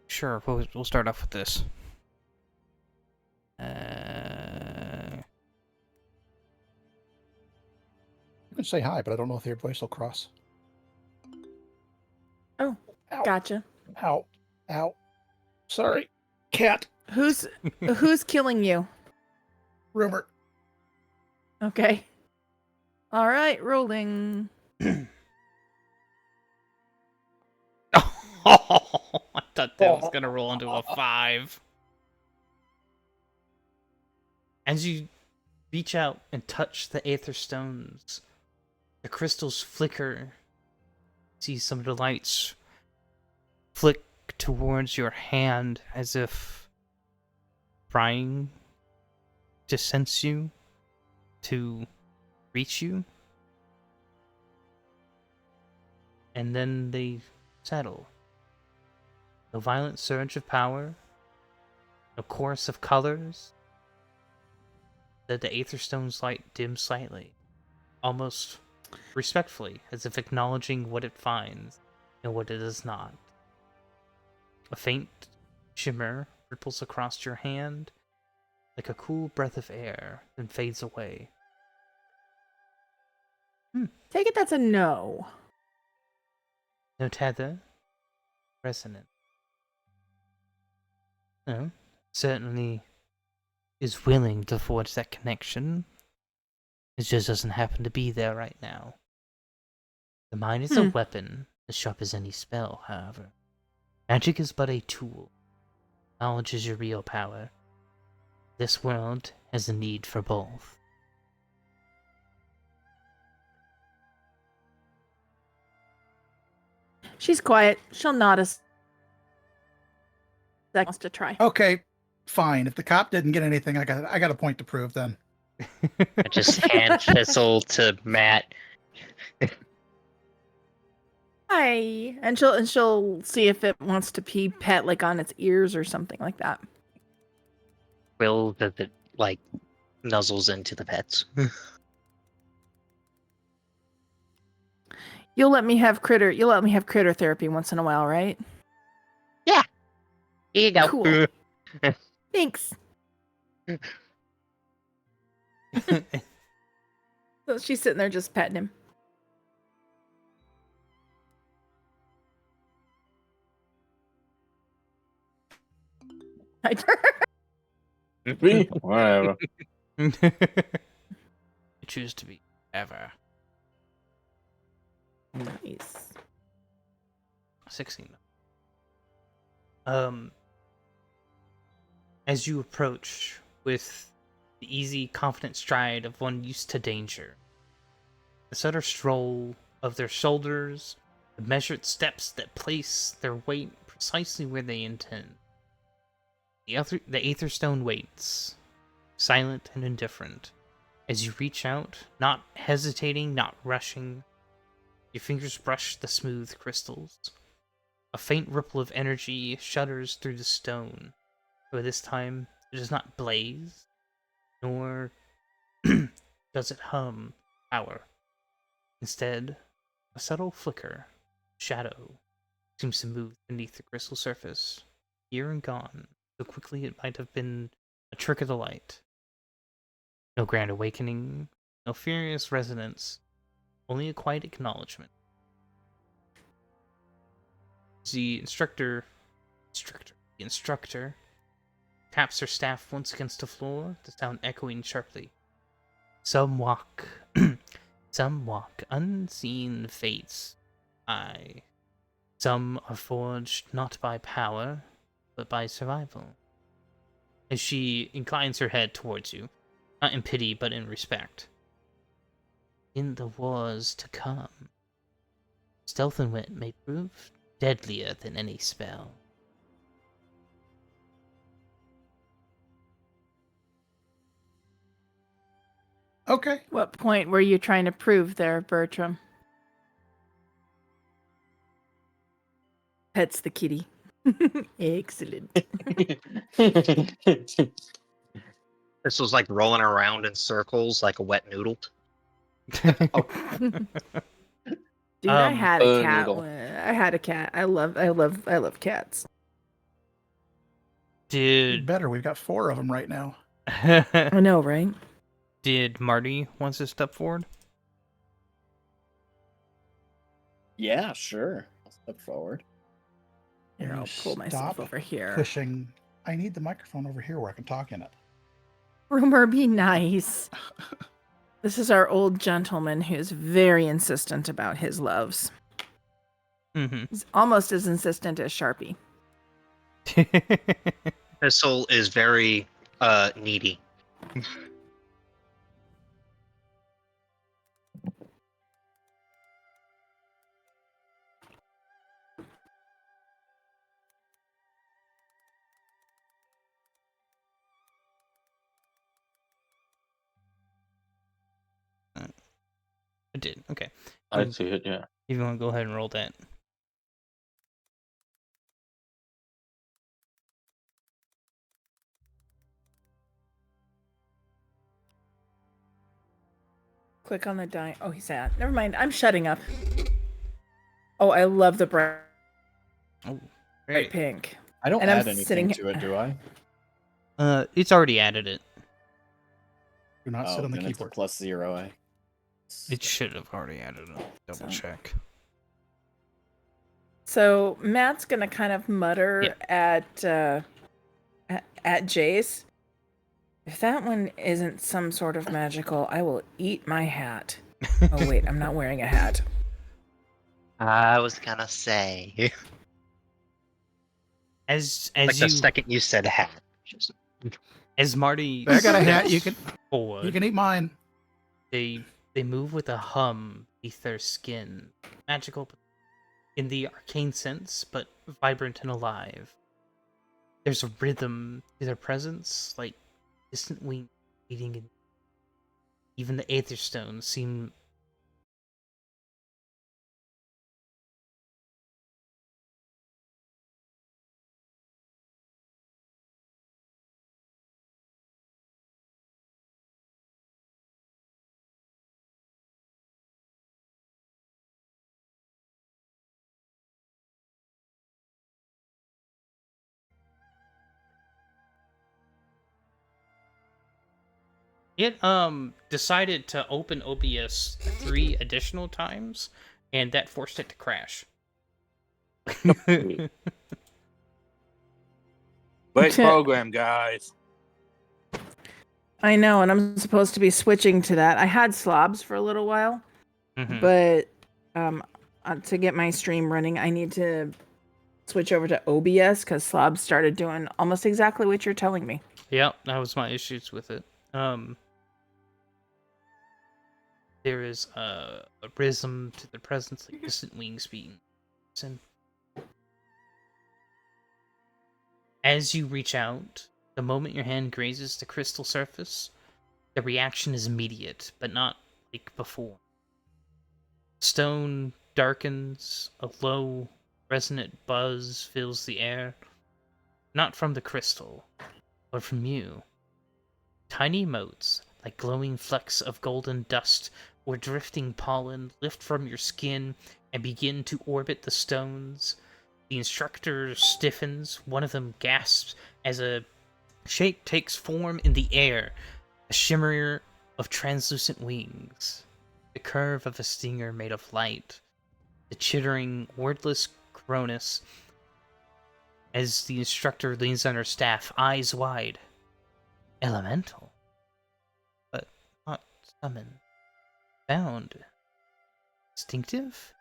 sure, we'll start off with this. You can say hi, but I don't know if your voice will cross. Oh, Ow. gotcha. Ow. Ow. Sorry. Cat. Who's killing you? Rumor. Okay. All right, rolling. Oh, I thought that was gonna roll into a 5. As you reach out and touch the aether stones, the crystals flicker. See some of the lights flick towards your hand as if trying to sense you, to reach you. And then they settle. No violent surge of power, no chorus of colors. That the aether stone's light dims slightly, almost respectfully, as if acknowledging what it finds and what it does not. A faint shimmer ripples across your hand, like a cool breath of air, then fades away. Take it that's a no. No tether, resonant. No, certainly is willing to forge that connection. It just doesn't happen to be there right now. The mind is a weapon, as sharp as any spell, however. Magic is but a tool. Knowledge is your real power. This world has a need for both. She's quiet. She'll nod us. That wants to try. Okay. Fine. If the cop didn't get anything, I got a point to prove then. I just hand chisel to Matt. Hi, and she'll see if it wants to pee pet like on its ears or something like that. Will that it like nuzzles into the pets. You'll let me have critter therapy once in a while, right? Yeah. Here you go. Cool. Thanks. So she's sitting there just petting him. Whatever. I choose to be ever. Nice. 16. As you approach with the easy, confident stride of one used to danger, the subtle stroll of their shoulders, the measured steps that place their weight precisely where they intend. The aether stone waits, silent and indifferent, as you reach out, not hesitating, not rushing. Your fingers brush the smooth crystals. A faint ripple of energy shudders through the stone, but this time it does not blaze, nor does it hum power. Instead, a subtle flicker, shadow, seems to move beneath the crystal surface, here and gone, so quickly it might have been a trick of the light. No grand awakening, no furious resonance, only a quiet acknowledgement. The instructor taps her staff once against the floor, the sound echoing sharply. Some walk, unseen fates. Some are forged not by power, but by survival. As she inclines her head towards you, not in pity, but in respect. In the wars to come, stealth and wit may prove deadlier than any spell. Okay. What point were you trying to prove there, Bertram? Pets the kitty. Excellent. This was like rolling around in circles like a wet noodle. Dude, I had a cat. noodle. I had a cat. I love cats. Did Better. We've got 4 of them right now. I know, right? Did Marty wants to step forward? Yeah, sure. I'll step forward. Here, Will I'll you pull myself stop over here. Pushing. I need the microphone over here where I can talk in it. Rumor, be nice. This is our old gentleman who's very insistent about his loves. Mm-hmm. He's almost as insistent as Sharpie. Thistle is very needy. I did. Okay. I see it, yeah. If you want to go ahead and roll that. Click on the die. Oh, he's at. Never mind. I'm shutting up. Oh, I love the bright Oh, pink. I don't And I'm add anything sitting to it, do I? It's already added it. Do not sit on the then it's a keyboard. +0. It should have already added it. Double check. So Matt's gonna kind of mutter at Jace. If that one isn't some sort of magical, I will eat my hat. Oh wait, I'm not wearing a hat. I was gonna say. As Like you the second you said hat. as Marty I got a hat. steps You can forward, eat mine. they move with a hum beneath their skin. Magical in the arcane sense, but vibrant and alive. There's a rhythm to their presence, like distant wings beating in. Even the aether stones seem It decided to open OBS 3 additional times, and that forced it to crash. Great program, guys. I know, and I'm supposed to be switching to that. I had slobs for a little while, Mhm. but to get my stream running, I need to switch over to OBS because slobs started doing almost exactly what you're telling me. Yep, that was my issues with it. There is a rhythm to the presence, like distant wings beating. And as you reach out, the moment your hand grazes the crystal surface, the reaction is immediate, but not like before. Stone darkens, a low, resonant buzz fills the air, not from the crystal, but from you. Tiny motes, like glowing flecks of golden dust or drifting pollen, lift from your skin and begin to orbit the stones. The instructor stiffens, one of them gasps as a shape takes form in the air, a shimmer of translucent wings, the curve of a stinger made of light, the chittering, wordless Cronus as the instructor leans on her staff, eyes wide. Elemental. But not summoned. Found. Instinctive?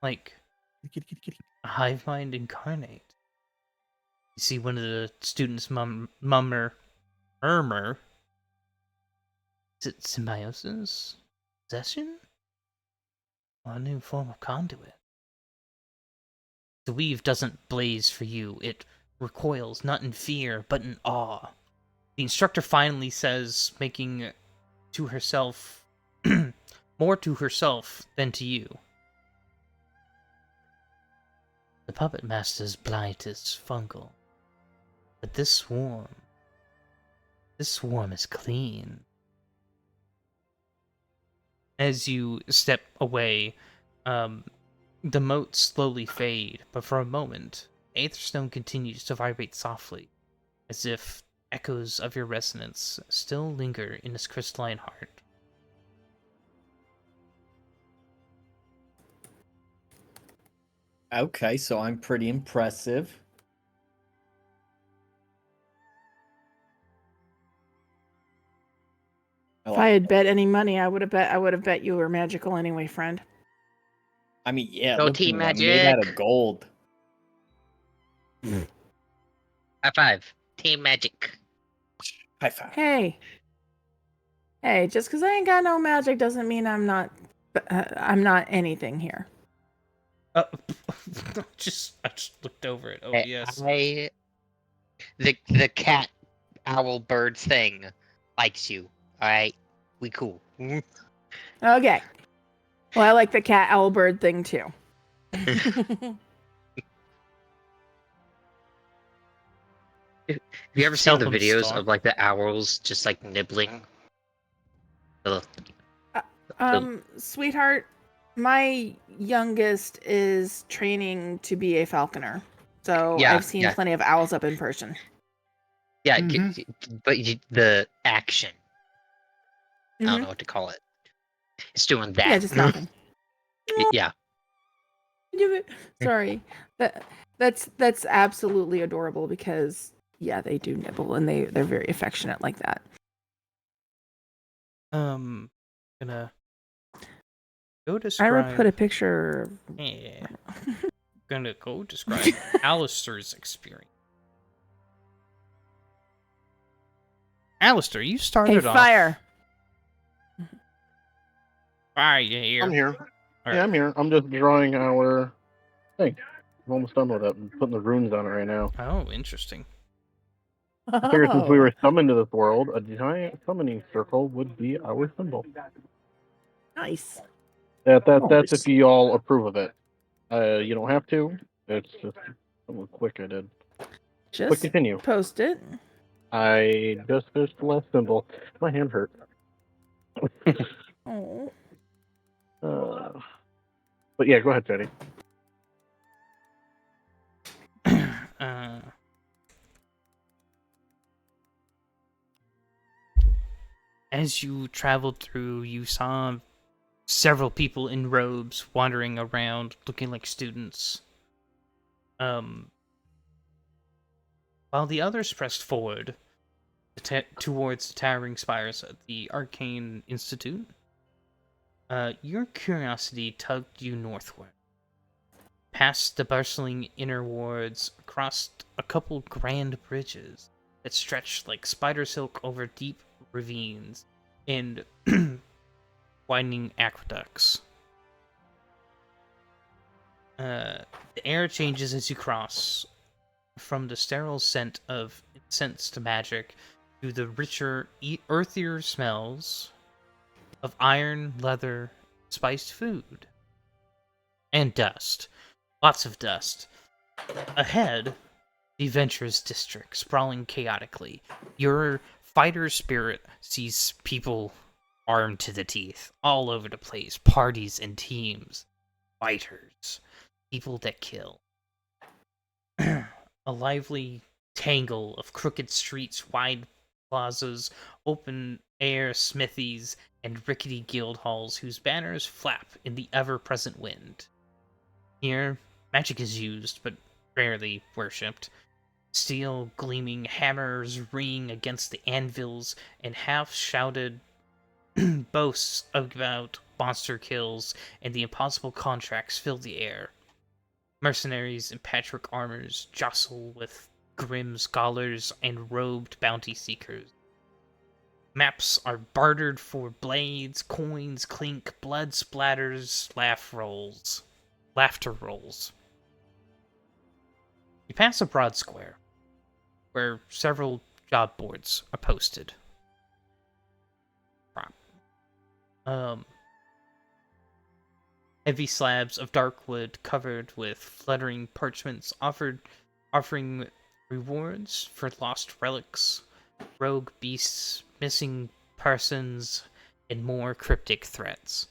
Like a hive mind incarnate. You see one of the students murmur. Is it symbiosis? Possession? Or a new form of conduit? The weave doesn't blaze for you. It recoils, not in fear, but in awe. The instructor finally says, making to herself more to herself than to you. The puppet master's blight is fungal. But this swarm is clean. As you step away, the motes slowly fade, but for a moment, Aetherstone continues to vibrate softly, as if echoes of your resonance still linger in his crystalline heart. Okay, so I'm pretty impressive. If I had bet any money, I would have bet you were magical anyway, friend. I mean, yeah, Go look at Team me, I'm made out Magic. of gold. High five. Team Magic. High five. Hey, just because I ain't got no magic doesn't mean I'm not anything here. I just looked over it. Oh, yes. The cat owl bird thing likes you. Alright? We cool. Okay. Well, I like the cat owl bird thing too. Have you ever seen Help the him videos stalk. of like the owls just like nibbling? Ugh. Sweetheart, my youngest is training to be a falconer, so Yeah, I've seen yeah. plenty of owls up in person. Yeah, Mhm. but the action. I don't Mhm. know what to call it. It's doing that. Yeah, just nothing. Yeah. Sorry, that's absolutely adorable because yeah, they do nibble and they're very affectionate like that. Gonna go I describe. would put a picture. Yeah. Gonna go describe Alistair's experience. Alistair, you Hey, started off. fire! Fire, you here? I'm here. All right. Yeah, I'm here. I'm just drawing our thing. I'm almost done with it. I'm putting the runes on it right now. Oh, interesting. I figured since we Oh. were summoned to this world, a giant summoning circle would be our symbol. Nice. That's if you all approve of it. You don't have to. It's just something quick I did. But Just continue. post it. I just finished the last symbol. My hand hurt. Oh. But yeah, go ahead, Teddy. As you traveled through, you saw several people in robes wandering around, looking like students. While the others pressed forward towards the towering spires at the Arcane Institute, your curiosity tugged you northward. Past the bustling inner wards, across a couple grand bridges that stretched like spider silk over deep ravines and widening aqueducts. The air changes as you cross from the sterile scent of incense to magic to the richer, earthier smells of iron, leather, spiced food. And dust. Lots of dust. Ahead, the Ventures District, sprawling chaotically. Your fighter spirit sees people armed to the teeth, all over the place. Parties and teams. Fighters. People that kill. A lively tangle of crooked streets, wide plazas, open-air smithies, and rickety guild halls whose banners flap in the ever-present wind. Here, magic is used, but rarely worshipped. Steel gleaming hammers ring against the anvils, and half-shouted boasts about monster kills and the impossible contracts fill the air. Mercenaries in patchwork armors jostle with grim scholars and robed bounty seekers. Maps are bartered for blades, coins clink, blood splatters, laughter rolls. You pass a broad square, where several job boards are posted. Heavy slabs of dark wood covered with fluttering parchments offering rewards for lost relics, rogue beasts, missing persons, and more cryptic threats.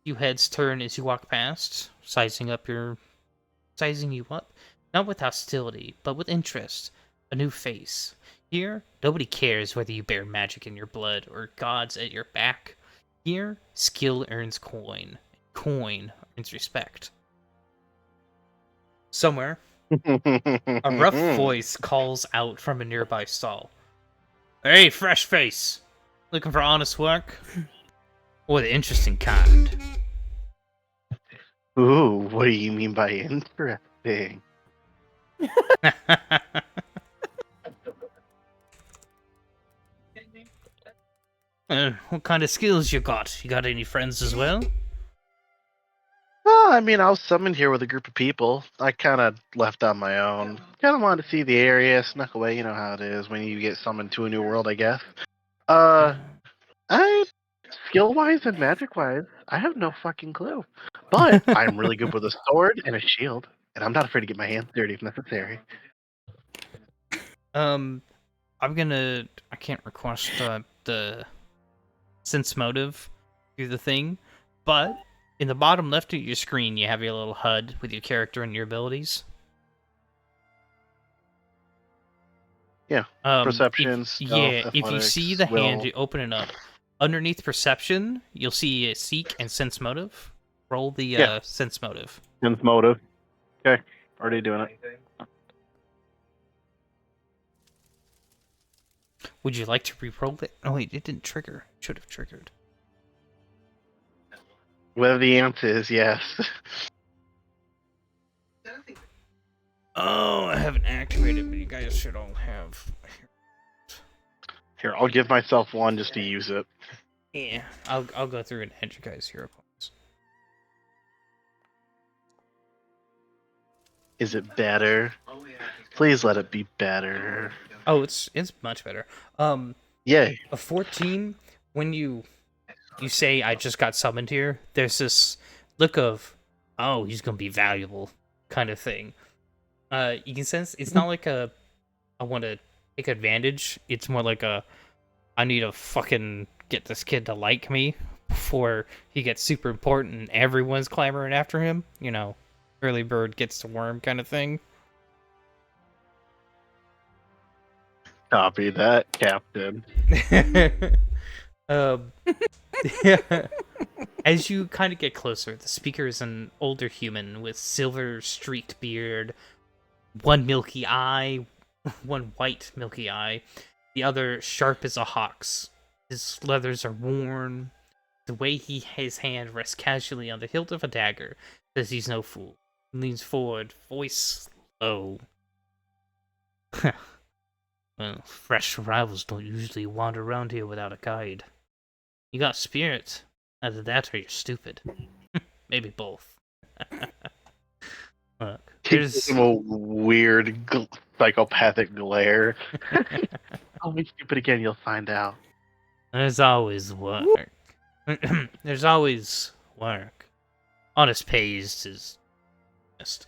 Few heads turn as you walk past, sizing you up, not with hostility, but with interest. A new face. Here, nobody cares whether you bear magic in your blood or gods at your back. Here, skill earns coin. Coin earns respect. Somewhere, a rough voice calls out from a nearby stall. Hey, fresh face! Looking for honest work? Or the interesting kind? Ooh, what do you mean by interesting? What kind of skills you got? You got any friends as well? Well, I mean, I was summoned here with a group of people. I kind of left on my own. Kind of wanted to see the area, snuck away. You know how it is when you get summoned to a new world, I guess. Skill-wise and magic-wise, I have no fucking clue. But I'm really good with a sword and a shield, and I'm not afraid to get my hands dirty if necessary. I can't request the sense motive through the thing, but in the bottom left of your screen, you have your little HUD with your character and your abilities. Yeah, perception, stealth, if you see the will. hand, you open it up. Underneath perception, you'll see seek and sense motive. Roll the sense motive. Sense motive. Okay, already doing it. Would you like to re-roll it? Oh wait, it didn't trigger. Should have triggered. Well, the answer is yes. Oh, I haven't activated, but you guys should all have. Here, I'll give myself one just to use it. Yeah, I'll go through and add you guys hero points. Is it better? Please let it be better. Oh, it's much better. Yay. A 14, when you say I just got summoned here, there's this look of, oh, he's gonna be valuable kind of thing. You can sense it's not like I want to take advantage. It's more like I need to fucking get this kid to like me before he gets super important and everyone's clamoring after him. You know, early bird gets the worm kind of thing. Copy that, Captain. Yeah. As you kind of get closer, the speaker is an older human with silver-streaked beard, one milky eye, one white milky eye, the other sharp as a hawk's. His leathers are worn. The way his hand rests casually on the hilt of a dagger says he's no fool. He leans forward, voice low. Well, fresh arrivals don't usually wander around here without a guide. You got spirit. Either that or you're stupid. Maybe both. Look, Gives him a weird psychopathic glare. I'll be stupid again, you'll find out. There's always work. There's always work. Honest pays is just.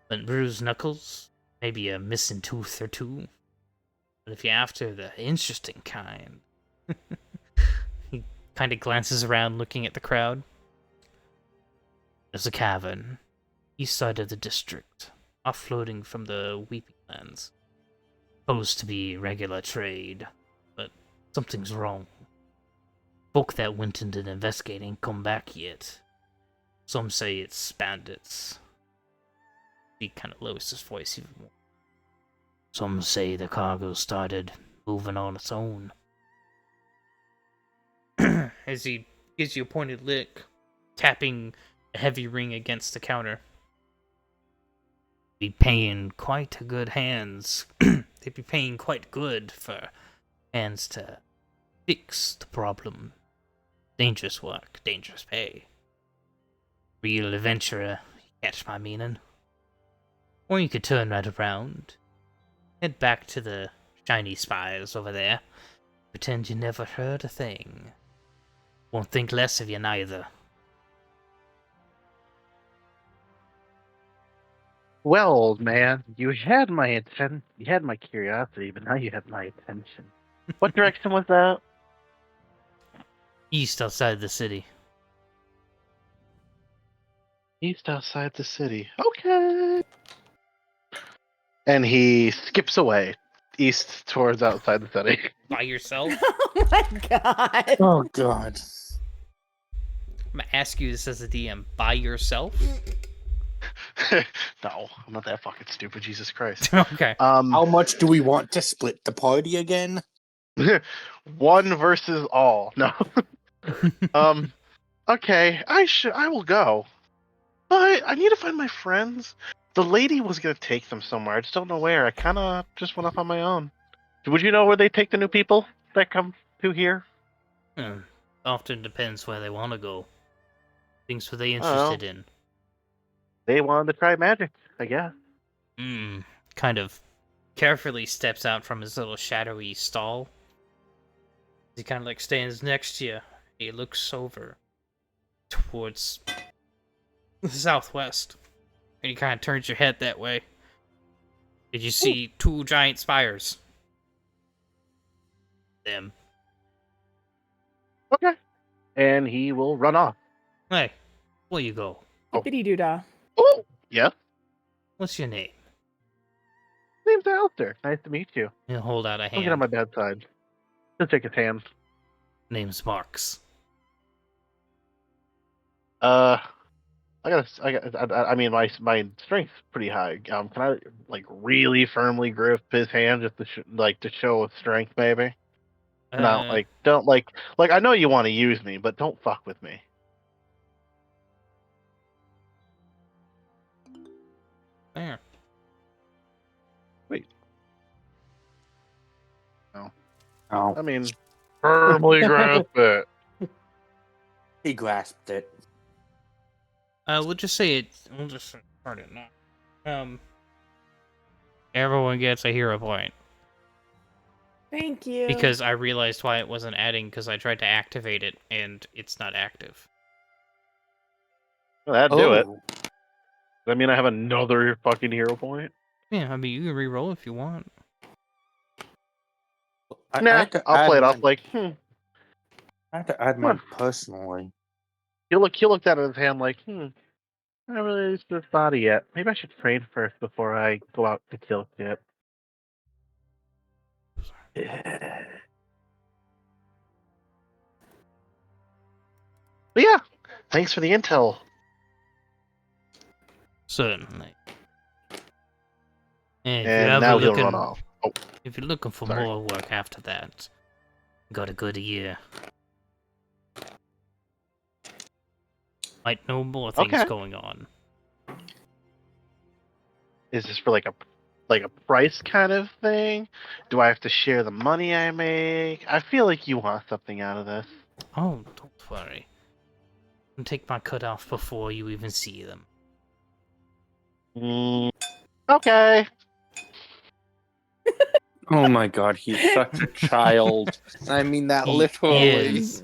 But bruised knuckles, maybe a missing tooth or two. But if you're after the interesting kind, he kind of glances around looking at the crowd. There's a cavern, east side of the district, offloading from the Weeping Lands. Supposed to be regular trade, but something's wrong. Folk that went in to investigate ain't come back yet. Some say it's bandits. He kind of lowers his voice even more. Some say the cargo started moving on its own. As he gives you a pointed lick, tapping a heavy ring against the counter. Be paying quite a good hands. They'd be paying quite good for hands to fix the problem. Dangerous work, dangerous pay. Real adventurer, you catch my meaning? Or you could turn right around, head back to the shiny spires over there, pretend you never heard a thing. Won't think less of you neither. Well, old man, you had my curiosity, but now you have my attention. What direction was that? East outside the city. East outside the city. Okay. And he skips away east towards outside the city. By yourself? Oh my god. Oh God. I'm gonna ask you this as a DM. By yourself? No, I'm not that fucking stupid. Jesus Christ. Okay. How much do we want to split the party again? One versus all. No. Okay, I will go. But I need to find my friends. The lady was gonna take them somewhere. I just don't know where. I kind of just went off on my own. Would you know where they take the new people that come to here? Often depends where they want to go. Things were they I don't know. interested in? They wanted to try magic, I guess. Kind of carefully steps out from his little shadowy stall. He kind of like stands next to you. He looks over towards the southwest. And he kind of turns your head that way. Did you see two giant spires? Them. Okay. And he will run off. Hey, where you go? Hippity doo dah. Oh, yeah. What's your name? Name's Alistair. Nice to meet you. He'll hold out a Don't get on hand. my bad side. He'll shake his hand. Name's Marks. I mean, my strength's pretty high. Can I like really firmly grip his hand just to show strength, maybe? No, like don't like I know you want to use me, but don't fuck with me. There. Wait. No. Oh, I mean, firmly grip it. he grasped it. We'll just say it. We'll just start it now. Everyone gets a hero point. Thank you. Because I realized why it wasn't adding, because I tried to activate it, and it's not active. Well, that'd do it. Oh. Does that mean I have another fucking hero point? Yeah, I mean, you can re-roll if you want. Nah, I'll play it off like, I have to add mine personally. He looked at his hand like, I haven't really used this body yet. Maybe I should train first before I go out to kill shit. But yeah, thanks for the intel. Certainly. And And now he'll run off. Oh, if you're looking for sorry. more work after that, got a good year. Might know more things Okay. going on. Is this for like a price kind of thing? Do I have to share the money I make? I feel like you want something out of this. Oh, don't worry. I'll take my cut off before you even see them. Okay. Oh my God, he's such a child. I mean that He literally. is.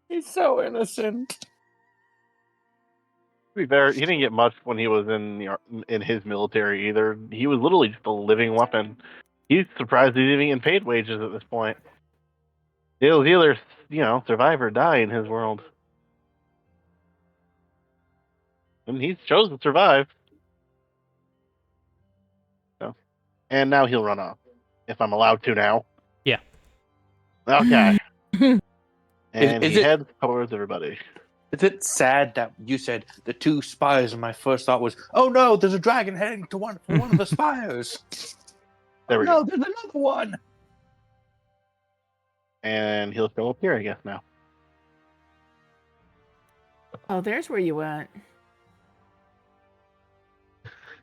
He's so innocent. To be fair, he didn't get much when he was in his military either. He was literally just a living weapon. He's surprised he's even getting paid wages at this point. It was either, survive or die in his world. And he's chosen to survive. So, and now he'll run off. If I'm allowed to now. Yeah. Okay. And Is he it- heads towards everybody. Is it sad that you said the 2 spires, and my first thought was, oh no, there's a dragon heading to one of the spires. There we no, go. there's another one. And he'll show up here, I guess, now. Oh, there's where you went.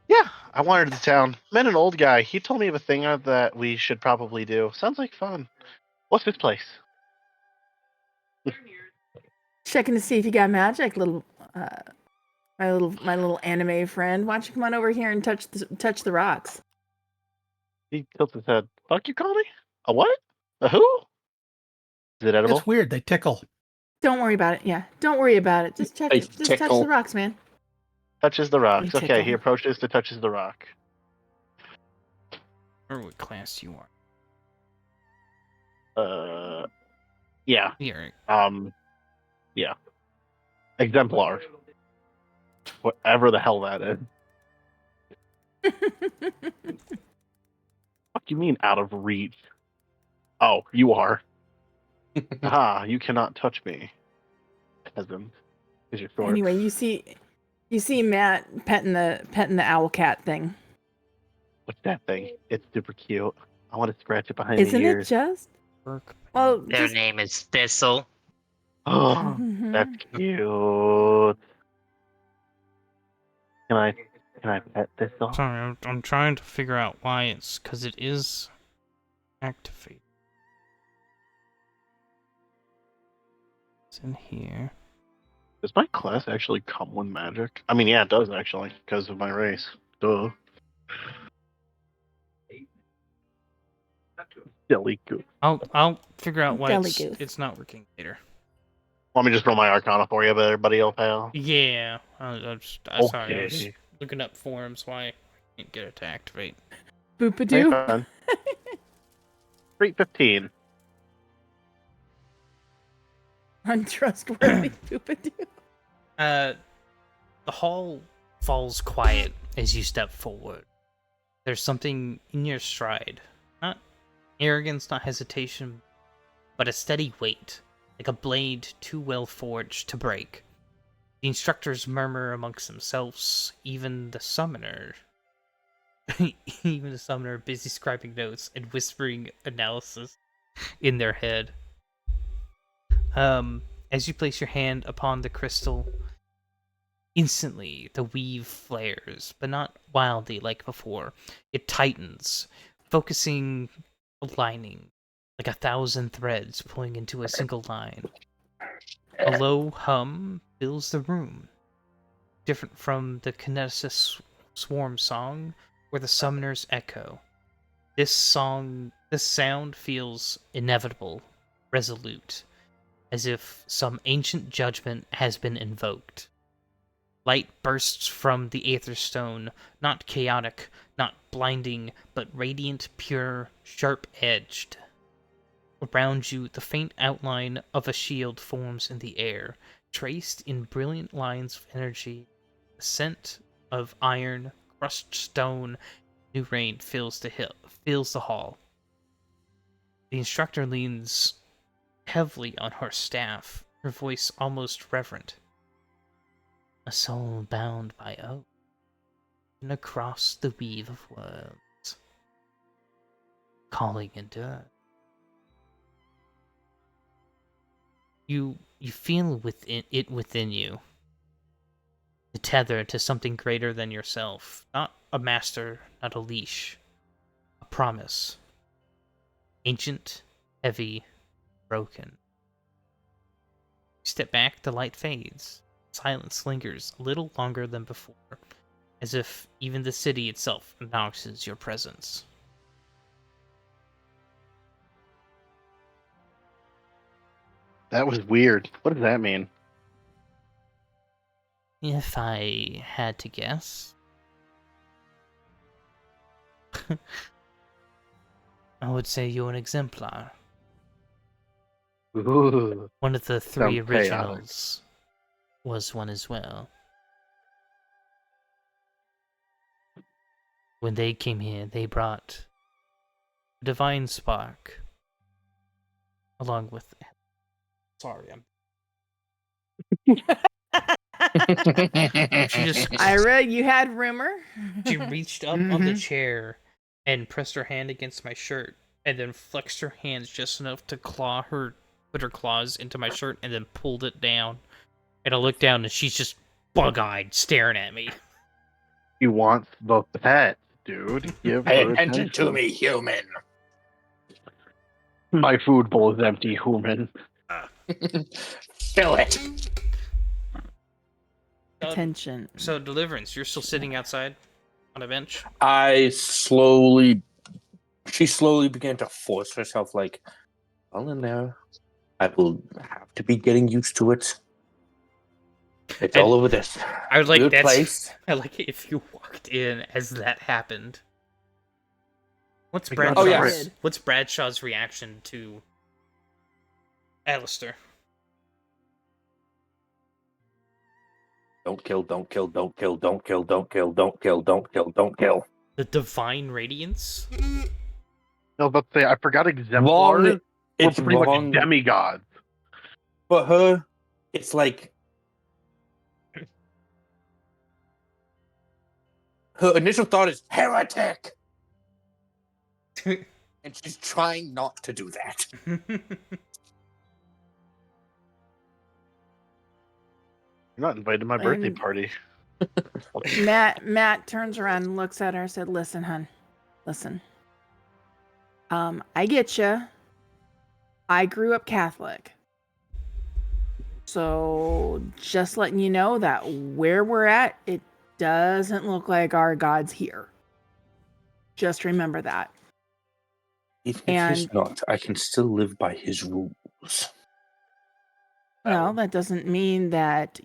Yeah, I wandered the town. Met an old guy. He told me of a thing that we should probably do. Sounds like fun. What's this place? Checking to see if you got magic, my little anime friend. Why don't you come on over here and touch the rocks? He tilts his head. Fuck you call me? A what? A who? Is it edible? It's weird. They tickle. Don't worry about it. Yeah, don't worry about it. Just touch They Just touch tickle. the rocks, man. Touches the rocks. They Okay, tickle. he approaches to touches the rock. Or what class you are. Yeah. Here. Yeah. Exemplar. Whatever the hell that is. What do you mean out of reach? Oh, you are. Ah, you cannot touch me. Peasant. Because you're short. Anyway, you see Matt petting the owl cat thing. What's that thing? It's super cute. I want to scratch it behind Isn't the it ears. just? Well, Their just... name is Thistle. Oh, that's cute. Can I pet this dog? Sorry, I'm trying to figure out why it's because it is activated. It's in here. Does my class actually come with magic? I mean, yeah, it does actually, because of my race. Duh. Silly goose. I'll figure out why Jelly goose. it's not working later. Want me to just roll my Arcana for you, buddy, old pal? Yeah, I'm sorry. I was Okay. looking up forums why I can't get it to activate. Boopadoo. Fun. Street 15. Untrustworthy Boopadoo. The hall falls quiet as you step forward. There's something in your stride. Not arrogance, not hesitation, but a steady weight, like a blade too well forged to break. The instructors murmur amongst themselves, even the summoner busy scribing notes and whispering analysis in their head. As you place your hand upon the crystal, instantly the weave flares, but not wildly like before. It tightens, focusing, aligning, like 1,000 threads pulling into a single line. A low hum fills the room, different from the Kinesis Swarm song or the Summoner's Echo. This sound feels inevitable, resolute, as if some ancient judgment has been invoked. Light bursts from the Aether Stone, not chaotic, not blinding, but radiant, pure, sharp-edged. Around you, the faint outline of a shield forms in the air, traced in brilliant lines of energy. The scent of iron, crushed stone, new rain fills the hall. The instructor leans heavily on her staff, her voice almost reverent. A soul bound by oath, and across the weave of worlds, calling endure. You feel within you, the tether to something greater than yourself, not a master, not a leash, a promise. Ancient, heavy, broken. You step back, the light fades. Silence lingers a little longer than before, as if even the city itself acknowledges your presence. That was weird. What does that mean? If I had to guess, I would say you're an exemplar. Ooh. One of the 3 Sounds originals was one as well. When they came here, they brought a divine spark along with... Sorry, She just I read you had rumor. she reached up on the chair and pressed her hand against my shirt, and then flexed her hands just enough to put her claws into my shirt, and then pulled it down. And I look down, and she's just bug-eyed, staring at me. He wants the pet, dude. Give Pay her attention to me, human. My food bowl is empty, human. Fill it. Attention. So, Deliverance, you're still sitting outside on a bench? She slowly began to force herself, like, well, in there. I will have to be getting used to it. It's all over this. I would like weird that. place. I like it if you walked in as that happened. What's got Bradshaw's? yes. What's Bradshaw's reaction to Alistair? Don't kill, don't kill, don't kill, don't kill, don't kill, don't kill, don't kill, don't kill. The divine radiance? No, but I forgot exemplars. Wrong. We're It's pretty wrong. much demigods. For her, it's like her initial thought is heretic, and she's trying not to do that. You're not invited to my birthday And- party. Matt turns around and looks at her and said, "Listen, hun. Listen. I get you. I grew up Catholic. So just letting you know that where we're at, it doesn't look like our God's here. Just remember that." Even if he's not, I can still live by his rules. Well, that doesn't mean that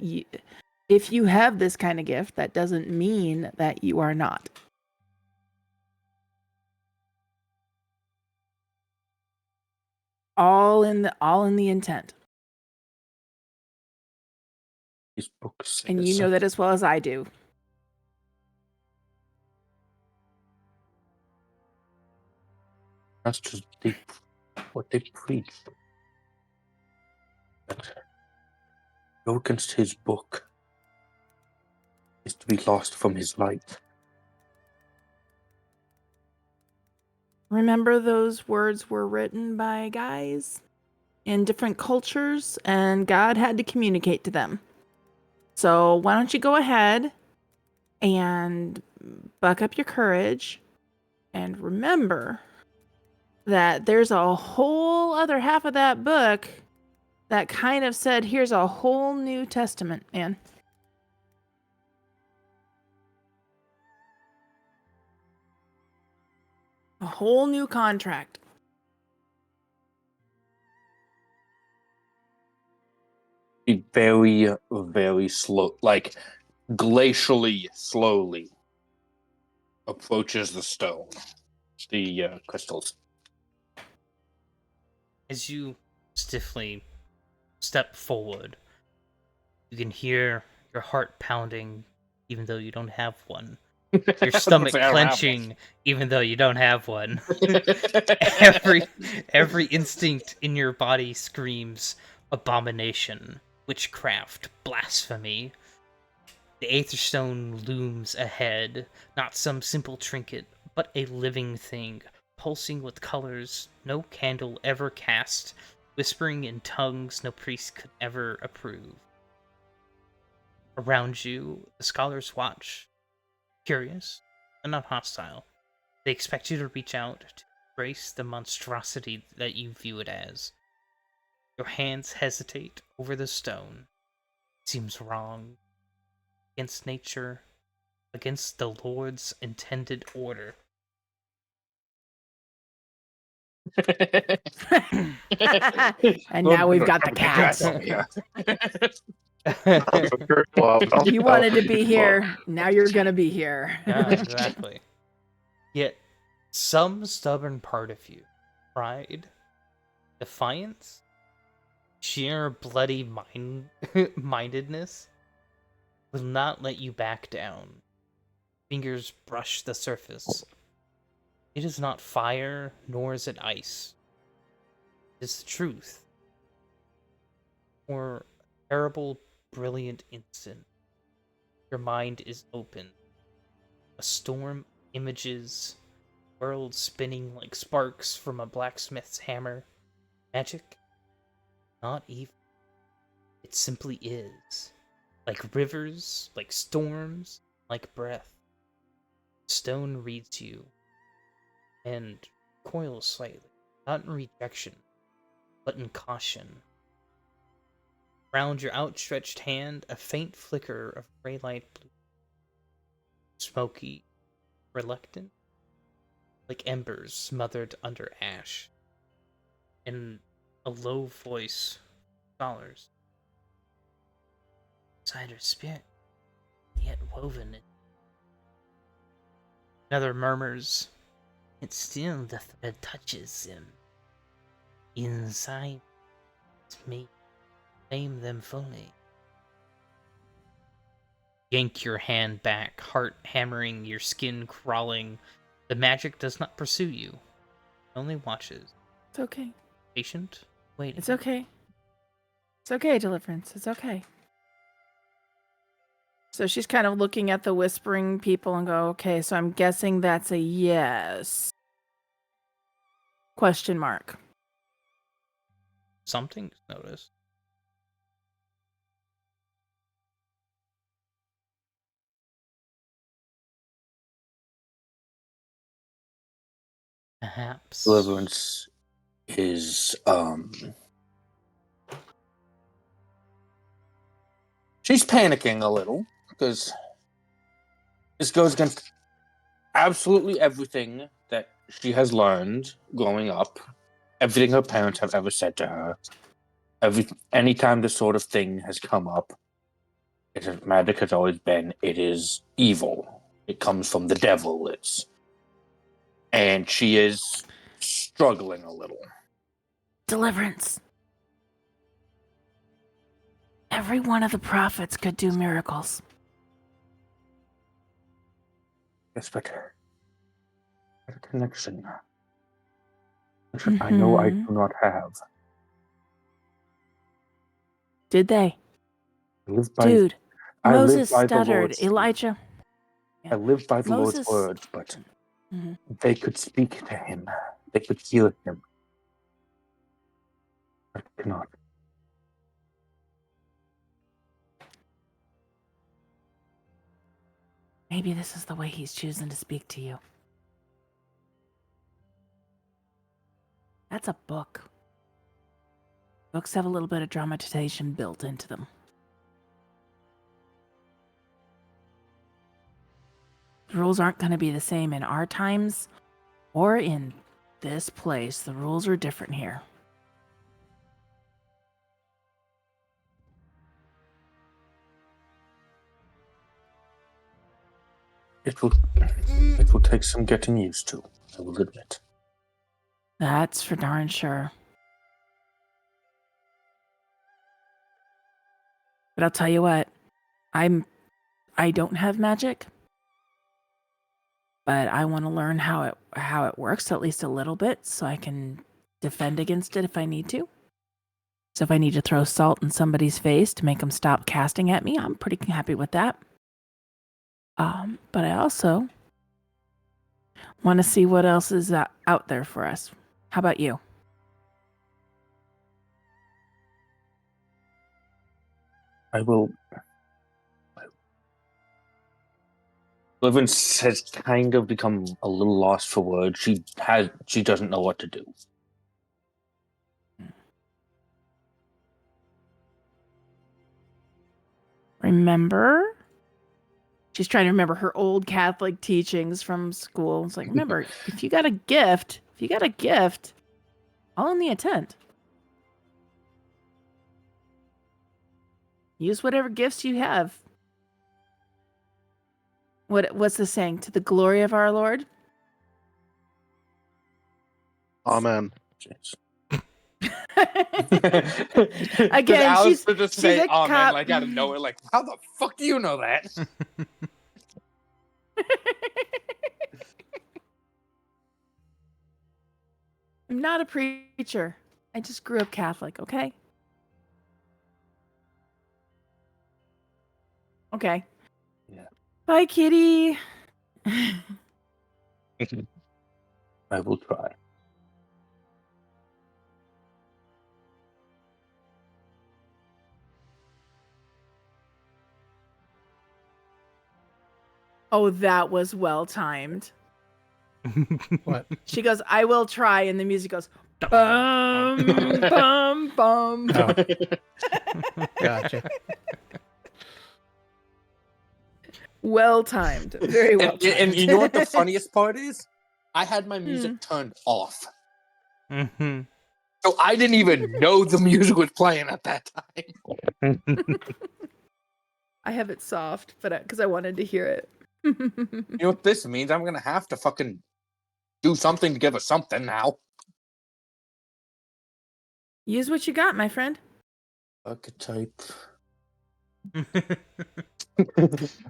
if you have this kind of gift, that doesn't mean that you are not. All in the intent. His book says, And you know that as well as I do. that's just what they preach. That go against his book is to be lost from his light. Remember, those words were written by guys in different cultures, and God had to communicate to them. So why don't you go ahead and buck up your courage and remember that there's a whole other half of that book that kind of said, here's a whole New Testament, man. A whole new contract. He very, very slow, like glacially slowly approaches the stone, the crystals. As you stiffly step forward, you can hear your heart pounding, even though you don't have one. Your stomach clenching, even though you don't have one. Every instinct in your body screams abomination, witchcraft, blasphemy. The Aether Stone looms ahead, not some simple trinket, but a living thing, pulsing with colors no candle ever cast, whispering in tongues no priest could ever approve. Around you, the scholars watch, curious and not hostile. They expect you to reach out to embrace the monstrosity that you view it as. Your hands hesitate over the stone. It seems wrong. Against nature, against the Lord's intended order. And now we've got the cats. You wanted to be here. Now you're going to be here. Yeah, exactly. Yet, some stubborn part of you, pride, defiance, sheer bloody mindedness, will not let you back down. Fingers brush the surface. It is not fire, nor is it ice. It is the truth. Or terrible, brilliant instant. Your mind is open. A storm of images, worlds spinning like sparks from a blacksmith's hammer. Magic? Not evil. It simply is. Like rivers, like storms, like breath. Stone reads you and recoils slightly, not in rejection, but in caution. Around your outstretched hand, a faint flicker of gray light blue. Smoky, reluctant, like embers smothered under ash. In a low voice, scholars. Inside her spirit, yet woven in. Another murmurs, "Yet still the thread touches him. Inside me, claim them fully." Yank your hand back, heart hammering, your skin crawling. The magic does not pursue you. It only watches. It's okay. Patient, waiting. It's okay. It's okay, Deliverance. It's okay. So she's kind of looking at the whispering people and go, okay, so I'm guessing that's a yes. Question mark. Something's noticed. Perhaps. Deliverance is she's panicking a little because this goes against absolutely everything that she has learned growing up, everything her parents have ever said to her. Anytime this sort of thing has come up, magic has always been, it is evil. It comes from the devil. And she is struggling a little. Deliverance. Every one of the prophets could do miracles. Yes, but a connection. I know I do not have. Did they? I live by, Dude, I Moses live by the stuttered. Lord's, Elijah. I live by the Moses- Lord's words, but Mhm. they could speak to him. They could heal him. I cannot. Maybe this is the way he's choosing to speak to you. That's a book. Books have a little bit of dramatization built into them. The rules aren't going to be the same in our times or in this place. The rules are different here. It will take some getting used to, I will admit. That's for darn sure. But I'll tell you what, I don't have magic, but I want to learn how it works at least a little bit so I can defend against it if I need to. So if I need to throw salt in somebody's face to make them stop casting at me, I'm pretty happy with that. But I also want to see what else is out there for us. How about you? I will. Deliverance has kind of become a little lost for words. She doesn't know what to do. Remember? She's trying to remember her old Catholic teachings from school. It's like, remember, if you got a gift, all in the intent. Use whatever gifts you have. What's the saying? To the glory of our Lord? Amen. Jeez. Again, Alice she's just she's say a amen cop. like out of nowhere. Like, how the fuck do you know that? I'm not a preacher. I just grew up Catholic, okay? Okay. Yeah. Bye, kitty. I will try. Oh, that was well timed. What? She goes, I will try, and the music goes bum bum bum. Oh, gotcha. Well timed. Very well timed. And you know what the funniest part is? I had my music turned off. Mm-hmm. So I didn't even know the music was playing at that time. I have it soft, but because I wanted to hear it. You know what this means? I'm gonna have to fucking do something to give us something now. Use what you got, my friend. Archetype.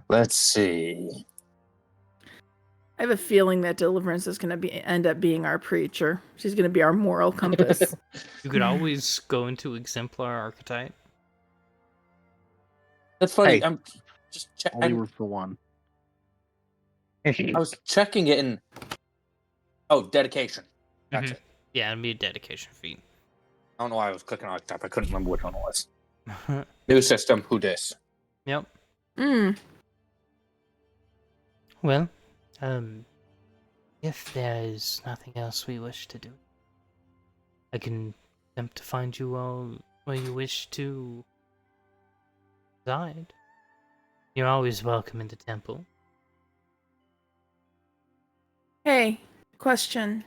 Let's see. I have a feeling that Deliverance is going to end up being our preacher. She's going to be our moral compass. You could always go into exemplar archetype. That's funny. Hey. I'm just Only room for one. I was checking it and dedication. That's it. Yeah, it'd be a dedication feat. I don't know why I was clicking on archetype. I couldn't remember which one it was. New system. Who dis? Yep. Well, if there is nothing else we wish to do, I can attempt to find you all where you wish to reside. You're always welcome in the temple. hey, question.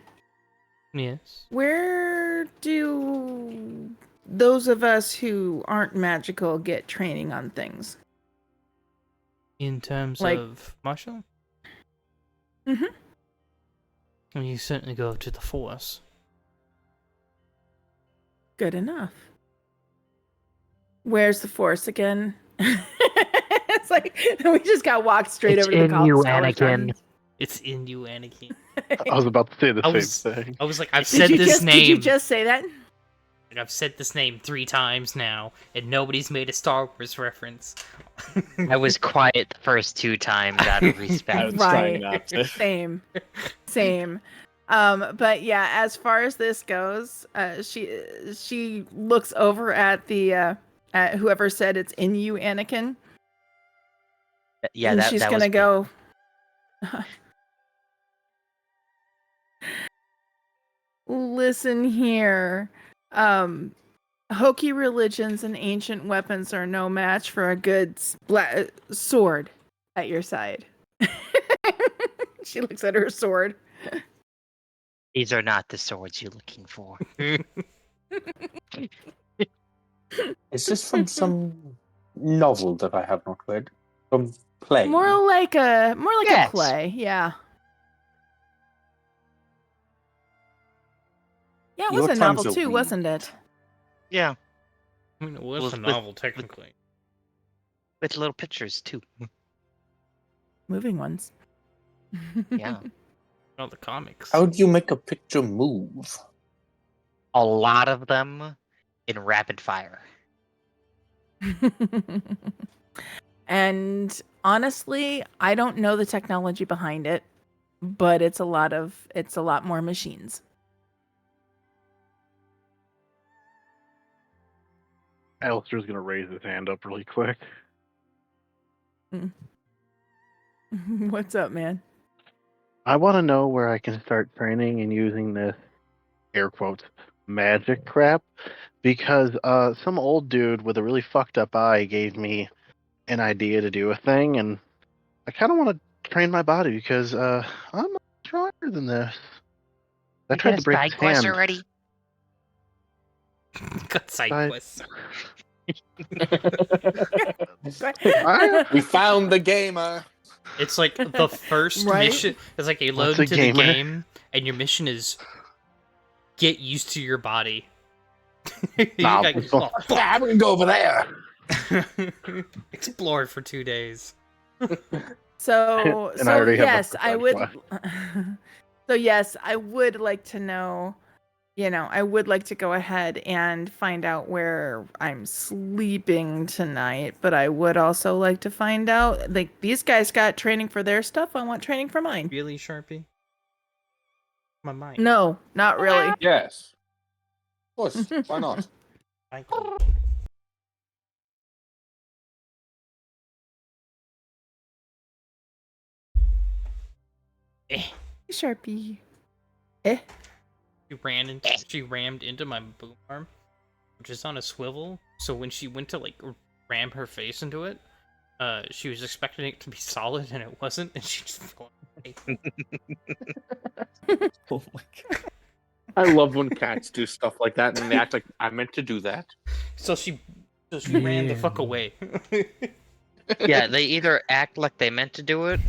Yes. Where do those of us who aren't magical get training on things? In terms Like- of martial? Mhm. Well, you certainly go to the Force. Good enough. Where's the Force again? It's like we just got walked straight It's over to the in college you, scholars Anakin. garden. It's in you, Anakin. I was about to say the I same was- thing. I was like, I've Did said you this just, name. Did you just say that? I've said this name 3 times now, and nobody's made a Star Wars reference. I was quiet the first 2 times out of I respect. was trying not to. Same. But yeah, as far as this goes, she looks over at the at whoever said it's in you, Anakin. Yeah, And that she's that gonna was go. Listen here. Hokey religions and ancient weapons are no match for a good sword at your side. She looks at her sword. These are not the swords you're looking for. Is this from some novel that I have not read? From play? More like a Yes. play, yeah. Yeah, it was Your a novel times are too, weird. wasn't it? Yeah, I mean, it was With- a with- novel, technically. with little pictures too. Moving ones. Yeah, Not the comics. How do you make a picture move? a lot of them in rapid fire. And honestly, I don't know the technology behind it, but it's a lot more machines. Alistair's gonna raise his hand up really quick. What's up, man? I want to know where I can start training and using this air quotes magic crap, because some old dude with a really fucked up eye gave me an idea to do a thing, and I kind of want to train my body because I'm much stronger than this. I You tried got to a break side his quest hand. already? Got side I- quests. We found the gamer. It's like the first Right? mission. It's like you What's load a into the gamer? game, and your mission is get used to your body. You Nah, got- it's oh, I'm gonna go over there. fuck. Explored for 2 days. So, And I already have a yes, I side would. quest. So yes, I would like to know I would like to go ahead and find out where I'm sleeping tonight, but I would also like to find out, like, these guys got training for their stuff. I want training for mine. Really, Sharpie? My mind. No, not really. Yes. Of course. Why not? I can- Eh. Sharpie. She rammed into my boom arm, which is on a swivel. So when she went to like ram her face into it, she was expecting it to be solid and it wasn't, and she just fell away. Oh my god. I love when cats do stuff like that and they act like I meant to do that. So she ran the fuck away. Yeah, they either act like they meant to do it,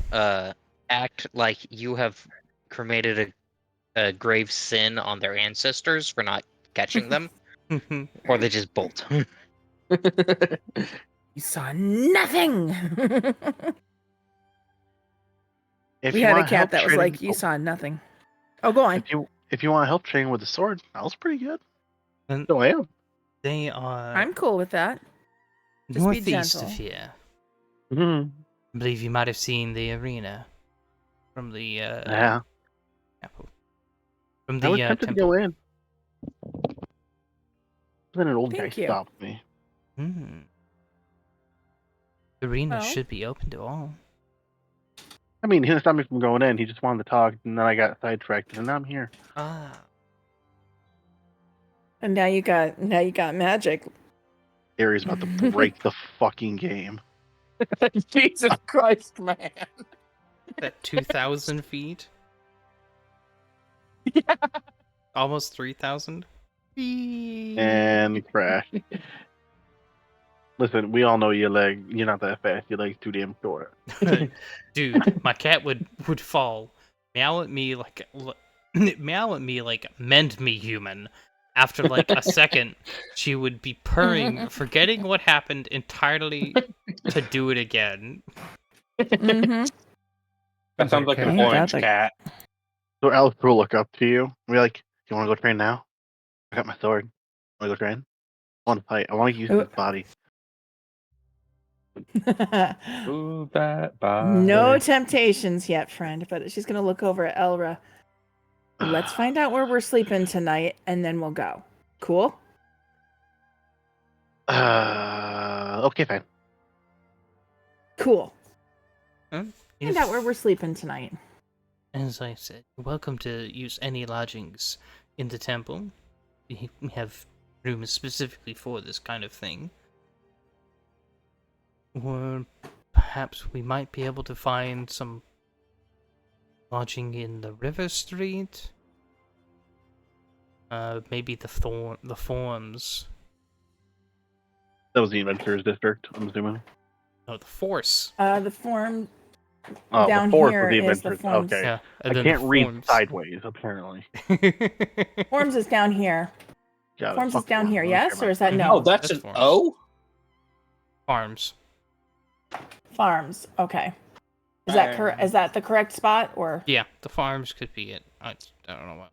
act like you have committed a grave sin on their ancestors for not catching them, or they just bolt. You saw nothing. If We you had a want help cat that was training- like, you saw nothing. Oh, go on. If you want help training with the sword, that was pretty good. And Still am. they are I'm cool with that. Just be northeast gentle. of here. Mm-hmm. I believe you might have seen the arena from the Yeah. from I the was tempted to temple. go in. Then an old Thank guy you. stopped me. Hmm. The arena Well. should be open to all. I mean, he didn't stop me from going in. He just wanted to talk, and then I got sidetracked, and now I'm here. Ah. And now you got magic. Aries about to break the fucking game. Jesus Christ, man. At 2,000 feet? Yeah. Almost 3,000? And crash. Listen, we all know you're not that fast. Your leg's too damn short. Dude, my cat would fall, meow at me like mend me human. After like a second, she would be purring, forgetting what happened entirely to do it again. Mm-hmm. That sounds like an Ain't orange that the- cat. So Alex will look up to you and be like, "You want to go train now? I got my sword. Want to go train? I want to fight. I want to use Ooh. this body." Ooh, that body. No temptations yet, friend, but she's gonna look over at Elra. Let's find out where we're sleeping tonight, and then we'll go. Cool? Okay, fine. Cool. Hmm? Find out where we're sleeping tonight. As I said, you're welcome to use any lodgings in the temple. We have rooms specifically for this kind of thing. Or perhaps we might be able to find some lodging in the River Street. Maybe the Forms. That was the Adventurers District, I'm assuming. No, the Force. The form Oh, down the fourth here of the is the Adventurers. Forms. Okay. Yeah, I and then can't the read Forms. sideways, apparently. Forms is down here. Got it. Forms is Fuck down Forms. here, I don't care yes? Or about is that that. no? Oh, that's That's an Forms. O? Farms. Farms. Okay. Is that is that the correct spot or? Yeah, the Farms could be it. I don't know what.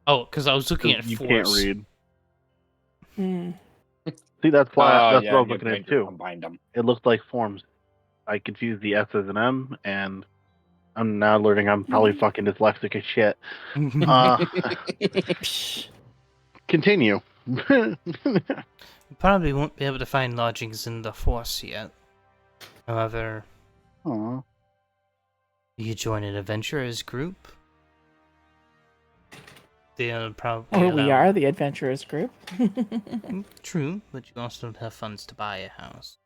Oh, because I was looking at You Force. can't read. Hmm. See, that's why that's yeah, what I was you looking at made too. combined them. It looked like Forms. I confused the S as an M, and I'm now learning I'm probably fucking dyslexic as shit. Continue. Probably won't be able to find lodgings in the Force yet. However, Aw. you join an adventurers group. They'll probably Or we allow- are the adventurers group. True, but you also don't have funds to buy a house.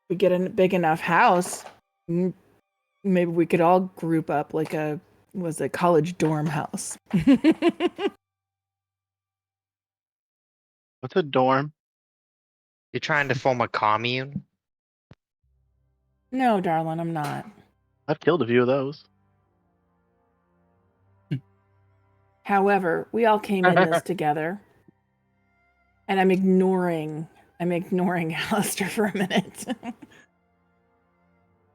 We get a big enough house, maybe we could all group up like a college dorm house. What's a dorm? You're trying to form a commune? No, darling, I'm not. I've killed a few of those. However, we all came in this together, and I'm ignoring I'm ignoring Alistair for a minute.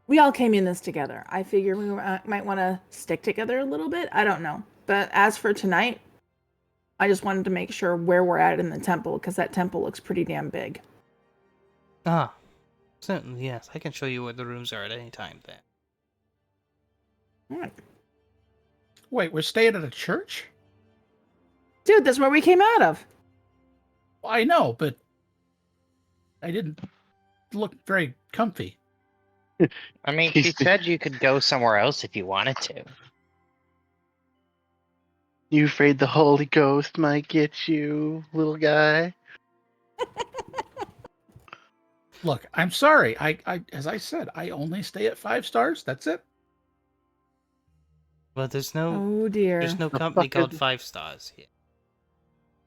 We all came in this together. I figure we might want to stick together a little bit. I don't know. But as for tonight, I just wanted to make sure where we're at in the temple, because that temple looks pretty damn big. Ah, certainly, yes. I can show you where the rooms are at any time then. All right. Wait, we're staying at a church? Dude, that's where we came out of. Well, I know, but I didn't look very comfy. I mean, she said you could go somewhere else if you wanted to. You afraid the Holy Ghost might get you, little guy? Look, I'm sorry. I as I said, I only stay at 5 stars. That's it. Well, there's no Oh dear. there's no The company fuck called is- 5 Stars here.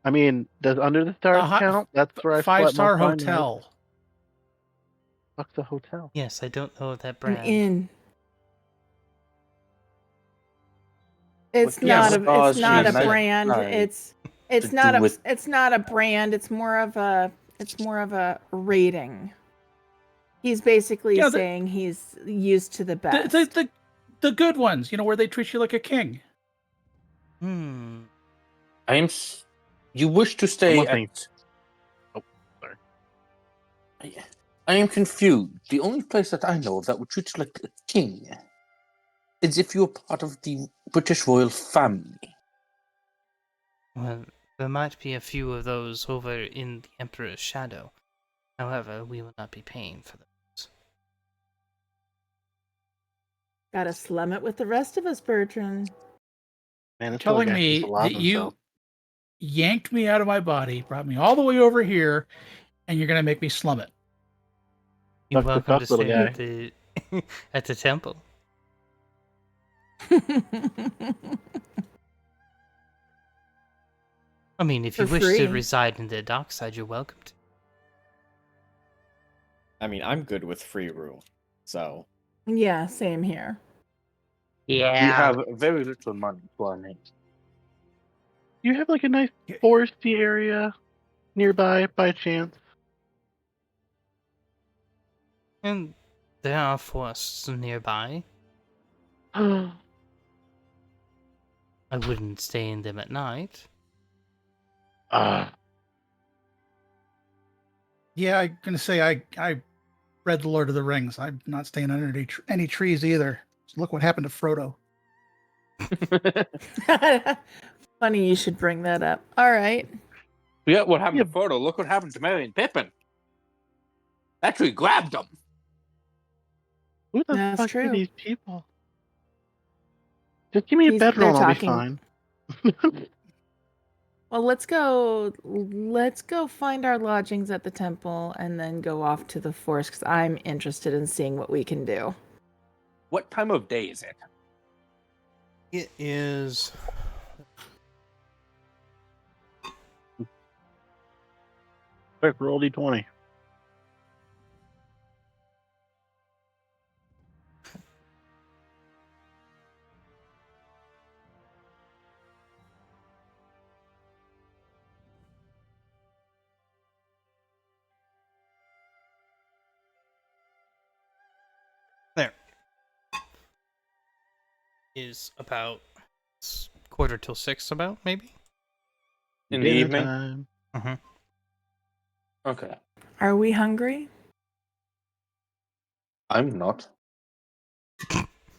I mean, does Under the Stars hot- count? That's where I slept 5-star most of my nights. hotel. Fuck's a hotel? Yes, I don't know of that An brand. inn. It's What not the a stars it's not a unite? brand. Right. It's To not do a with- it's not a brand. It's more of a rating. He's basically Yeah, saying he's used to the The, best. the good ones, where they treat you like a king. Hmm. You wish to stay One at. thing- Oh, sorry. I am confused. The only place that I know of that would treat you like a king is if you're part of the British royal family. Well, there might be a few of those over in the Emperor's shadow. However, we will not be paying for those. Gotta slum it with the rest of us, Bertrand. Man, this Telling little guy thinks me a lot of that you himself. yanked me out of my body, brought me all the way over here, and you're gonna make me slum it. You're Suck the welcome to cock, little stay guy. at the at the temple. I mean, if you For wish free. to reside in the dark side, you're welcome to. I mean, I'm good with free room, so Yeah, same here. We Yeah. have very little money to our names. You have like a nice foresty area nearby by chance? And there are forests nearby. uh, I wouldn't stay in them at night. Yeah, I'm gonna say I read the Lord of the Rings. I'm not staying under any trees either. So look what happened to Frodo. Funny you should bring that up. All right. Yeah, what happened Yeah. to Frodo? Look what happened to Merry and Pippin. That tree grabbed them. Who the That's fuck true. are these people? Just give me a They're bedroll and I'll be talking- fine. Well, let's go find our lodgings at the temple and then go off to the forest because I'm interested in seeing what we can do. What time of day is it? It is. Quick, roll D20. There. Is about quarter till 6, about maybe. In the Dinner evening? time. Okay. Are we hungry? I'm not.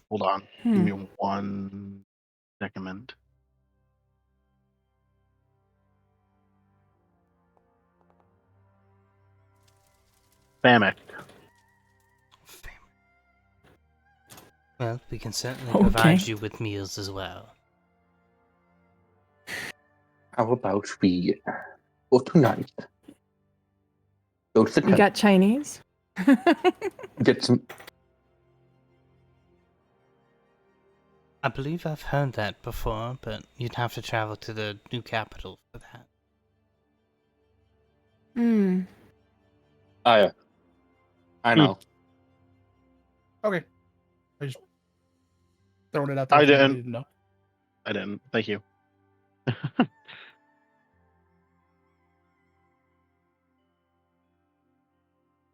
Hold on. Hmm. Give me 1 second. Famished. Well, we can certainly Okay. provide you with meals as well. How about we, for tonight, go to the You temple, got Chinese? get some. I believe I've heard that before, but you'd have to travel to the new capital for that. Hmm. I know. Okay. I just throwing it out there. I if anybody didn't. didn't know. I didn't. Thank you.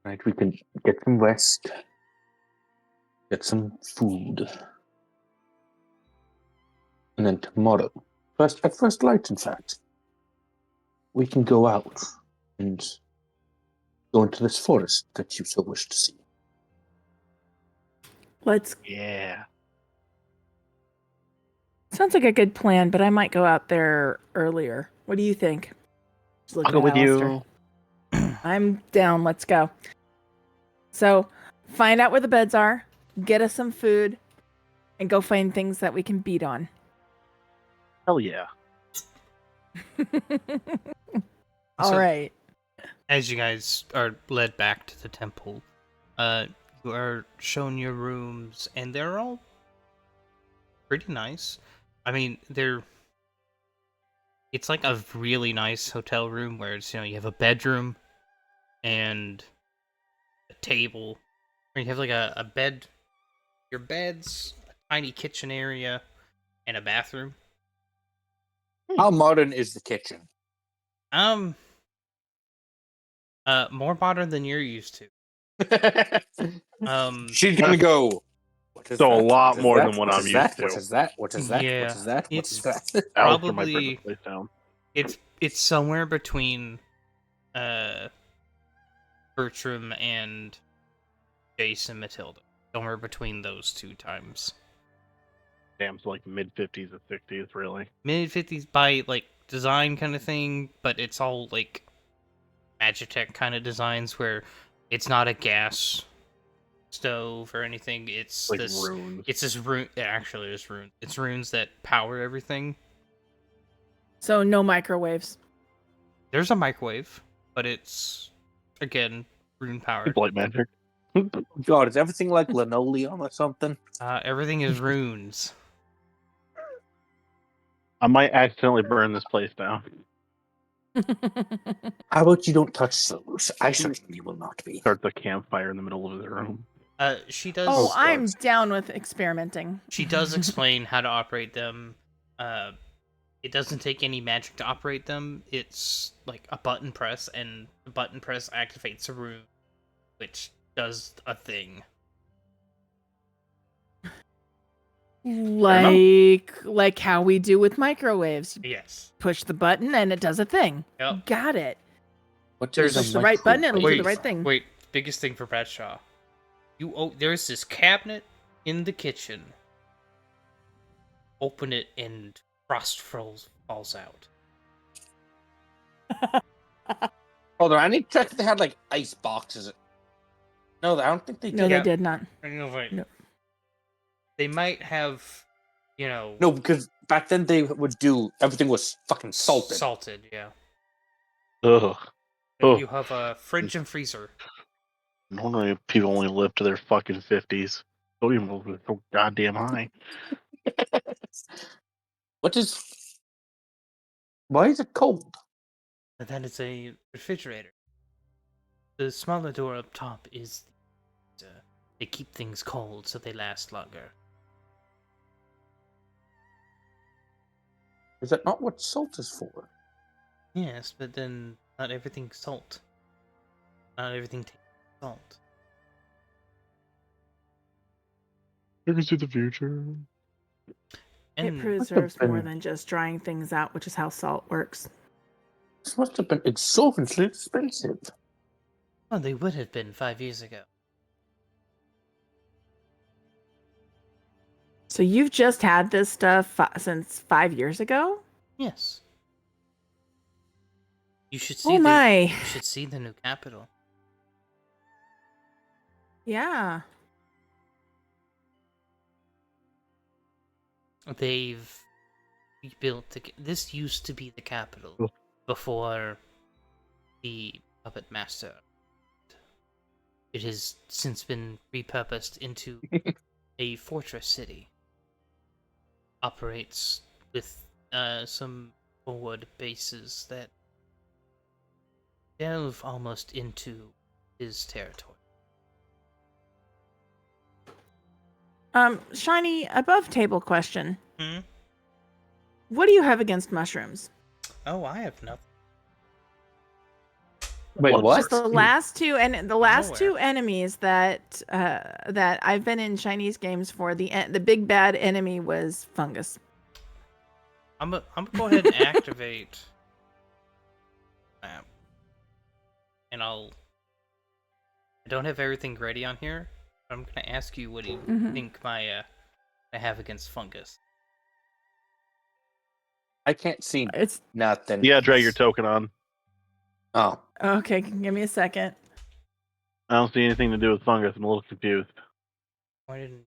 Right, we can get some rest, get some food, and then tomorrow, at first light, in fact, we can go out and go into this forest that you so wish to see. Let's. Yeah. Sounds like a good plan, but I might go out there earlier. What do you think? Just I'll looking go at with Alistair. you. I'm down. Let's go. So, find out where the beds are, get us some food, and go find things that we can beat on. Hell yeah. All So- right. As you guys are led back to the temple, you are shown your rooms, and they're all pretty nice. I mean, it's like a really nice hotel room where it's, you have a bedroom and a table, or you have like a bed, your beds, a tiny kitchen area, and a bathroom. How modern is the kitchen? More modern than you're used to. She's gonna go. What is So a that? lot What is more that? than what What I'm is used that? to. What is that? What is that? Yeah, What is that? What it's is that? Alistair might burn probably this place down. it's somewhere between Bertram and Jason Matilda. Somewhere between those two times. Damn, it's like mid-50s or 60s, really. Mid-50s by like design kind of thing, but it's all like Magitech kind of designs where it's not a gas stove or anything. It's Like this runes. it's this rune. It actually is rune. It's runes that power everything. So, no microwaves. There's a microwave, but it's again rune powered. Light magic. God, is everything like linoleum or something? Everything is runes. I might accidentally burn this place down. How about you don't touch those? I certainly will not be. Start the campfire in the middle of his room. She does. Oh, God. I'm down with experimenting. She does explain how to operate them. It doesn't take any magic to operate them. It's like a button press, and the button press activates a rune, which does a thing. Like how we do with microwaves. Yes. Push the button and it does a thing. Yep. Got it. What There's Push the right button, it'll do the right thing. Wait, biggest thing for Bradshaw. There's this cabinet in the kitchen. Open it and frost falls out. Hold on, I need to check if they had like ice boxes. No, I don't think they did. No, they did not. No, wait. No. They might have, No, because back then they would do everything was fucking salted. Salted, yeah. Ugh. You have a fridge and freezer. Normally people only live to their fucking 50s. Sodium levels are so goddamn high. Why is it cold? And then it's a refrigerator. The smaller door up top is they keep things cold so they last longer. Is that not what salt is for? Yes, but then not everything's salt. Not everything tastes salt. You can see the future. It And preserves been- more than just drying things out, which is how salt works. This must have been exorbitantly expensive. well, they would have been 5 years ago. So you've just had this stuff since 5 years ago? Yes. You should see Oh my. You should see the new capital. Yeah. They've rebuilt this used to be the capital Oh. before the puppet master. It has since been repurposed into a fortress city. Operates with some forward bases that delve almost into his territory. Shiny, above table question. Hmm? What do you have against mushrooms? Oh, I have nothing. Wait, What? what? Just the last two and the last aware. two enemies that I've been in Chinese games for. The big bad enemy was fungus. I'm gonna go ahead and activate map, and I don't have everything ready on here. But I'm gonna ask you what do you think I have against fungus. I can't see It's nothing. Yeah, drag your token on. Oh. okay. Give me a second. I don't see anything to do with fungus. I'm a little confused. Why didn't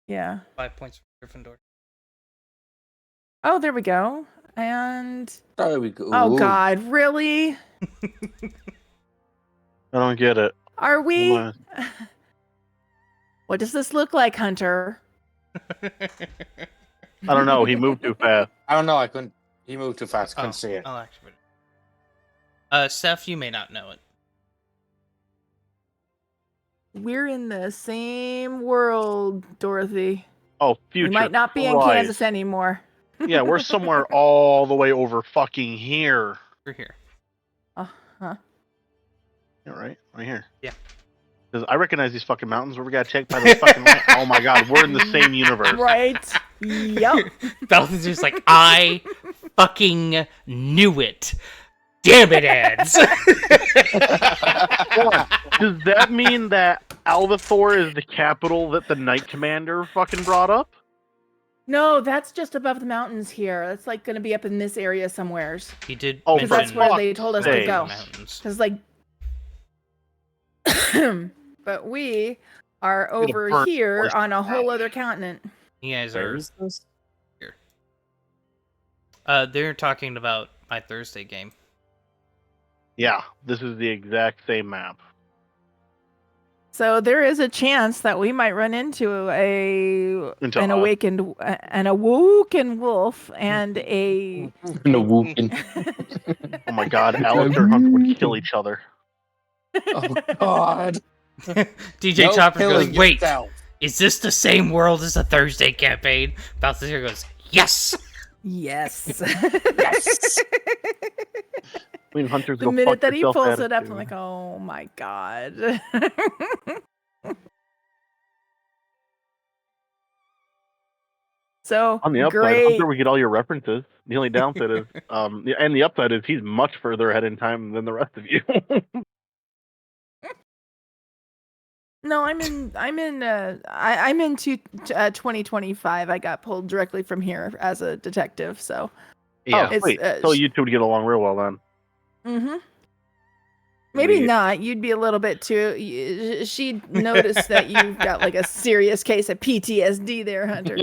Yeah. 5 points for Gryffindor? Oh, there we go. And There we go. oh Ooh. God, really? I don't get it. Are we? What? What does this look like, Hunter? I don't know. He moved too fast. I don't know. I couldn't. He moved too fast. Couldn't see it. I'll activate it. Seth, you may not know it. We're in the same world, Dorothy. Oh, future. We might not be in Christ. Kansas anymore. Yeah, we're somewhere all the way over fucking here. We're here. Uh-huh. Yeah, right here. Yeah. Because I recognize these fucking mountains where we got checked by those fucking lights. Oh my god, we're in the same universe. Right. Yep. Balthazar's like, I fucking knew it. Damn it, ads. Does that mean that Alvathor is the capital that the Knight Commander fucking brought up? No, that's just above the mountains here. That's like going to be up in this area somewheres. He did. Oh, Because that's where they told us to sake. go. Mountains. Because like, but we are Get a over burnt here horse on a whole out. other continent. You guys Where are is this? here. They're talking about my Thursday game. Yeah, this is the exact same map. So there is a chance that we might run into an awoken wolf and a No whooping. Oh my god, Alistair and Hunter would kill each other. Oh god. DJ No Chopper goes, killing wait, yourself. is this the same world as the Thursday campaign? Balthazar goes, yes. yes. Yes. I mean, Hunter's The go minute fuck that he yourself pulls it up, attitude. I'm like, oh my god. So On the upside, great. Hunter would get all your references. The only downside is, and the upside is he's much further ahead in time than the rest of you. No, I'm into 2025. I got pulled directly from here as a detective, so Oh, It's, sweet. So you two would get along real well then. maybe Sweet. not. You'd be a little bit too. She'd notice that you've got like a serious case of PTSD there, Hunter.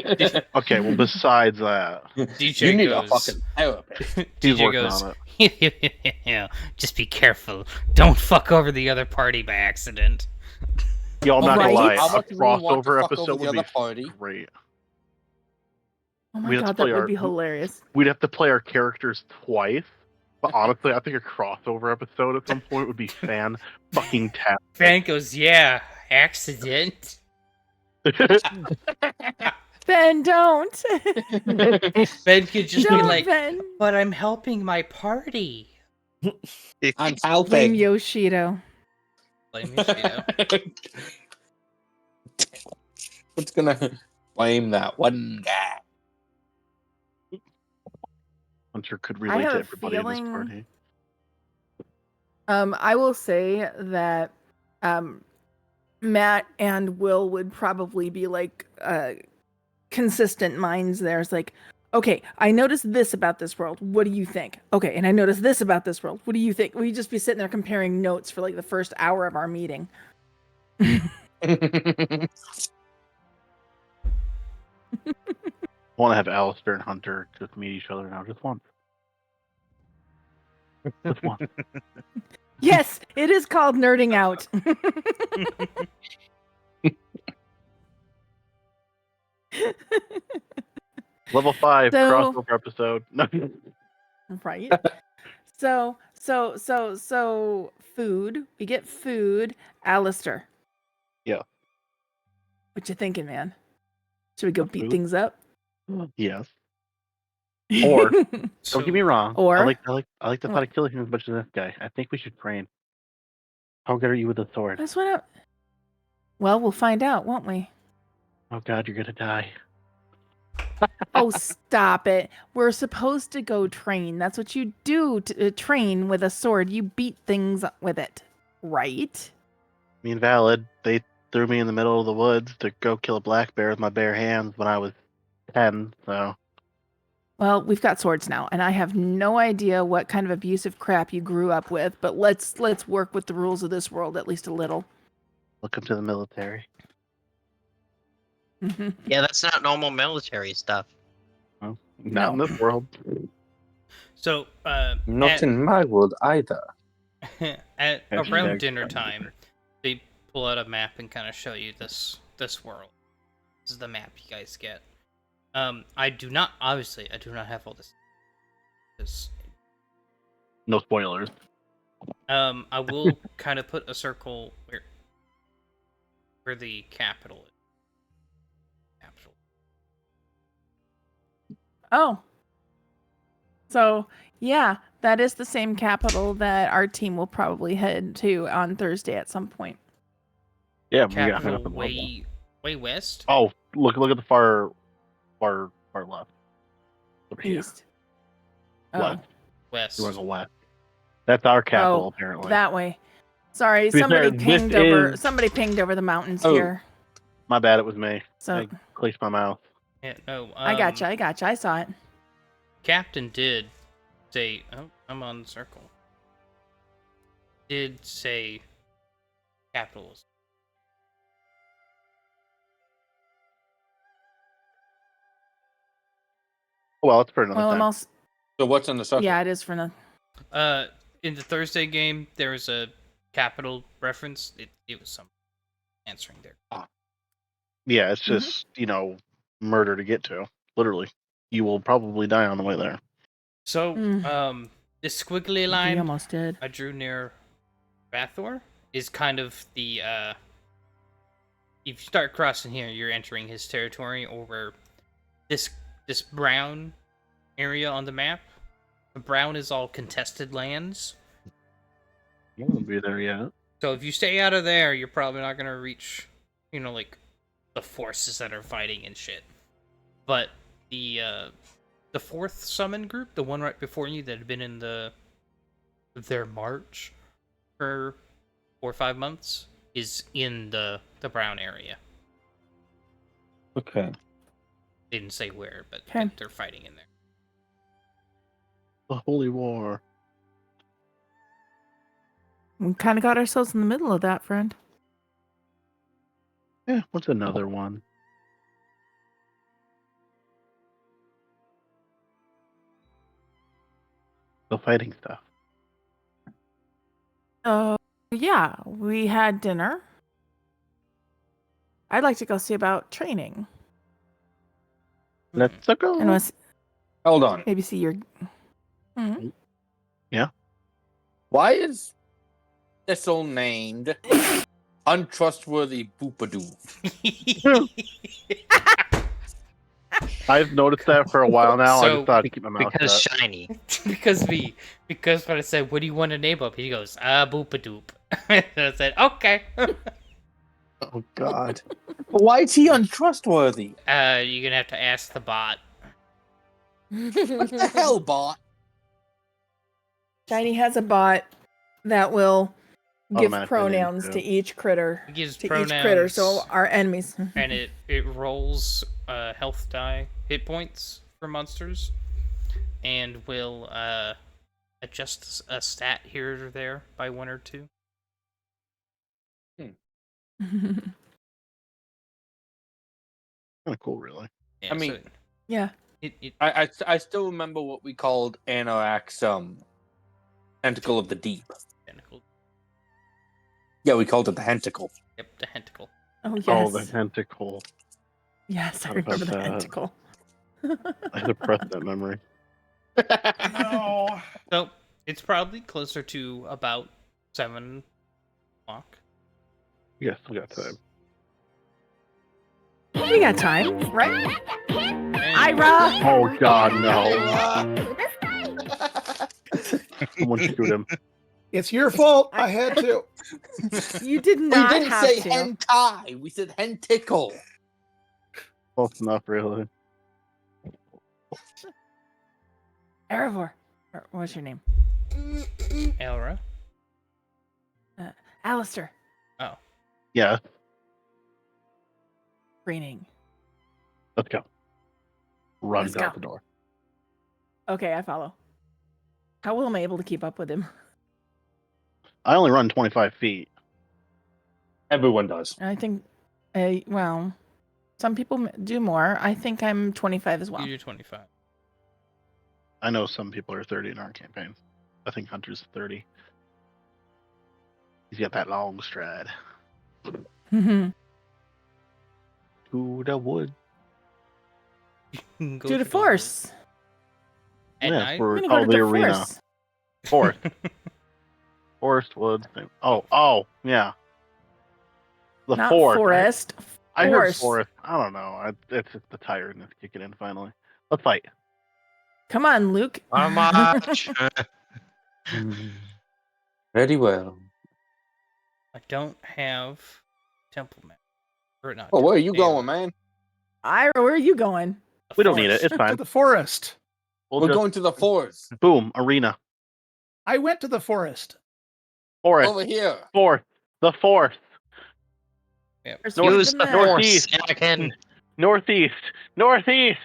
Okay, well, besides that, DJ You need goes, a fucking therapist. he's DJ working goes, on it. just be careful. Don't fuck over the other party by accident. Yo, I'm not gonna lie. Right? How A much do we want to crossover fuck over episode the would be other party? great. Oh my We have to god, that play would our- be hilarious. We'd have to play our characters twice. But honestly, I think a crossover episode at some point would be fucking tap. Fan goes, yeah, accident. Ben, don't. Ben could just be Don't, like, Ben. but I'm helping my party. I'm Blame helping. Yoshido. Blame Yoshito. What's gonna blame that one guy? Hunter could I relate have to a everybody in this feeling- party. I will say that Matt and Will would probably be like consistent minds there. It's like, okay, I noticed this about this world. What do you think? Okay, and I noticed this about this world. What do you think? We'd just be sitting there comparing notes for like the first hour of our meeting. I want to have Alistair and Hunter just meet each other now, just once. Just once. Yes, it is called nerding out. Level 5 So- crossover episode. No. Right. So food. We get food. Alistair. Yeah. What you thinking, man? Should we go beat Food? things up? Yes. Or- So, Don't get me wrong. Or- I like the thought of killing him as much as this guy. I think we should train. How good are you with a sword? That's what I... Well, we'll find out, won't we? Oh God, you're gonna die. Oh, stop it. We're supposed to go train. That's what you do to train with a sword. You beat things with it, right? I mean, valid. They threw me in the middle of the woods to go kill a black bear with my bare hands when I was 10, so... Well, we've got swords now, and I have no idea what kind of abusive crap you grew up with, but let's work with the rules of this world at least a little. Welcome to the military. Yeah, that's not normal military stuff. Well, not in this world. So, Not in my world either. at Hashtag around dinner Pathfinder. time, they pull out a map and kind of show you this world. This is the map you guys get. I do not have all this. No spoilers. I will kind of put a circle where the capital is. Capital. Oh. So, yeah, that is the same capital that our team will probably head to on Thursday at some point. Yeah, we got Capital nothing way west. Oh, look at the far left. Over here. East. Oh, West. West. You want to go west? That's our capital, apparently. that way. Sorry, To be somebody fair, pinged this over. is- Somebody pinged over the mountains Oh. here. My bad, it was me. So I clenched my mouth. Yeah, no. I gotcha. I saw it. Captain did say, "Oh, I'm on the circle." Did say capitals. Well, it's for another Well, I'm time. also So what's on the circle? yeah, it is for the. In the Thursday game, there was a capital reference. It was some answering there. Yeah, it's just, murder to get to. Literally. You will probably die on the way there. So, Mm. this squiggly We line almost did. I drew near Bathor is kind of the if you start crossing here, you're entering his territory over this brown area on the map. The brown is all contested lands. You won't be there yet. So if you stay out of there, you're probably not gonna reach, like the forces that are fighting and shit. But the fourth summon group, the one right before you that had been in their march for 4 or 5 months, is in the brown area. Okay. Didn't say where, but Okay. they're fighting in there. The Holy War. We kind of got ourselves in the middle of that, friend. Yeah, what's another one? The fighting stuff. Yeah, we had dinner. I'd like to go see about training Let's go. and Hold on. maybe see your. Mhm. Why is this all named Untrustworthy Boopadoo? I've noticed that for a while now. I So, just thought I'd keep my mouth Because shut. shiny. because when I said, "What do you want to name up?" he goes, "Boopadoop." And I said, "Okay." Oh, God. But why is he untrustworthy? You're gonna have to ask the bot. What the hell, bot? Shiny has a bot that will give Automatically pronouns named to too. each critter. It gives To pronouns, each critter, so our enemies. and it rolls health die hit points for monsters, and will adjust a stat here or there by 1 or 2. Kind of cool, really. Yeah, I mean- so Yeah. it I still remember what we called Anorak's Tentacle of the Deep. tentacle. Yeah, we called it the Hentacle. Yep, the tentacle. Oh yes. Oh, the tentacle. Yes, I How about remember the that? tentacle. I suppressed that memory. No. So it's probably closer to about 7 o'clock. Yes, we got time. We got time, right? And Ira! Oh, God, no. Someone shoot him. It's your fault. I had to. You did We not didn't have say to. hentai. We said hentickle. Close enough, really. Erebor. What's your name? Elra. Alistair. Oh. Yeah, Training. let's go. Runs Let's out go. the door. Okay, I follow. How well am I able to keep up with him? I only run 25 feet. Everyone does. I think, well, some people do more. I think I'm 25 as well. You do 25. I know some people are 30 in our campaign. I think Hunter's 30. He's got that long stride. To To the wood. Go the woods. force. At Yeah, night? for I'm gonna go the to the arena. force. Forest. Forest, woods. Oh, yeah. The Not forest. forest. I heard Force. forest. I don't know. It's just the tiredness kicking in finally. Let's fight. Come on, Luke. How much? Very well. I don't have temple map. Or not. Oh, where are you temple, going, man? Ira, where are you going? the We don't need it. forest. It's To fine. the forest. We'll We're just going to the forest. boom arena. I went to the forest. Forest. Over here. Forest. The forest. First, Use read the map. force, Northeast. Anakin. Northeast. Northeast.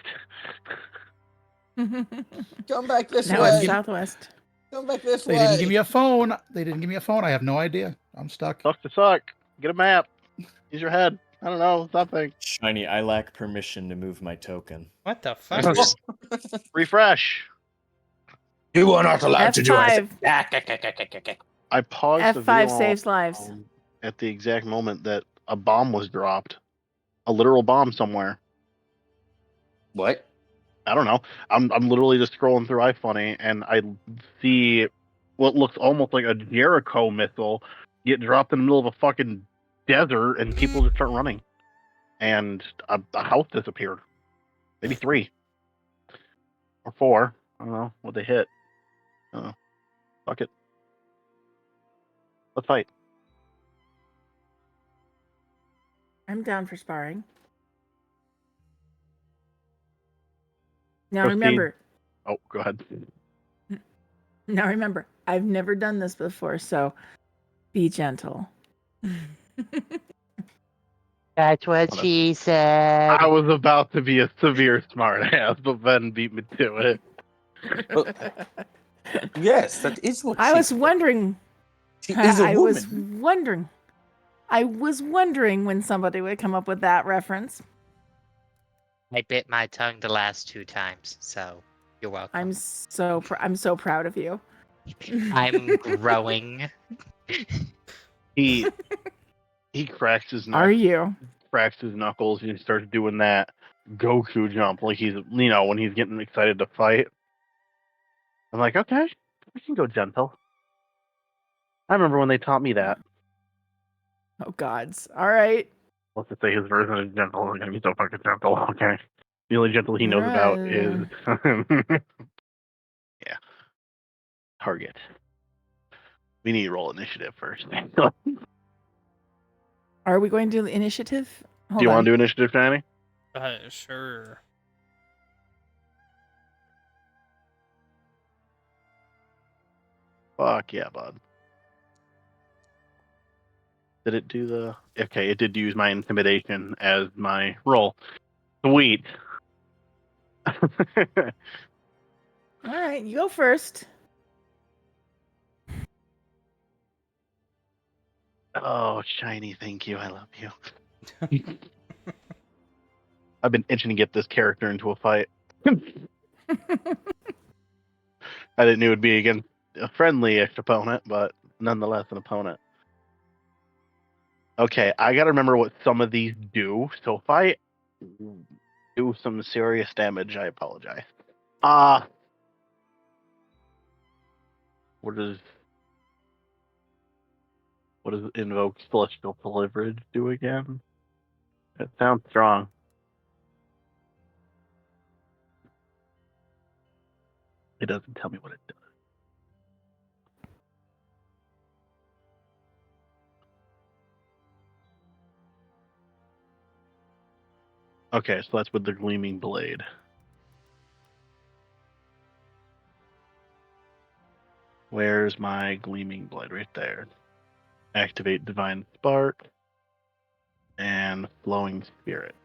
Come back this Now it's way. southwest. Come back this They way. didn't give me a phone. I have no idea. I'm stuck. Suck to suck. Get a map. Use your head. I don't know. Something. Shiny, I lack permission to move my token. What the fuck? Weird. Refresh. You are not allowed to do F5. anything. I paused the video F5 saves lives. at the exact moment that a bomb was dropped. A literal bomb somewhere. What? I don't know. I'm literally just scrolling through iFunny and I see what looks almost like a Jericho missile get dropped in the middle of a fucking desert and people just start running. And a house disappeared. Maybe 3 or 4. I don't know what they hit. Fuck it. Let's fight. I'm down for sparring. Now Proceed. remember, Oh, go ahead. I've never done this before, so be gentle. That's what she said. I was about to be a severe smartass, but Ben beat me to it. Yes, that is what I she was said. wondering. She is a I woman. was wondering. I was wondering when somebody would come up with that reference. I bit my tongue the last 2 times, so you're welcome. I'm so proud of you. I'm growing. He cracks his Are neck, you? cracks his knuckles, and he starts doing that Goku jump like he's when he's getting excited to fight. I'm like, okay, we can go gentle. I remember when they taught me that. Oh gods. All right. Let's just say his version of gentle is gonna be so fucking gentle. Okay, the only gentle he knows about is yeah. Target. We need to roll initiative first. Do Are we going to do the initiative? Hold you on. want to do initiative, Danny? Sure. Fuck yeah, bud. Did it do the... Okay, it did use my intimidation as my roll. Sweet. All right, you go first. Oh, shiny, thank you. I love you. I've been itching to get this character into a fight. I didn't know it would be against a friendly-ish opponent, but nonetheless an opponent. Okay, I gotta remember what some of these do. So if I do some serious damage, I apologize. What does invoke celestial leverage do again? It sounds strong. It doesn't tell me what it does. Okay, so that's with the gleaming blade. Where's my gleaming blade? Right there. Activate Divine Spark and Flowing Spirit.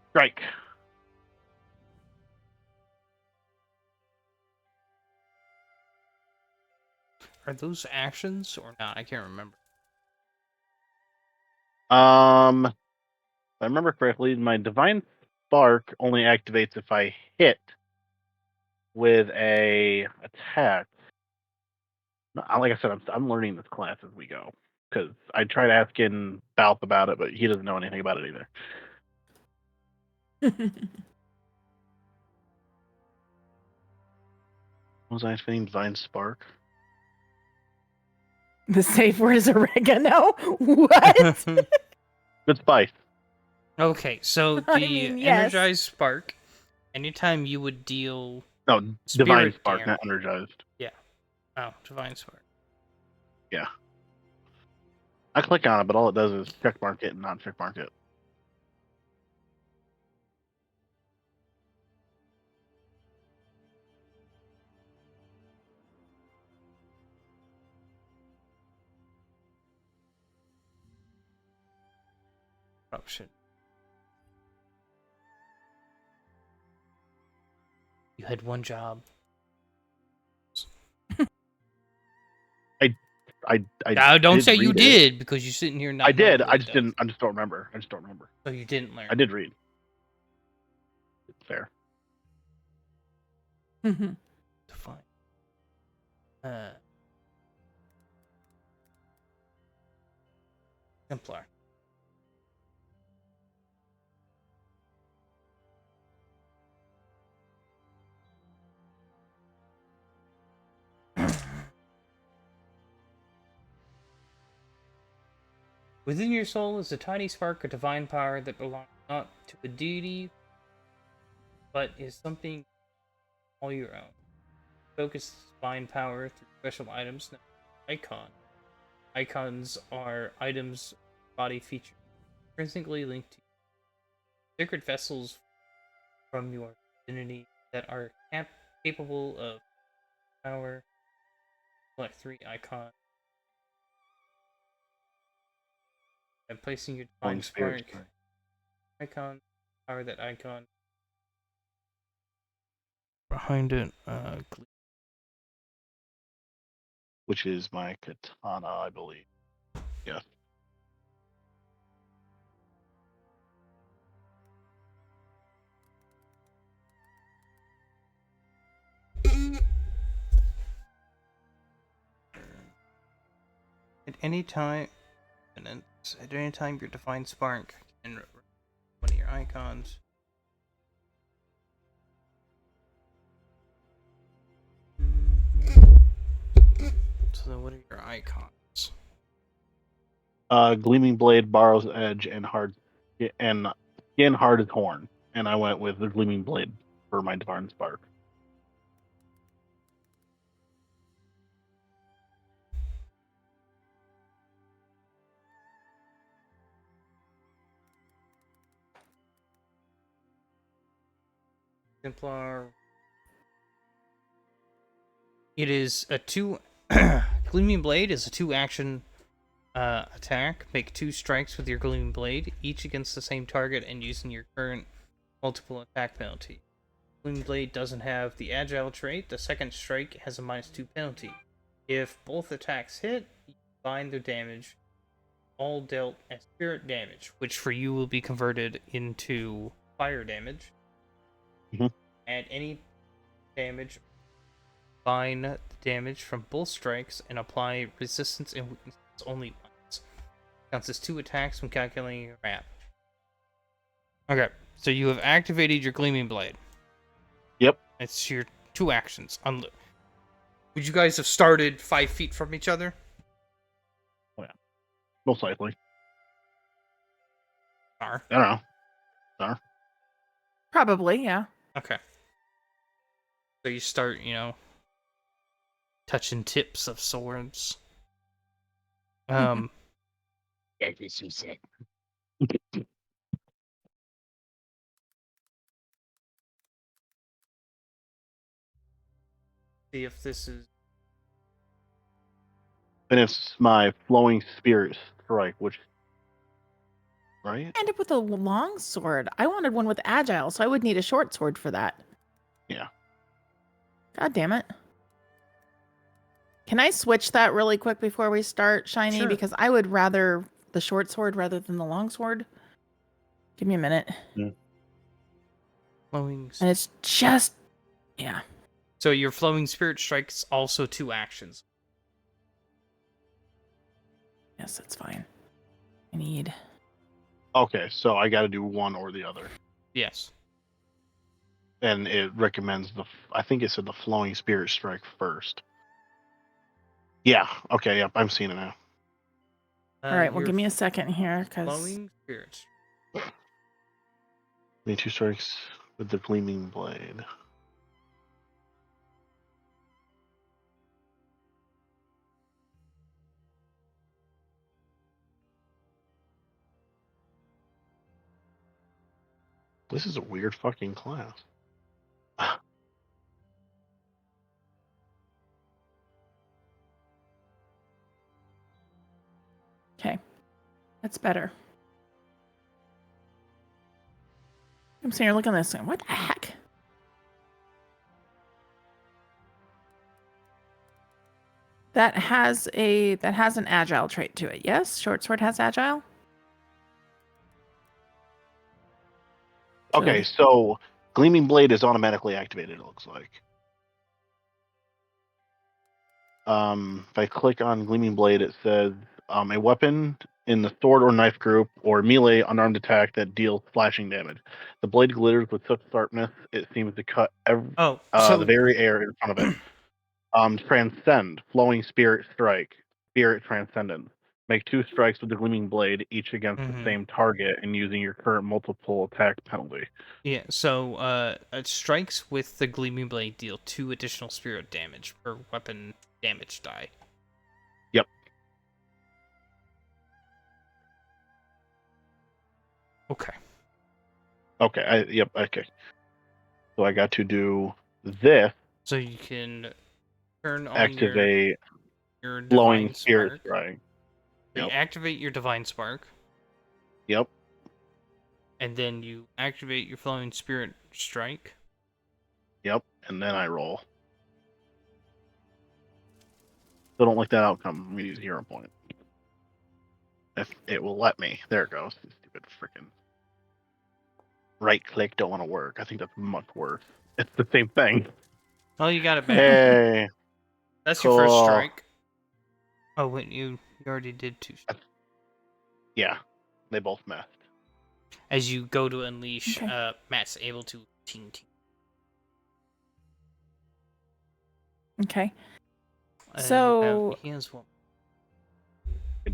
Strike. Are those actions or not? I can't remember. If I remember correctly, my Divine Spark only activates if I hit with a attack. Like I said, I'm learning this class as we go because I tried asking Balth about it, but he doesn't know anything about it either. Was I activating Divine Spark? The safe word is oregano. What? Good spice. Okay, so the I mean, yes. energized spark, anytime you would deal No, Divine spirit Spark, damage. not energized. Oh, divine spark. Yeah. I click on it, but all it does is check mark it and not check mark it. Corruption. You had one job. I Now, don't did say you read it. did because you're sitting here not. I did. knowing what I it just does. didn't. I just don't remember. I just don't remember. So you didn't learn. I did read. It's fair. Mhm. Define. Templar. Within your soul is a tiny spark of divine power that belongs not to a deity, but is something all your own. Focus divine power through special items known as icon. Icons are items body features intrinsically linked to sacred vessels from your divinity that are capable of power. Select 3 icons. And placing your divine Flowing Spirit. spark icon, power that icon. Behind it, Which is my katana, I believe. Yeah. at any time, at any time your divine spark can one of your icons. So then, what are your icons? Gleaming Blade, Borrow's Edge, and Skin Hard as Horn. And I went with the Gleaming Blade for my Divine Spark. Templar. It is a 2. Gleaming Blade is a 2-action attack. Make 2 strikes with your Gleaming Blade, each against the same target and using your current multiple attack penalty. Gleaming Blade doesn't have the Agile trait. The second strike has a -2 penalty. If both attacks hit, you combine their damage, all dealt as spirit damage, which for you will be converted into fire damage. Mhm. Add any damage, combine the damage from both strikes, and apply resistance and weaknesses only once. Counts as 2 attacks when calculating your map. Okay, so you have activated your Gleaming Blade. Yep. It's your 2 actions. Would you guys have started 5 feet from each other? Most likely. Are. I don't know. Probably, yeah. Okay. So you start, touching tips of swords. That's what she said. See if this is. And it's my flowing spirit strike, which right? End up with a long sword. I wanted one with agile, so I would need a short sword for that. Yeah. God damn it. Can I switch that really quick before we start, Shiny? Sure. Because I would rather the short sword rather than the long sword. Give me a minute. Flowing. And it's just, yeah. So your flowing spirit strike's also 2 actions. Yes, that's fine. I need. Okay, so I got to do one or the other, Yes. and it recommends I think it said the flowing spirit strike first. Yeah. Okay. Yep. I'm seeing it now. All right, well, your give me a second here, because flowing spirit. Me 2 strikes with the gleaming blade. This is a weird fucking class. okay, that's better. I'm sitting here looking at this thing. What the heck? That has an agile trait to it. Yes, short sword has agile. Okay, Good. so gleaming blade is automatically activated. It looks like. If I click on gleaming blade, it says a weapon in the sword or knife group or melee unarmed attack that deals slashing damage. The blade glitters with such sharpness it seems to cut the very air in front of it. Transcend, flowing spirit strike, spirit transcendence. Make 2 strikes with the gleaming blade, each against the same target, and using your current multiple attack penalty. Yeah, so strikes with the gleaming blade deal 2 additional spirit damage per weapon damage die. Yep. Okay. Okay. Yep. Okay. So I got to do this. So you can turn on Activate your flowing divine spirit spark. strike. You Yep. activate your divine spark. Yep. And then you activate your flowing spirit strike. Yep. And then I roll. Still don't like that outcome. I'm gonna use 0 point. If it will let me. There it goes. Stupid freaking right click don't want to work. I think that's much worse. It's the same thing. Oh, you got it back. Hey. That's your first cool. strike. Oh, wait, you already did 2 strikes. Yeah. They both messed. As you go to unleash, Matt's able to ting. Okay. So he has one.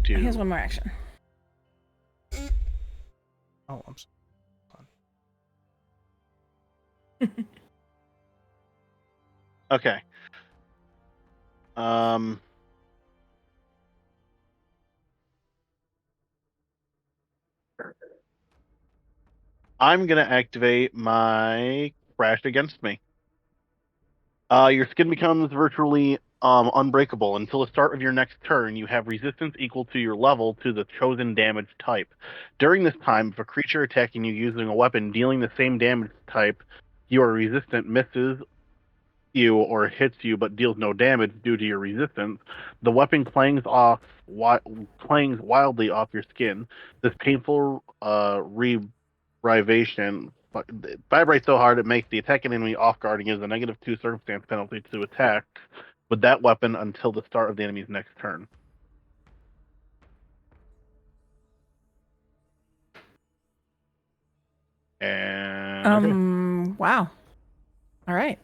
Here's one more action. Oh, I'm sorry. Okay. I'm gonna activate my Crash Against Me. Your skin becomes virtually unbreakable. Until the start of your next turn, you have resistance equal to your level to the chosen damage type. During this time, if a creature attacking you using a weapon dealing the same damage type you are resistant misses you or hits you but deals no damage due to your resistance, the weapon clangs wildly off your skin. This painful vibration vibrates so hard it makes the attacking enemy off guard and gives a -2 circumstance penalty to attack with that weapon until the start of the enemy's next turn. And Wow. All right.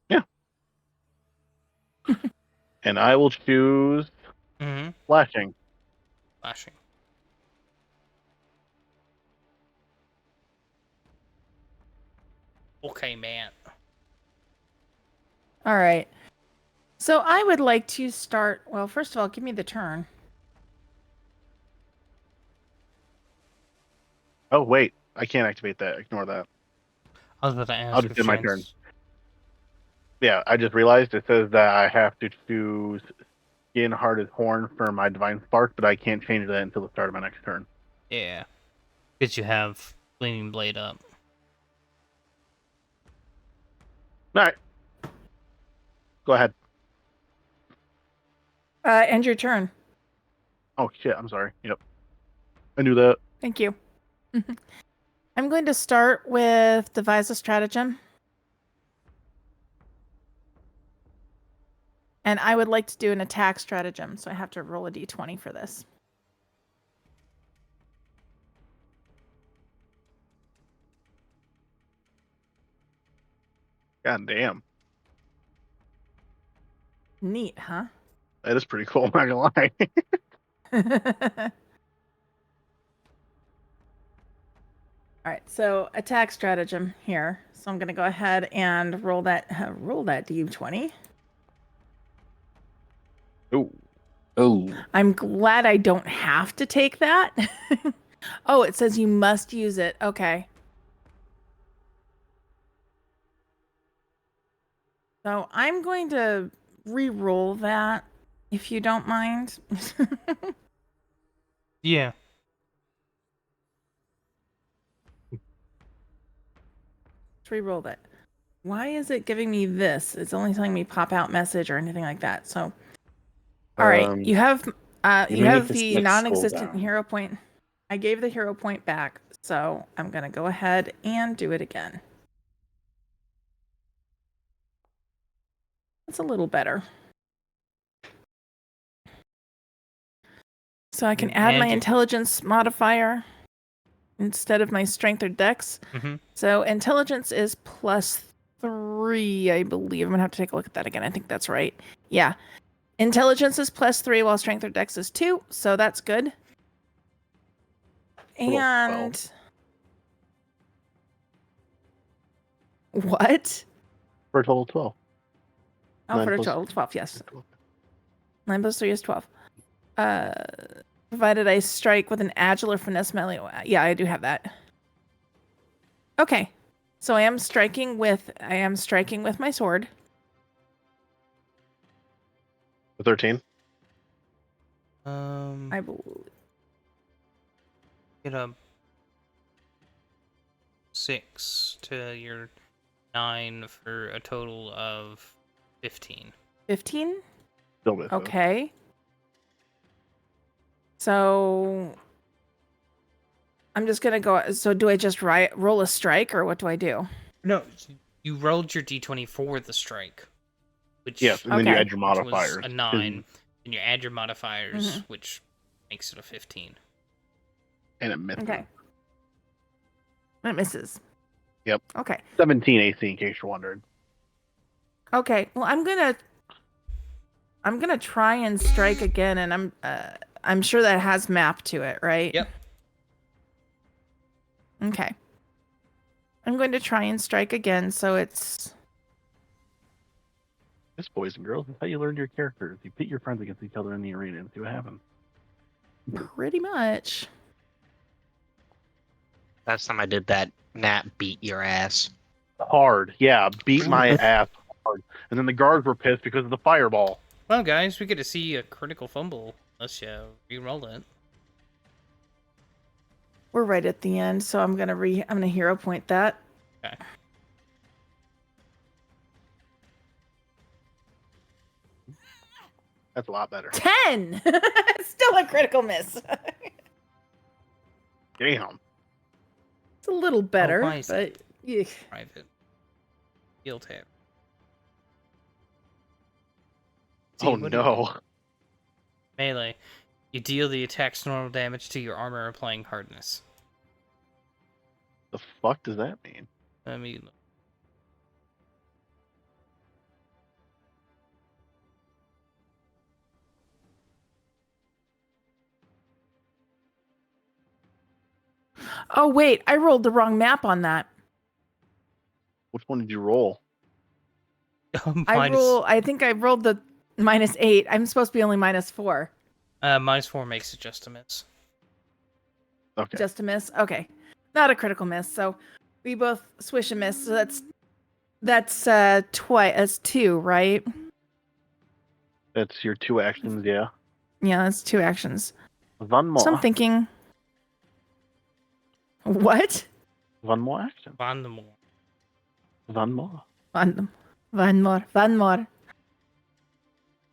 Yeah. And I will choose flashing. Flashing. Okay, man. All right. So I would like to start. Well, first of all, give me the turn. Oh wait, I can't activate that. Ignore that. I was about to ask I'll just if do my Shan's- turn. Yeah, I just realized it says that I have to choose Skin Hard as Horn for my Divine Spark, but I can't change that until the start of my next turn. Yeah. Because you have Gleaming Blade up. All right. Go ahead. End your turn. Oh shit, I'm sorry. Yep. I knew that. Thank you. I'm going to start with devise a stratagem. And I would like to do an attack stratagem, so I have to roll a d20 for this. God damn. Neat, huh? That is pretty cool, I'm not gonna lie. All right, so attack stratagem here. So I'm going to go ahead and roll that d20. Oh. I'm glad I don't have to take that. Oh, it says you must use it. Okay. So I'm going to re-roll that, if you don't mind. Yeah. Let's re-roll that. Why is it giving me this? It's only telling me pop out message or anything like that. So, all right, you have you you may have need to the select non-existent scroll down. hero point. I gave the hero point back, so I'm gonna go ahead and do it again. That's a little better. So I can And add my add- intelligence modifier instead of my strength or dex. Mm-hmm. So intelligence is +3, I believe. I'm gonna have to take a look at that again. I think that's right. Yeah. Intelligence is +3 while strength or dex is 2, so that's good. Total 12. And what? For a total of 12. Oh, 9 for a plus- total of 12, yes. 9 plus 3 is 12. Provided I strike with an agile or finesse melee. Yeah, I do have that. Okay. So I am striking with my sword. For 13. I believe. Get a 6 to your 9 for a total of 15. 15? Still with it. Okay. So I'm just gonna go. So do I just roll a strike, or what do I do? No, you rolled your d20 for the strike. Which, Yes, and then you Okay. add your which was modifiers. a 9. And you add your modifiers, Mhm. which makes it a 15. And it misses. Okay. It misses. Yep. Okay. 17 AC in case you're wondering. Okay. Well, I'm gonna try and strike again, and I'm sure that has map to it, right? Yep. Okay. I'm going to try and strike again, so it's This, boys and girls, is how you learn your characters. You pit your friends against each other in the arena and see what happens. pretty much. Last time I did that, Nat beat your ass. Hard. Yeah, beat my ass hard. And then the guards were pissed because of the fireball. Well, guys, we get to see a critical fumble unless you re-roll it. We're right at the end, so I'm gonna hero point that. Okay. That's a lot better. 10. Still a critical miss. Damn. It's a little better, why is but yeah. Private. Heal tab. Oh what do you- no. Melee. You deal the attack's normal damage to your armor applying hardness. The fuck does that mean? Let me look. Oh wait, I rolled the wrong map on that. Which one did you roll? I think I rolled -8. I'm supposed to be only -4. -4 makes it just a miss. Okay. Just a miss? Okay. Not a critical miss. So we both swish and miss. So that's twice. That's 2, right? That's your 2 actions, yeah. Yeah, that's 2 actions. One more. So I'm thinking. What? One more action. Van the more. One more. One more.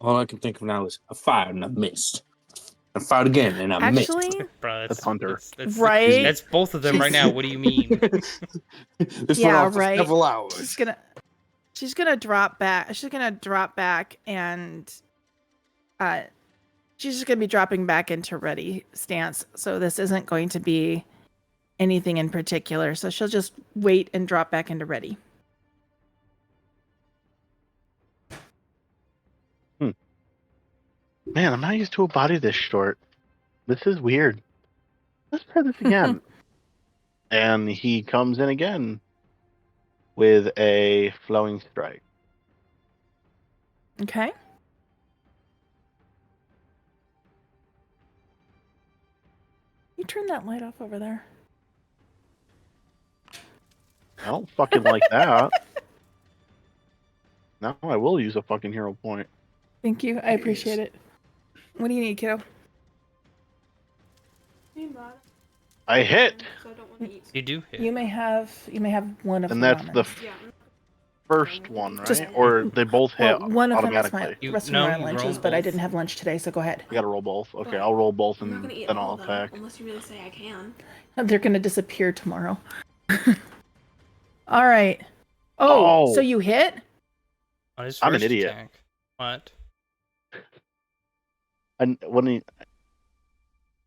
All I can think of now is I fired and I missed. I fired again and I missed. Actually, Bro, That's Hunter. right? That's both of them right now. What do you mean? This Yeah, went on for right. several hours. She's gonna drop back. She's gonna drop back and she's just gonna be dropping back into ready stance. So this isn't going to be anything in particular. So she'll just wait and drop back into ready. Man, I'm not used to a body this short. This is weird. Let's try this again. And he comes in again with a flowing strike. Okay. You turn that light off over there. I don't fucking like that. Now I will use a fucking hero point. Thank you. I appreciate it. What do you need, kiddo? I hit! You do hit. You may have one of And the that's the ramen. first one, right? Just- Or they both hit Well, one of them is automatically. my rest of my lunches, but I didn't have lunch today, so go ahead. I gotta roll both. Okay, I'll roll both and I'm not gonna eat then all I'll of them, attack. unless you really say I can. They're gonna disappear tomorrow. All right. Oh, Oh. so you hit? On his I'm an first idiot. attack. What? And when he,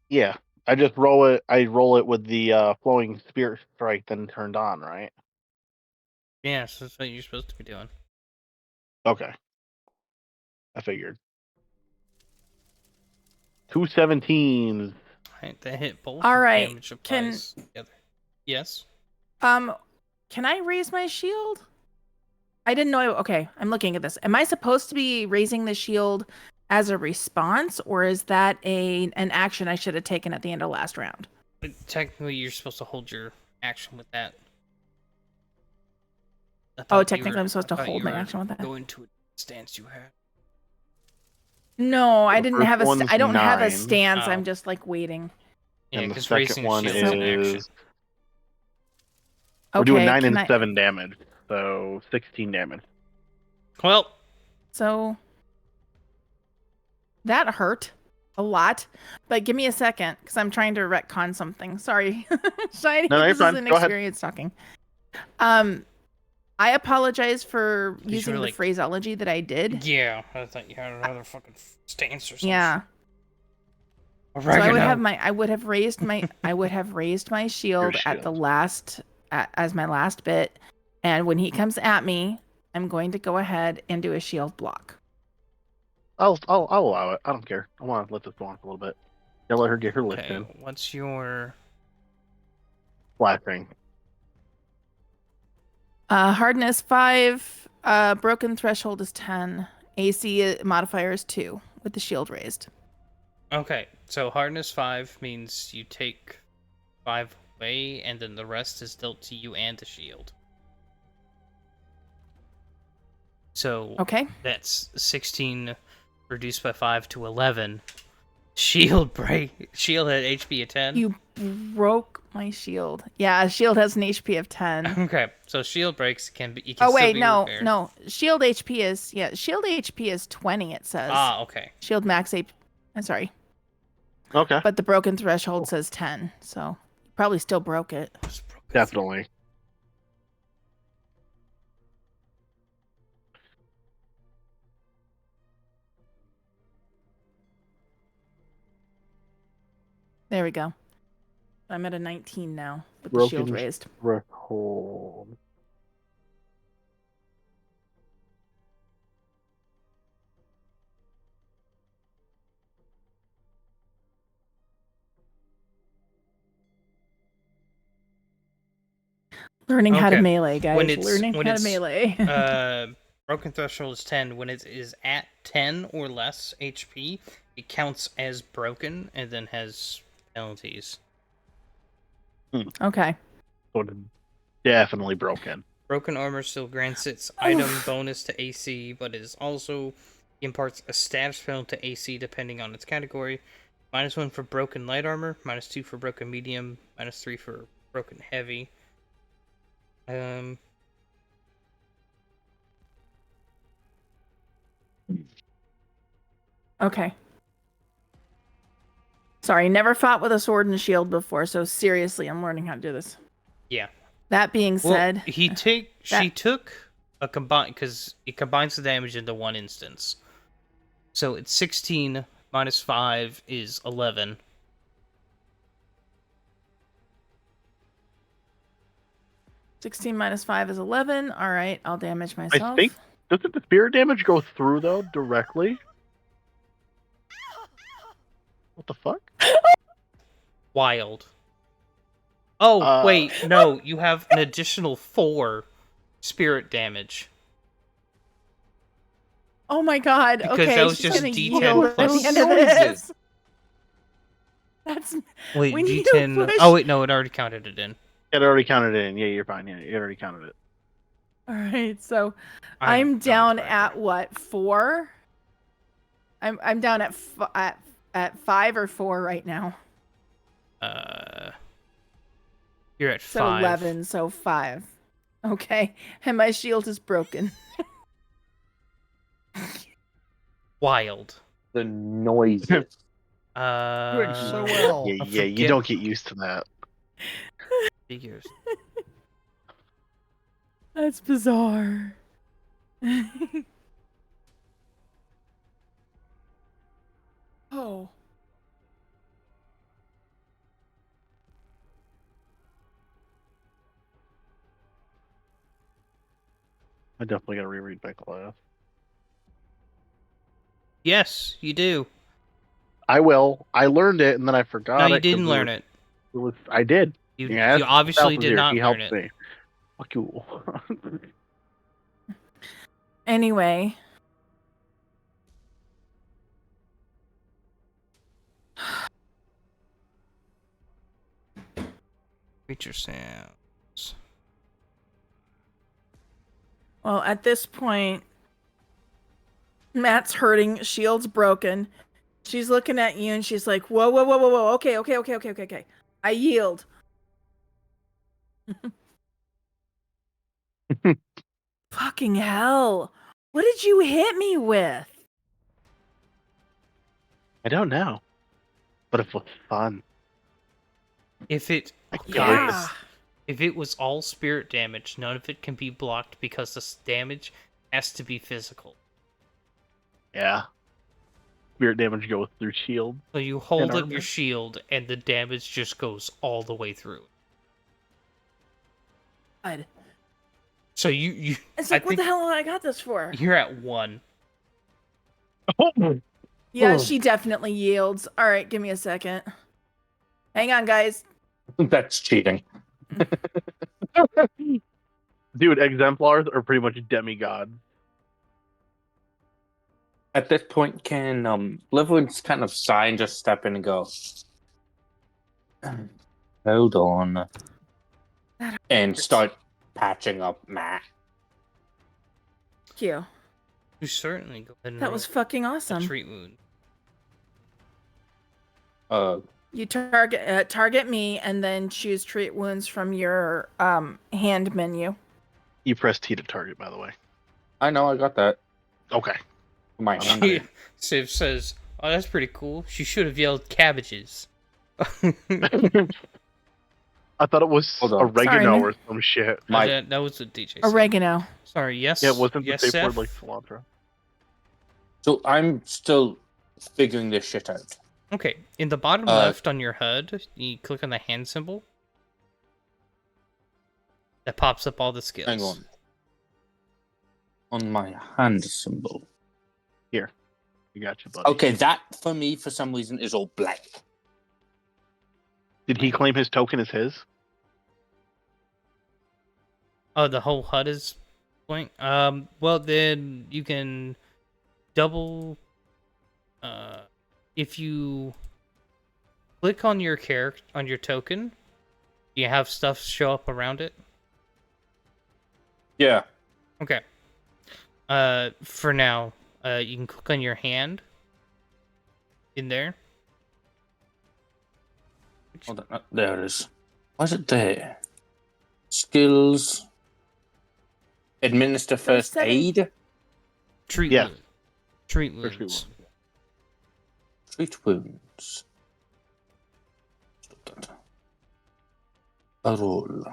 yeah, I just roll it. I roll it with the flowing spirit strike, then turned on, right? Yes, that's what you're supposed to be doing. Okay, I figured. 2 17s. Right, that hit both. All the right, Damage can- applies together. Yes. Can I raise my shield? I didn't know. Okay, I'm looking at this. Am I supposed to be raising the shield as a response, or is that an action I should have taken at the end of last round? But technically, you're supposed to hold your action with that. I Oh, thought you technically, were- I'm supposed to I thought hold you my were action with that. Going to a stance you had. No, I The didn't first have a. one's I don't have a 9. stance. Oh. I'm just like waiting. Yeah, And the because second raising a one shield is an action. is we're Okay, doing 9 can and I- 7 damage, so 16 damage. Well, So that hurt a lot, but give me a second because I'm trying to retcon something. Sorry, Shiny. No, you're This fine. is an Go ahead. experience talking. I apologize for you using were the like- phraseology that I did. yeah, I thought you had another fucking stance or something. Yeah. So I would have raised my shield at the shield. last as my last bit, and when he comes at me, I'm going to go ahead and do a shield block. I'll allow it. I don't care. I want to let this go on for a little bit. Yeah, let her get her lift Okay, in. what's your... Flashing. Hardness 5, broken threshold is 10, AC modifier is 2 with the shield raised. Okay, so hardness 5 means you take 5 away, and then the rest is dealt to you and the shield. So Okay. that's 16 reduced by 5 to 11. Shield break. Shield had HP of 10. You broke my shield. Yeah, shield has an HP of 10. Okay, so shield breaks can be. You can Oh still wait, be no, repaired. no. Shield HP is 20. It says. Ah, okay. Shield max HP. I'm sorry, Okay. but the broken threshold says 10. So you probably still broke it. Definitely. There we go. I'm at a 19 now with the Broken shield raised. threshold. Learning how to Okay. melee, guys. When it's- Learning when how to it's, melee. broken threshold is 10. When it is at 10 or less HP, it counts as broken and then has penalties. Okay. So it's definitely broken. Broken armor still grants its item bonus to AC, but is also imparts a status penalty to AC depending on its category. -1 for broken light armor, -2 for broken medium, -3 for broken heavy. Okay. Sorry, never fought with a sword and shield before, so seriously, I'm learning how to do this. Yeah. That being said, she took a combine because it combines the damage into one instance. So it's 16 minus 5 is 11. -16 minus 5 is 11. All right, I'll damage myself. I think doesn't the spirit damage go through though directly? What the fuck? Wild. Oh, wait, no, you have an additional 4 spirit damage. Oh my god. Because okay, that was she's just gonna D10 yield plus at the end of this. That's Wait, we need D10. to push. Oh, wait, no, it already counted it in. It already counted it in. Yeah, you're fine. Yeah, it already counted it. All right, so I'm down at what, 4? I'm down at 5 or 4 right now. You're at So 5. 11, so 5. Okay, and my shield is broken. Wild. The noises. Doing so well. Yeah, you don't get used to that. Figures. That's bizarre. Oh. I definitely gotta reread my class. Yes, you do. I will. I learned it and then I forgot No, it. you 'cause didn't learn it. I did. You Yes, obviously Ralph is did here. not He learn helped it. me. Fuck you. Anyway. Creature sounds. Well, at this point, Matt's hurting, shield's broken. She's looking at you and she's like, whoa, whoa, whoa, whoa, whoa. Okay. I yield. Fucking hell. What did you hit me with? I don't know. But it was fun. If it was all spirit damage, none of it can be blocked because this damage has to be physical. Yeah. Spirit damage goes through shield. So you hold and up armor. your shield and the damage just goes all the way through. God. So you It's like, what the hell I got this for? You're at 1. Yeah, she definitely yields. All right, give me a second. Hang on, guys. That's cheating. Dude, exemplars are pretty much demigods. At this point, can Liverwood's kind of sigh and just step in and go, hold on, and start patching up Matt. Thank you. You certainly go ahead and That roll was fucking a awesome. treat wound. You target me and then choose treat wounds from your hand menu. You press T to target, by the way. I know, I got that. Okay. My hand. Civ says, "Oh, that's pretty cool. She should have yelled cabbages." I thought it was oregano or some shit. That was what DJ said. Oregano. Sorry, yes. Yeah, it wasn't yes, the safe Seth? word like cilantro. So I'm still figuring this shit out. Okay, in the bottom left on your HUD, you click on the hand symbol. That pops up all the skills. Hang on. On my hand symbol. Here. You got you, buddy. Okay, that for me, for some reason, is all blank. Did he claim his token as his? Oh, the whole HUD is point. Well then you can double. If you click on your token, you have stuff show up around it. Yeah. Okay. For now, you can click on your hand. In there. Hold on. There it is. Why is it there? Skills. Administer first setting- aid. Treat Yeah. wounds. Treat For sure. wounds. Treat wounds. A roll.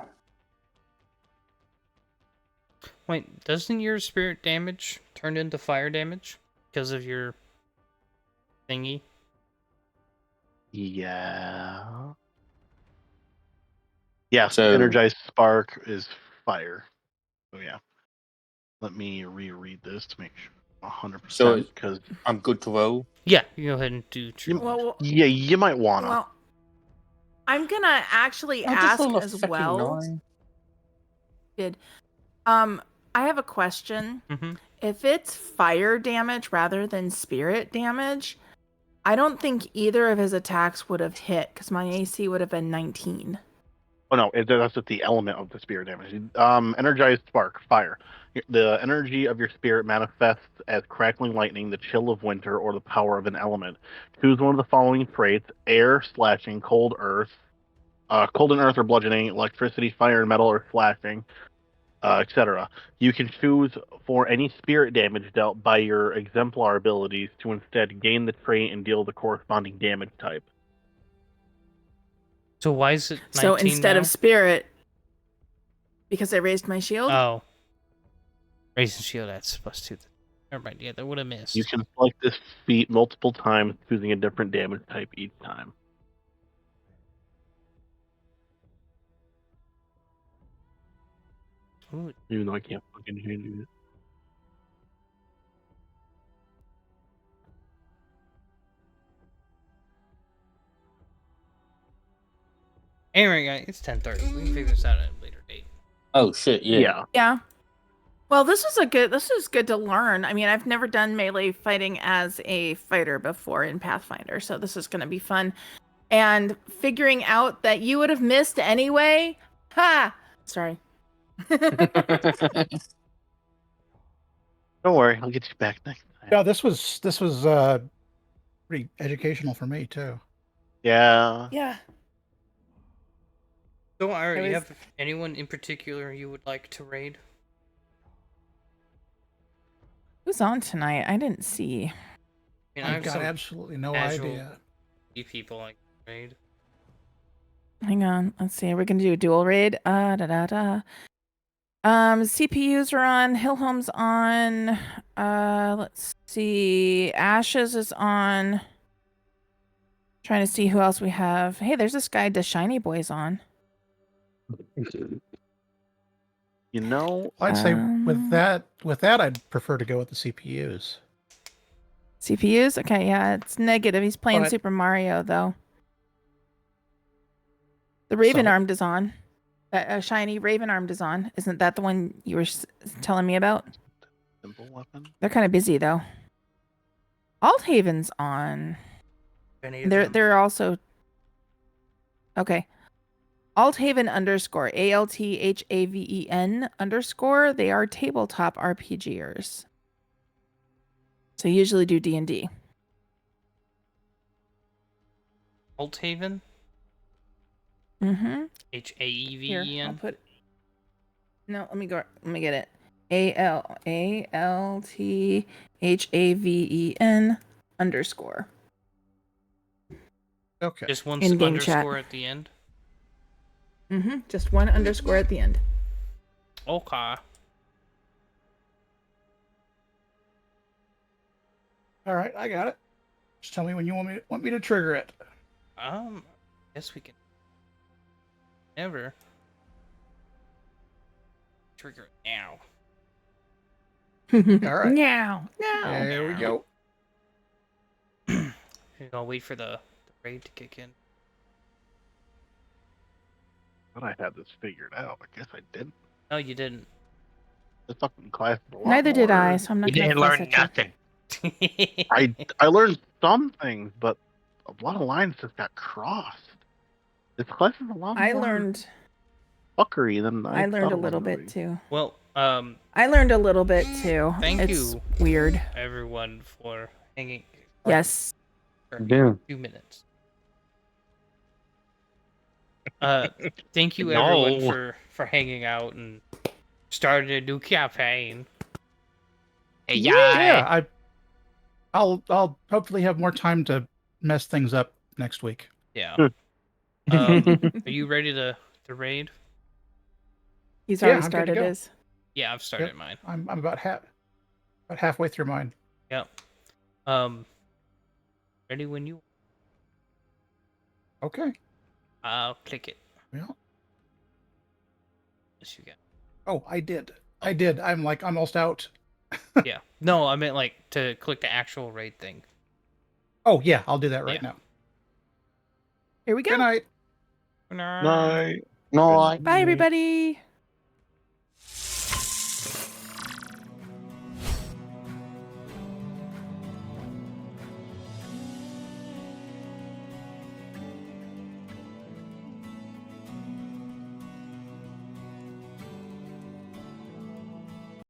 Wait, doesn't your spirit damage turn into fire damage because of your thingy? Yeah. Yeah, So- energized spark is fire. So yeah. Let me reread this to make sure 100% because I'm good to roll. Yeah, you go ahead and do treat. Well, yeah, you might wanna. well, I'm gonna actually I just ask rolled a as fucking well. 9. Good. I have a question. Mm-hmm. If it's fire damage rather than spirit damage, I don't think either of his attacks would have hit because my AC would have been 19. Oh no, that's just the element of the spirit damage. Energized spark, fire. The energy of your spirit manifests as crackling lightning, the chill of winter, or the power of an element. Choose one of the following traits: air, slashing, cold and earth or bludgeoning, electricity, fire and metal, or slashing, etc. You can choose for any spirit damage dealt by your exemplar abilities to instead gain the trait and deal the corresponding damage type. So why is it 19 So instead now? of spirit, because I raised my shield. Oh, raising shield. That's supposed to. Never mind. Yeah, that would have missed. You can select this feat multiple times, choosing a different damage type each time. Ooh, Even though I can't fucking change it. anyway, guys, it's 10:30. We can figure this out at a later date. Oh shit, yeah. Yeah. Well, this is good to learn. I mean, I've never done melee fighting as a fighter before in Pathfinder, so this is going to be fun. And figuring out that you would have missed anyway. Ha! Sorry. Don't worry, I'll get you back next time. Yeah, this was pretty educational for me too. Yeah. Yeah. So, Ira, I you was- have anyone in particular you would like to raid? Who's on tonight? I didn't see. I mean, I I've have got some absolutely no casual- idea. people like to raid. Hang on. Let's see. We're gonna do a dual raid. CPUs are on. Hillholm's on. Let's see. Ashes is on. Trying to see who else we have. Hey, there's this guy. The Shiny Boy's on. You know, I'd say with Um, that, I'd prefer to go with the CPUs. CPUs? Okay, yeah, it's negative. He's playing But- Super Mario though. The Raven So- Armed is on. That shiny Raven Armed is on. Isn't that the one you were telling me about? simple weapon. They're kind of busy though. Althaven's on. Any of them? They're also okay. Althaven _ ALTHAVEN _ they are tabletop RPGers. So usually do D&D. Althaven? Mm-hmm. Here, I'll HAEVEN? put. No, let me go. Let me get it. ALTHAVEN _ Okay. Just one In-game underscore chat. at the end? Mm-hmm. Just one underscore at the end. Okay. All right, I got it. Just tell me when you want me to trigger it. Guess we can. Never. Trigger it now. All right. Now. There we go. I'll wait for the raid to kick in. But I had this figured out. I guess I didn't. No, you didn't. The fucking class is a lot Neither did more- I, so I'm not You gonna didn't fuss learn at you. nothing. I learned some things, but a lot of lines just got crossed. This class is a lot I more learned fuckery than I thought learned a it was little gonna bit be. too. Well, I learned a little bit too. Thank It's you. weird. everyone, for hanging Yes. for Yeah. 2 minutes. Thank you No. everyone for hanging out and starting a new campaign. Hey, Yeah, I'll hopefully have more time to mess things up next week. Yeah. Hmm. Are you ready to raid? He's Yeah, already I'm good to started go. his. Yeah, I've started Yep. mine. I'm about halfway through mine. Yep. Ready when you. Okay. I'll click it. Well, Yes, you got. oh, I did. I'm like almost out. Yeah. No, I meant like to click the actual raid thing. Oh yeah, I'll do that right Yeah. now. Here we go. Good night. No, Bye, everybody.